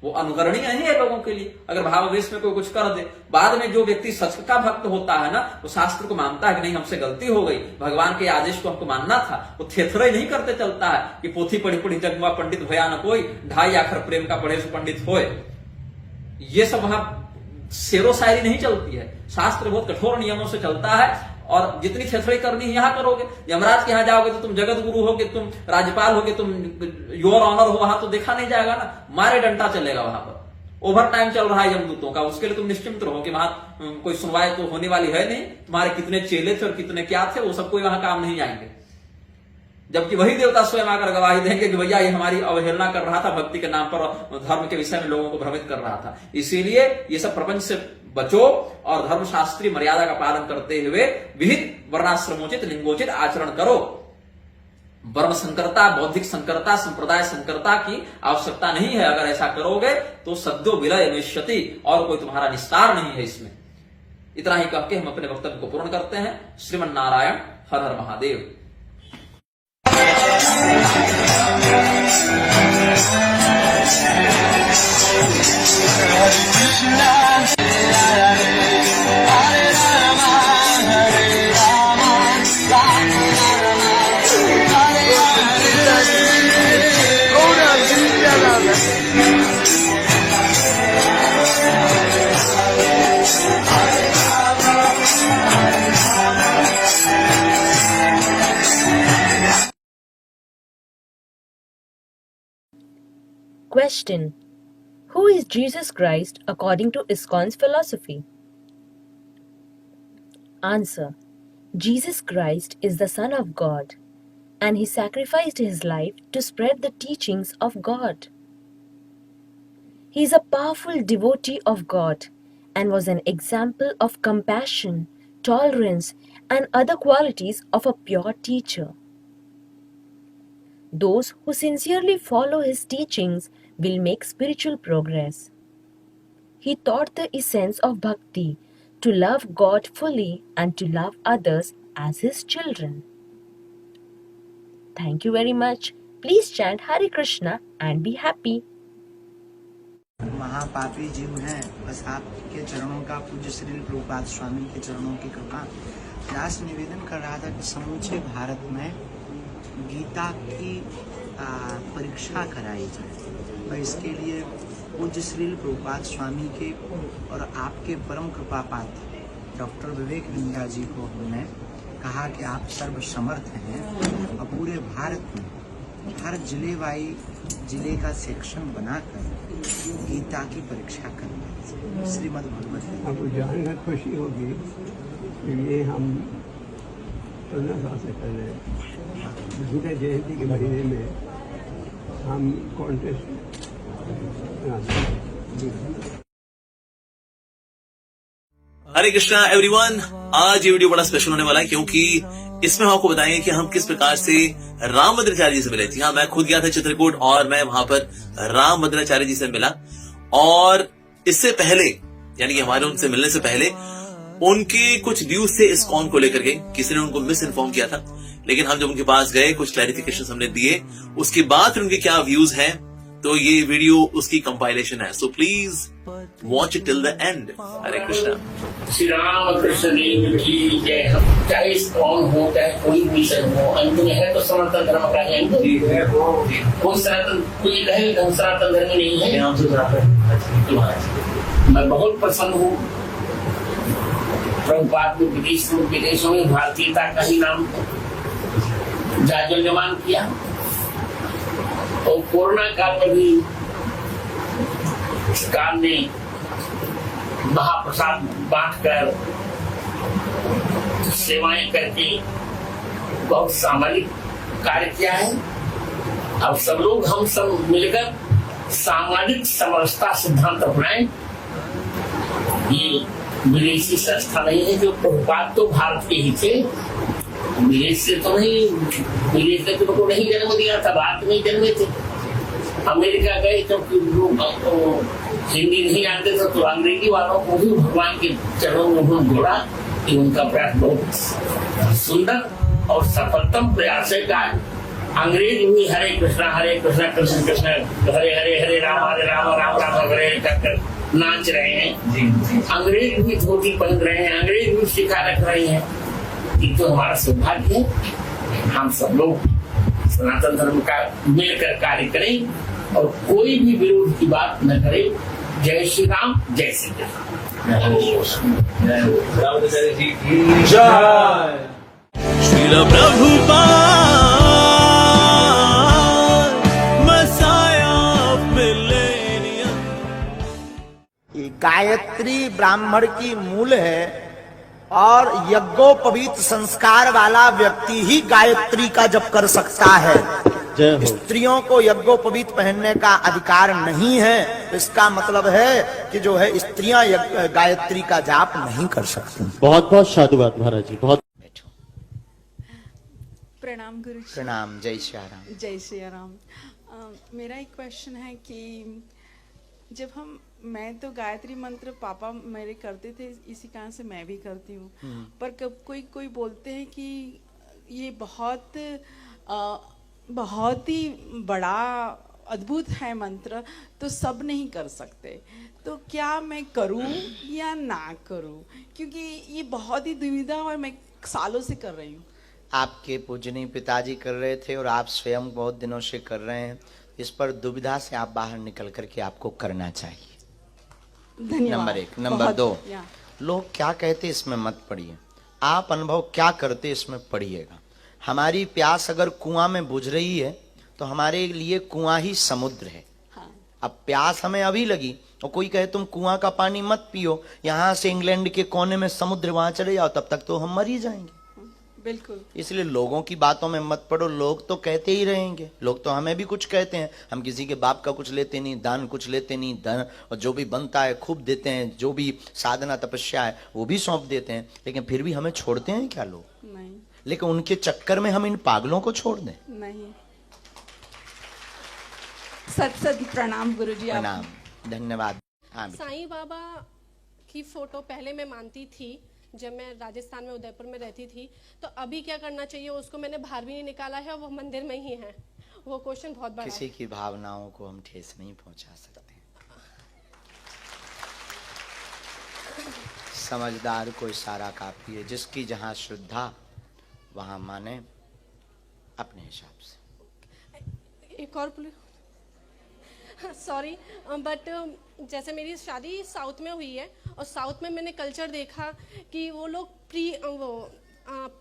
वो अनुकरणीय नहीं है लोगों के लिए। अगर भावावेश में कोई कुछ कर दे, बाद में जो व्यक्ति सच का भक्त होता है ना, वो शास्त्र को मानता है कि नहीं हमसे गलती हो गई, भगवान के आदेश को हमको मानना था। वो थेथरे नहीं करते चलता है कि पोथी पढ़ी पढ़ी जगवा पंडित भया न कोई, ढाई आखर प्रेम का पढ़े से पंडित होए। ये सब वहां शेरो शायरी नहीं चलती है। शास्त्र बहुत कठोर नियमों से चलता है, और जितनी थेथड़ी करनी है यहां करोगे। यमराज के यहां जाओगे तो तुम जगत गुरु होगे, तुम राज्यपाल होगे, तुम योर ऑनर हो, वहां तो देखा नहीं जाएगा ना, मारे डंडा चलेगा वहां पर। ओवर टाइम चल रहा है यमदूतों का, उसके लिए तुम निश्चिंत रहो कि वहां कोई सुनवाई तो होने वाली है नहीं। तुम्हारे कितने चेले थे और कितने क्या थे, वो सब कोई वहां काम नहीं आएंगे। जबकि वही देवता स्वयं आकर गवाही देंगे कि भैया ये हमारी अवहेलना कर रहा था, भक्ति के नाम पर धर्म के विषय में लोगों को भ्रमित कर रहा था। इसीलिए ये सब प्रपंच से बचो और धर्मशास्त्रीय मर्यादा का पालन करते हुए विहित वर्णाश्रमोचित लिंगोचित आचरण करो। वर्म संकरता, बौद्धिक संकरता, संप्रदाय संकरता की आवश्यकता नहीं है। अगर ऐसा करोगे तो सद्यो विलय निश्यति, और कोई तुम्हारा निस्तार नहीं है इसमें। इतना ही कह के हम अपने वक्तव्य को पूर्ण करते हैं। श्रीमन नारायण, हर हर Mahadev. Question: Who is Jesus Christ according to ISKCON's philosophy? Answer: Jesus Christ is the Son of God, and he sacrificed his life to spread the teachings of God. He is a powerful devotee of God and was an example of compassion, tolerance, and other qualities of a pure teacher. Those who sincerely follow his teachings will make spiritual progress. He taught the essence of bhakti, to love God fully and to love others as his children. Thank you very much. Please chant Hare Krishna and be happy. महापापी जीव हैं, बस आपके चरणों का, पूज्य श्रील प्रभुपाद स्वामी के चरणों की कृपा। व्यास निवेदन कर रहा था कि समूचे भारत में गीता की परीक्षा कराई जाए, और इसके लिए पूज्य श्रील प्रभुपाद स्वामी के और आपके परम कृपा पात्र डॉक्टर विवेकानंद जी को हमने कहा कि आप सर्वसमर्थ हैं, और पूरे भारत में हर जिले का सेक्शन बनाकर गीता की परीक्षा करना। श्रीमद् भगवत आपको जानकर खुशी होगी कि ये हम 15 साल से कर रहे हैं। उनके जयंती के महीने में हम कॉन्टेस्ट हरे कृष्णा एवरीवन। आज ये वीडियो बड़ा स्पेशल होने वाला है क्योंकि इसमें हम आपको बताएंगे कि हम किस प्रकार से राम भद्राचार्य जी से मिले थे। हाँ, मैं खुद गया था चित्रकूट और मैं वहां पर राम भद्राचार्य जी से मिला। और इससे पहले यानी कि हमारे उनसे मिलने से पहले उनके कुछ व्यूज थे इस्कॉन को लेकर के, किसी ने उनको मिस इन्फॉर्म किया था। लेकिन हम जब उनके पास गए, कुछ क्लैरिफिकेशन हमने दिए, उसके बाद फिर उनके क्या व्यूज हैं, तो ये वीडियो उसकी कंपाइलेशन है। So please watch it till the end. Hare Krishna. Shri Ram Krishna Dev की जय। हम चाहे कौन हो, चाहे कोई मिशन हो, अंत में है तो सनातन धर्म का है। कोई सनातन कोई कहे हम सनातन धर्म नहीं है। मैं बहुत प्रसन्न हूँ। प्रभुपाद ने विदेशों में भारतीयता का ही नाम जाजमान किया। और कोरोना काल में भी सरकार ने महाप्रसाद बांटकर सेवाएं करके बहुत सामाजिक कार्य किया है। अब सब लोग हम सब मिलकर सामाजिक समरसता सिद्धांत अपनाएं। ये विदेशी संस्था नहीं है। जो प्रभुपाद तो भारत के ही थे, विदेश से तो नहीं, विदेश से तो नहीं जन्म दिया था, भारत में जन्मे थे। अमेरिका गए क्योंकि लोग हिंदी नहीं जानते थे, तो अंग्रेजी वालों को भी भगवान के चरणों में उन्होंने जोड़ा। कि उनका प्रयास बहुत सुंदर और सफलतम प्रयास है। का अंग्रेज भी हरे कृष्णा कृष्ण कृष्ण हरे हरे हरे राम राम राम हरे कहकर नाच रहे हैं। अंग्रेज भी धोती पहन रहे हैं, अंग्रेज भी शिखा रख रहे हैं। ये तो हमारा सौभाग्य है। हम सब लोग सनातन धर्म का मिलकर कार्य करें और कोई भी विरोध की बात न करें। जय श्री राम, जय Shri Ram. Srila Prabhupada messiah of millennium. ये गायत्री ब्राह्मण की मूल है और यज्ञोपवीत संस्कार वाला व्यक्ति ही गायत्री का जप कर सकता है। स्त्रियों को यज्ञोपवीत पहनने का अधिकार नहीं है। इसका मतलब है कि जो है स्त्रियां गायत्री का जाप नहीं कर सकती। बहुत बहुत साधुवाद महाराज जी। बहुत प्रणाम गुरु जी। प्रणाम। जय श्री राम। जय श्री राम। मेरा एक क्वेश्चन है कि जब मैं तो गायत्री मंत्र पापा मेरे करते थे, इसी कारण से मैं भी करती हूँ। पर कब कोई बोलते हैं कि ये बहुत ही बड़ा अद्भुत है मंत्र, तो सब नहीं कर सकते। तो क्या मैं करूं या ना करूं? क्योंकि ये बहुत ही दुविधा और मैं सालों से कर रही हूँ। आपके पूजनीय पिताजी कर रहे थे और आप स्वयं बहुत दिनों से कर रहे हैं। इस पर दुविधा से आप बाहर निकल करके आपको करना चाहिए। धन्यवाद। नंबर 1। नंबर 2, लोग क्या कहते इसमें मत पढ़िए। आप अनुभव क्या करते इसमें पढ़िएगा। हमारी प्यास अगर कुआं में बुझ रही है तो हमारे लिए कुआं ही समुद्र है। हाँ। अब प्यास हमें अभी लगी और कोई कहे तुम कुआं का पानी मत पियो, यहां से इंग्लैंड के कोने में समुद्र, वहां चले जाओ, तब तक तो हम मर ही जाएंगे। बिल्कुल। इसलिए लोगों की बातों में मत पड़ो। लोग तो कहते ही रहेंगे, लोग तो हमें भी कुछ कहते हैं। हम किसी के बाप का कुछ लेते नहीं, दान कुछ लेते नहीं। धन और जो भी बनता है खूब देते हैं, जो भी साधना तपस्या है वो भी सौंप देते हैं। लेकिन फिर भी हमें छोड़ते हैं क्या लोग? नहीं। लेकिन उनके चक्कर में हम इन पागलों को छोड़ दें? नहीं। सत प्रणाम गुरुजी। प्रणाम, धन्यवाद। हाँ, साईं बाबा की फोटो पहले मैं मानती थी जब मैं राजस्थान में उदयपुर में रहती थी। तो अभी क्या करना चाहिए? उसको मैंने बाहर भी नहीं निकाला है और वो मंदिर में ही है। वो क्वेश्चन बहुत बड़ा है। किसी की भावनाओं को हम ठेस नहीं पहुंचा सकते। समझदार को इशारा काफी है। जिसकी जहां श्रद्धा वहां माने अपने हिसाब से। एक और सॉरी बट जैसे मेरी शादी साउथ में हुई है और साउथ में मैंने कल्चर देखा कि वो लोग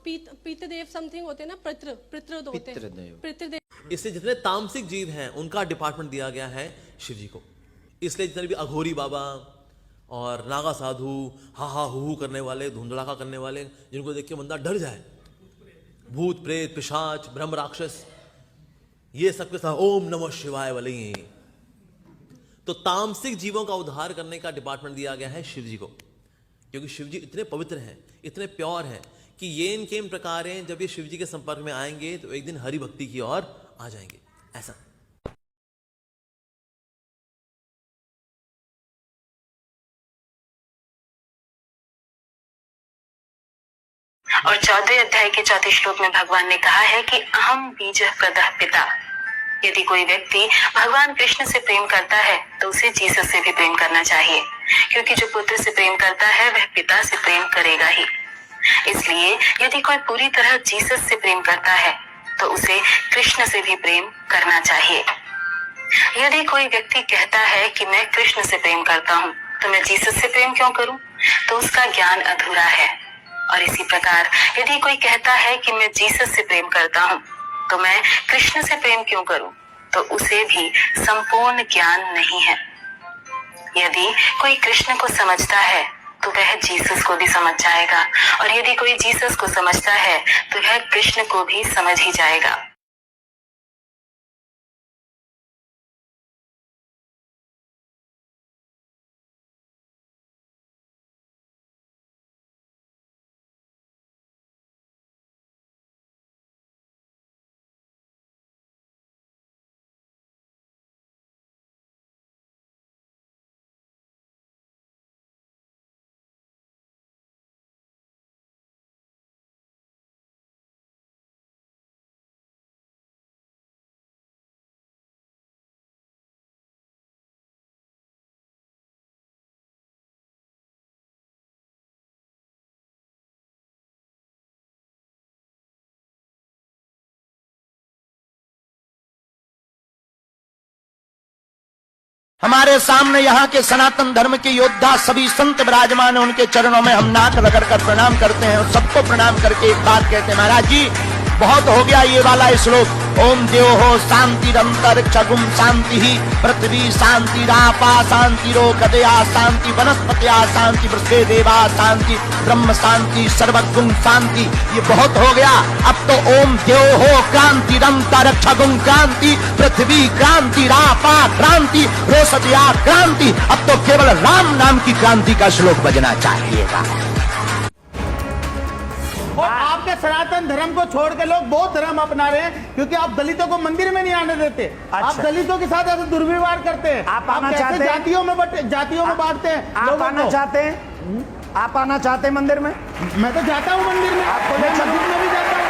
पितृदेव समथिंग होते हैं ना, पितृदेव होते हैं, पितृदेव। इसलिए जितने तामसिक जीव हैं उनका डिपार्टमेंट दिया गया है शिव जी को। इसलिए जितने भी अघोरी बाबा और नागा साधु, हा हा हु करने वाले, धुंधड़ाका करने वाले, जिनको देख के बंदा डर जाए, भूत प्रेत पिशाच ब्रह्म राक्षस ये सबके साथ ओम नमः शिवाय वाले ही हैं। तो तामसिक जीवों का उद्धार करने का डिपार्टमेंट दिया गया है शिव जी को, क्योंकि शिव जी इतने पवित्र हैं, इतने प्योर हैं कि ये इनके प्रकार हैं, जब ये शिव जी के संपर्क में आएंगे तो एक दिन हरि भक्ति की ओर आ जाएंगे। ऐसा और 14वें अध्याय के 4 श्लोक में भगवान ने कहा है कि अहम बीज प्रदः पिता। यदि कोई व्यक्ति भगवान कृष्ण से प्रेम करता है तो उसे जीसस से भी प्रेम करना चाहिए, क्योंकि जो पुत्र से प्रेम करता है वह पिता से प्रेम करेगा ही। इसलिए यदि कोई पूरी तरह जीसस से प्रेम करता है तो उसे कृष्ण से भी प्रेम करना चाहिए। यदि कोई व्यक्ति कहता है कि मैं कृष्ण से प्रेम करता हूँ तो मैं जीसस से प्रेम क्यों करूँ, तो उसका ज्ञान अधूरा है। और इसी प्रकार यदि कोई कहता है कि मैं जीसस से प्रेम करता हूँ तो मैं कृष्ण से प्रेम क्यों करूं, तो उसे भी संपूर्ण ज्ञान नहीं है। यदि कोई कृष्ण को समझता है तो वह जीसस को भी समझ जाएगा, और यदि कोई जीसस को समझता है तो वह कृष्ण को भी समझ ही जाएगा। हमारे सामने यहाँ के सनातन धर्म के योद्धा सभी संत विराजमान हैं, उनके चरणों में हम नाक रगड़ कर प्रणाम करते हैं और सबको प्रणाम करके एक बात कहते हैं, महाराज जी बहुत हो गया ये वाला श्लोक। ओम देव हो शांतिरंतर चगुम शांति ही पृथ्वी शांति रापा शांति रोकदया शांति वनस्पत्या शांति वृक्षे देवा शांति ब्रह्म शांति सर्वगुण शांति। ये बहुत हो गया। अब तो ओम देव हो क्रांतिरंतर चगुम क्रांति पृथ्वी क्रांति रापा क्रांति रोसदया क्रांति। अब तो केवल राम नाम की क्रांति का श्लोक बजना चाहिएगा। और आपके सनातन धर्म को छोड़ के लोग बौद्ध धर्म अपना रहे हैं, क्योंकि आप दलितों को मंदिर में नहीं आने देते। अच्छा। आप दलितों के साथ ऐसे दुर्व्यवहार करते हैं। आप आना चाहते हैं? जातियों में बांटते हैं। आप आना चाहते हैं? आप आना चाहते हैं मंदिर में? मैं तो जाता हूँ मंदिर में, मैं मस्जिद में भी जाता हूँ।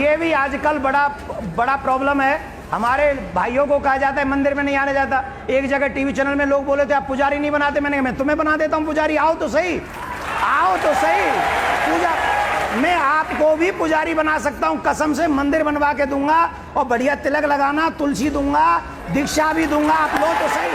ये भी आजकल बड़ा प्रॉब्लम है। हमारे भाइयों को कहा जाता है मंदिर में नहीं आने जाता। एक जगह टीवी चैनल में लोग बोले थे आप पुजारी नहीं बनाते, मैंने कहा मैं तुम्हें बना देता हूँ पुजारी, आओ तो सही पूजा। मैं आपको भी पुजारी बना सकता हूँ, कसम से मंदिर बनवा के दूंगा और बढ़िया तिलक लगाना, तुलसी दूंगा, दीक्षा भी दूंगा, आप लो तो सही।